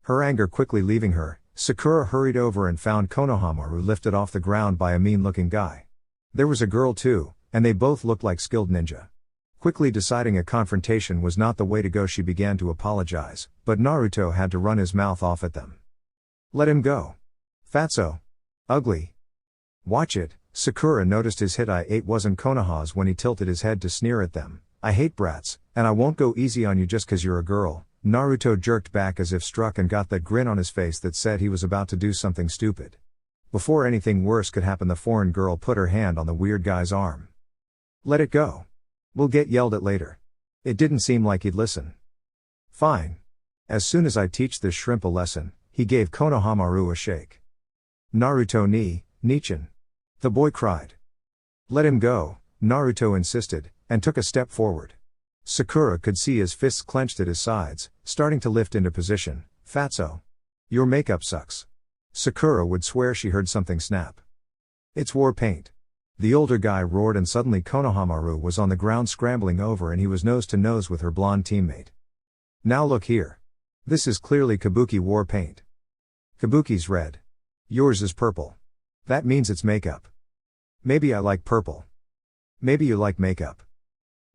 A: Her anger quickly leaving her, Sakura hurried over and found Konohamaru lifted off the ground by a mean-looking guy. There was a girl too, and they both looked like skilled ninja. Quickly deciding a confrontation was not the way to go, she began to apologize, but Naruto had to run his mouth off at them. Let him go. Fatso. Ugly. Watch it. Sakura noticed his hit I ate wasn't Konoha's when he tilted his head to sneer at them. I hate brats, and I won't go easy on you just 'cause you're a girl. Naruto jerked back as if struck and got that grin on his face that said he was about to do something stupid. Before anything worse could happen, the foreign girl put her hand on the weird guy's arm. Let it go. We'll get yelled at later. It didn't seem like he'd listen. Fine. As soon as I teach this shrimp a lesson, he gave Konohamaru a shake. Naruto ni, Nichin. The boy cried. Let him go, Naruto insisted, and took a step forward. Sakura could see his fists clenched at his sides, starting to lift into position. Fatso. Your makeup sucks. Sakura would swear she heard something snap. It's war paint. The older guy roared, and suddenly Konohamaru was on the ground scrambling over and he was nose to nose with her blonde teammate. Now look here. This is clearly Kabuki war paint. Kabuki's red. Yours is purple. That means it's makeup. Maybe I like purple. Maybe you like makeup.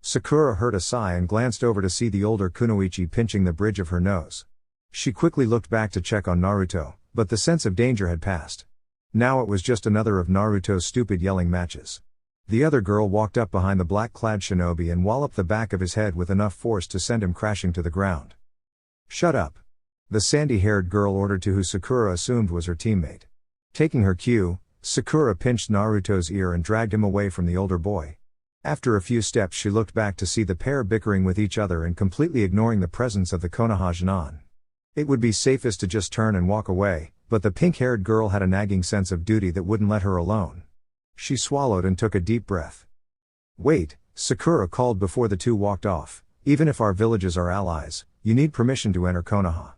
A: Sakura heard a sigh and glanced over to see the older kunoichi pinching the bridge of her nose. She quickly looked back to check on Naruto, but the sense of danger had passed. Now it was just another of Naruto's stupid yelling matches. The other girl walked up behind the black-clad shinobi and walloped the back of his head with enough force to send him crashing to the ground. Shut up. The sandy-haired girl ordered to who Sakura assumed was her teammate. Taking her cue, Sakura pinched Naruto's ear and dragged him away from the older boy. After a few steps she looked back to see the pair bickering with each other and completely ignoring the presence of the Konoha Jinan. It would be safest to just turn and walk away, but the pink-haired girl had a nagging sense of duty that wouldn't let her alone. She swallowed and took a deep breath. Wait, Sakura called before the two walked off. Even if our villages are allies, you need permission to enter Konoha.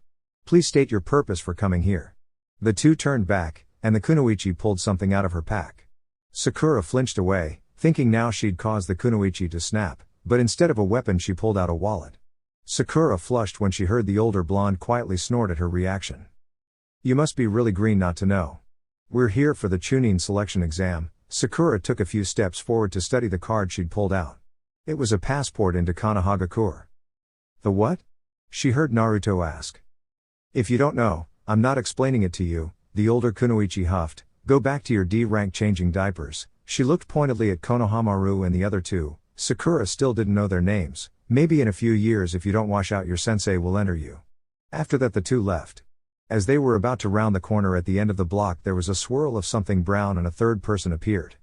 A: Please state your purpose for coming here. The two turned back, and the kunoichi pulled something out of her pack. Sakura flinched away, thinking now she'd caused the kunoichi to snap, but instead of a weapon she pulled out a wallet. Sakura flushed when she heard the older blonde quietly snort at her reaction. You must be really green not to know. We're here for the Chunin selection exam. Sakura took a few steps forward to study the card she'd pulled out. It was a passport into Konohagakure. The what? She heard Naruto ask. If you don't know, I'm not explaining it to you, the older kunoichi huffed. Go back to your D rank changing diapers. She looked pointedly at Konohamaru and the other two. Sakura still didn't know their names. Maybe in a few years if you don't wash out your sensei will enter you. After that the two left. As they were about to round the corner at the end of the block there was a swirl of something brown and a third person appeared.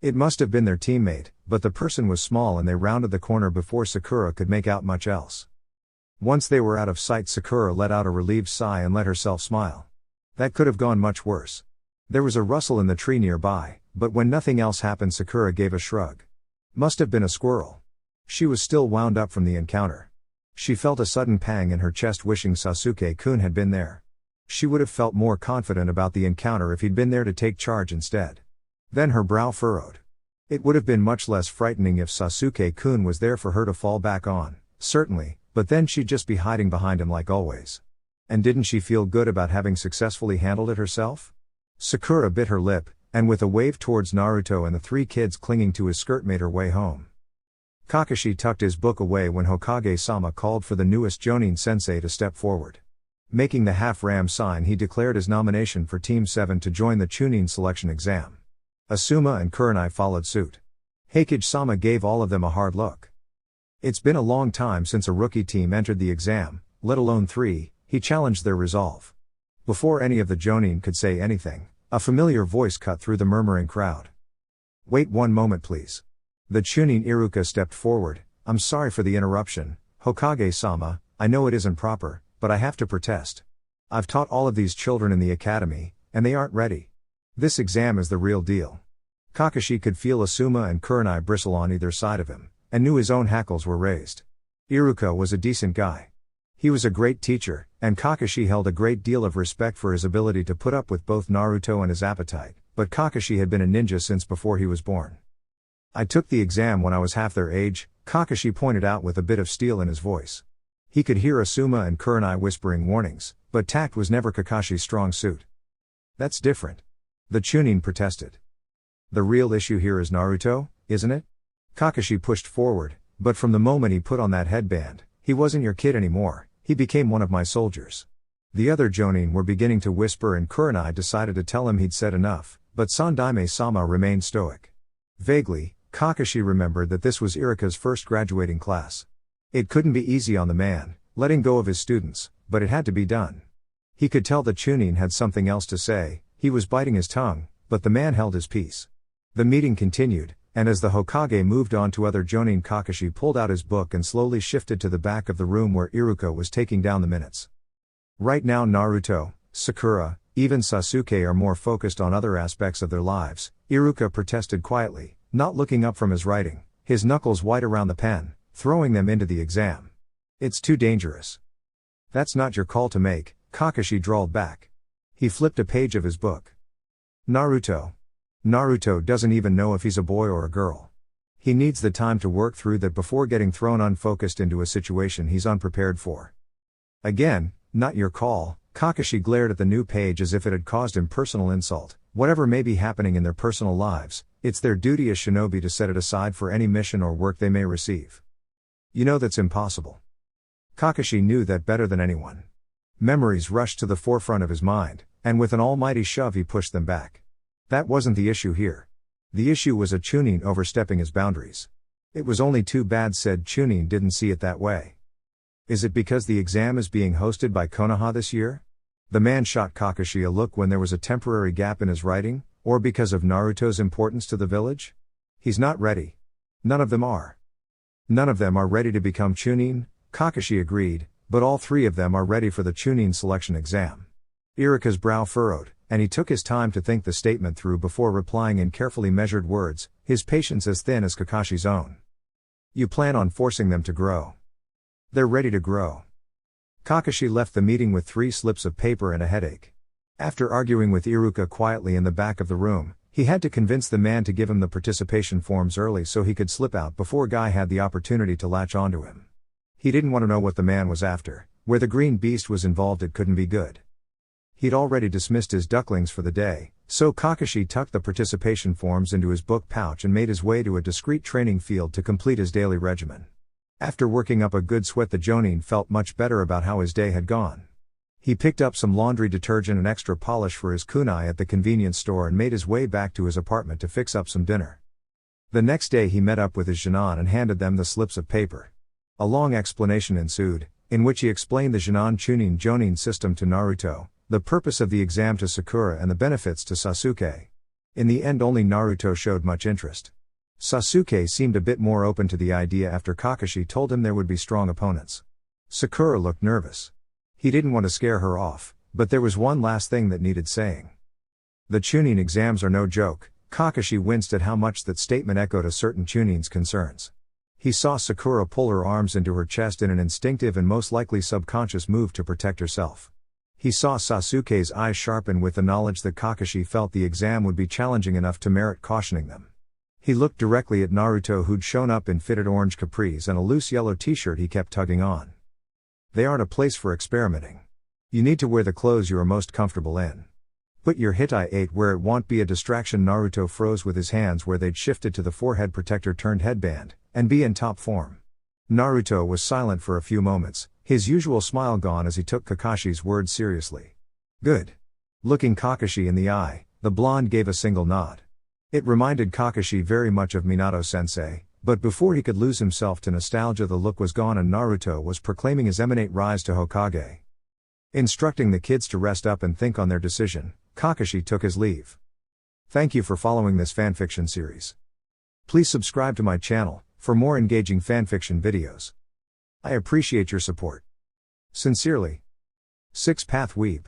A: It must have been their teammate, but the person was small and they rounded the corner before Sakura could make out much else. Once they were out of sight Sakura let out a relieved sigh and let herself smile. That could have gone much worse. There was a rustle in the tree nearby, but when nothing else happened Sakura gave a shrug. Must have been a squirrel. She was still wound up from the encounter. She felt a sudden pang in her chest wishing Sasuke-kun had been there. She would have felt more confident about the encounter if he'd been there to take charge instead. Then her brow furrowed. It would have been much less frightening if Sasuke-kun was there for her to fall back on, certainly, but then she'd just be hiding behind him like always. And didn't she feel good about having successfully handled it herself? Sakura bit her lip, and with a wave towards Naruto and the three kids clinging to his skirt made her way home. Kakashi tucked his book away when Hokage-sama called for the newest Jonin sensei to step forward. Making the half-ram sign he declared his nomination for Team 7 to join the Chunin selection exam. Asuma and Kurenai followed suit. Heikage-sama gave all of them a hard look. It's been a long time since a rookie team entered the exam. let alone 3, he challenged their resolve. Before any of the Jonin could say anything, a familiar voice cut through the murmuring crowd. "Wait one moment please." The Chunin Iruka stepped forward. "I'm sorry for the interruption, Hokage-sama, I know it isn't proper, but I have to protest. I've taught all of these children in the academy, and they aren't ready. This exam is the real deal." Kakashi could feel Asuma and Kurenai bristle on either side of him, and knew his own hackles were raised. Iruka was a decent guy. He was a great teacher, and Kakashi held a great deal of respect for his ability to put up with both Naruto and his appetite, but Kakashi had been a ninja since before he was born. "I took the exam when I was half their age," Kakashi pointed out with a bit of steel in his voice. He could hear Asuma and Kurenai whispering warnings, but tact was never Kakashi's strong suit. "That's different." The Chunin protested. "The real issue here is Naruto, isn't it?" Kakashi pushed forward, "But from the moment he put on that headband, he wasn't your kid anymore, he became one of my soldiers." The other Jonin were beginning to whisper and Kurenai decided to tell him he'd said enough, but Sandaime-sama remained stoic. Vaguely, Kakashi remembered that this was Iruka's first graduating class. It couldn't be easy on the man, letting go of his students, but it had to be done. He could tell the Chunin had something else to say, he was biting his tongue, but the man held his peace. The meeting continued, and as the Hokage moved on to other Jonin, Kakashi pulled out his book and slowly shifted to the back of the room where Iruka was taking down the minutes. Right now Naruto, Sakura, even Sasuke are more focused on other aspects of their lives, Iruka protested quietly, not looking up from his writing, his knuckles white around the pen, throwing them into the exam. "It's too dangerous." "That's not your call to make," Kakashi drawled back. He flipped a page of his book. Naruto doesn't even know if he's a boy or a girl. He needs the time to work through that before getting thrown unfocused into a situation he's unprepared for. Again, not your call, Kakashi glared at the new page as if it had caused him personal insult. Whatever may be happening in their personal lives, it's their duty as shinobi to set it aside for any mission or work they may receive. You know that's impossible. Kakashi knew that better than anyone. Memories rushed to the forefront of his mind, and with an almighty shove he pushed them back. That wasn't the issue here. The issue was a Chunin overstepping his boundaries. It was only too bad said Chunin didn't see it that way. Is it because the exam is being hosted by Konoha this year? The man shot Kakashi a look when there was a temporary gap in his writing, or because of Naruto's importance to the village? He's not ready. None of them are. None of them are ready to become Chunin, Kakashi agreed, but all 3 of them are ready for the Chunin selection exam. Iruka's brow furrowed, and he took his time to think the statement through before replying in carefully measured words, his patience as thin as Kakashi's own. "You plan on forcing them to grow. They're ready to grow." Kakashi left the meeting with 3 slips of paper and a headache. After arguing with Iruka quietly in the back of the room, he had to convince the man to give him the participation forms early so he could slip out before Guy had the opportunity to latch onto him. He didn't want to know what the man was after. Where the green beast was involved it couldn't be good. He'd already dismissed his ducklings for the day, so Kakashi tucked the participation forms into his book pouch and made his way to a discreet training field to complete his daily regimen. After working up a good sweat, the Jonin felt much better about how his day had gone. He picked up some laundry detergent and extra polish for his kunai at the convenience store and made his way back to his apartment to fix up some dinner. The next day he met up with his Jinan and handed them the slips of paper. A long explanation ensued, in which he explained the Jinan Chunin Jonin system to Naruto, the purpose of the exam to Sakura and the benefits to Sasuke. In the end only Naruto showed much interest. Sasuke seemed a bit more open to the idea after Kakashi told him there would be strong opponents. Sakura looked nervous. He didn't want to scare her off, but there was one last thing that needed saying. The Chunin exams are no joke. Kakashi winced at how much that statement echoed a certain Chunin's concerns. He saw Sakura pull her arms into her chest in an instinctive and most likely subconscious move to protect herself. He saw Sasuke's eyes sharpen with the knowledge that Kakashi felt the exam would be challenging enough to merit cautioning them. He looked directly at Naruto, who'd shown up in fitted orange capris and a loose yellow t-shirt he kept tugging on. They aren't a place for experimenting. You need to wear the clothes you are most comfortable in. Put your Hittite where it won't be a distraction. Naruto froze with his hands where they'd shifted to the forehead protector turned headband, and be in top form. Naruto was silent for a few moments, his usual smile gone as he took Kakashi's words seriously. Good. Looking Kakashi in the eye, the blonde gave a single nod. It reminded Kakashi very much of Minato-sensei, But before he could lose himself to nostalgia, the look was gone and Naruto was proclaiming his imminent rise to Hokage. Instructing the kids to rest up and think on their decision, Kakashi took his leave. Thank you for following this fanfiction series. Please subscribe to my channel for more engaging fanfiction videos. I appreciate your support. Sincerely, 6 Path Weeb.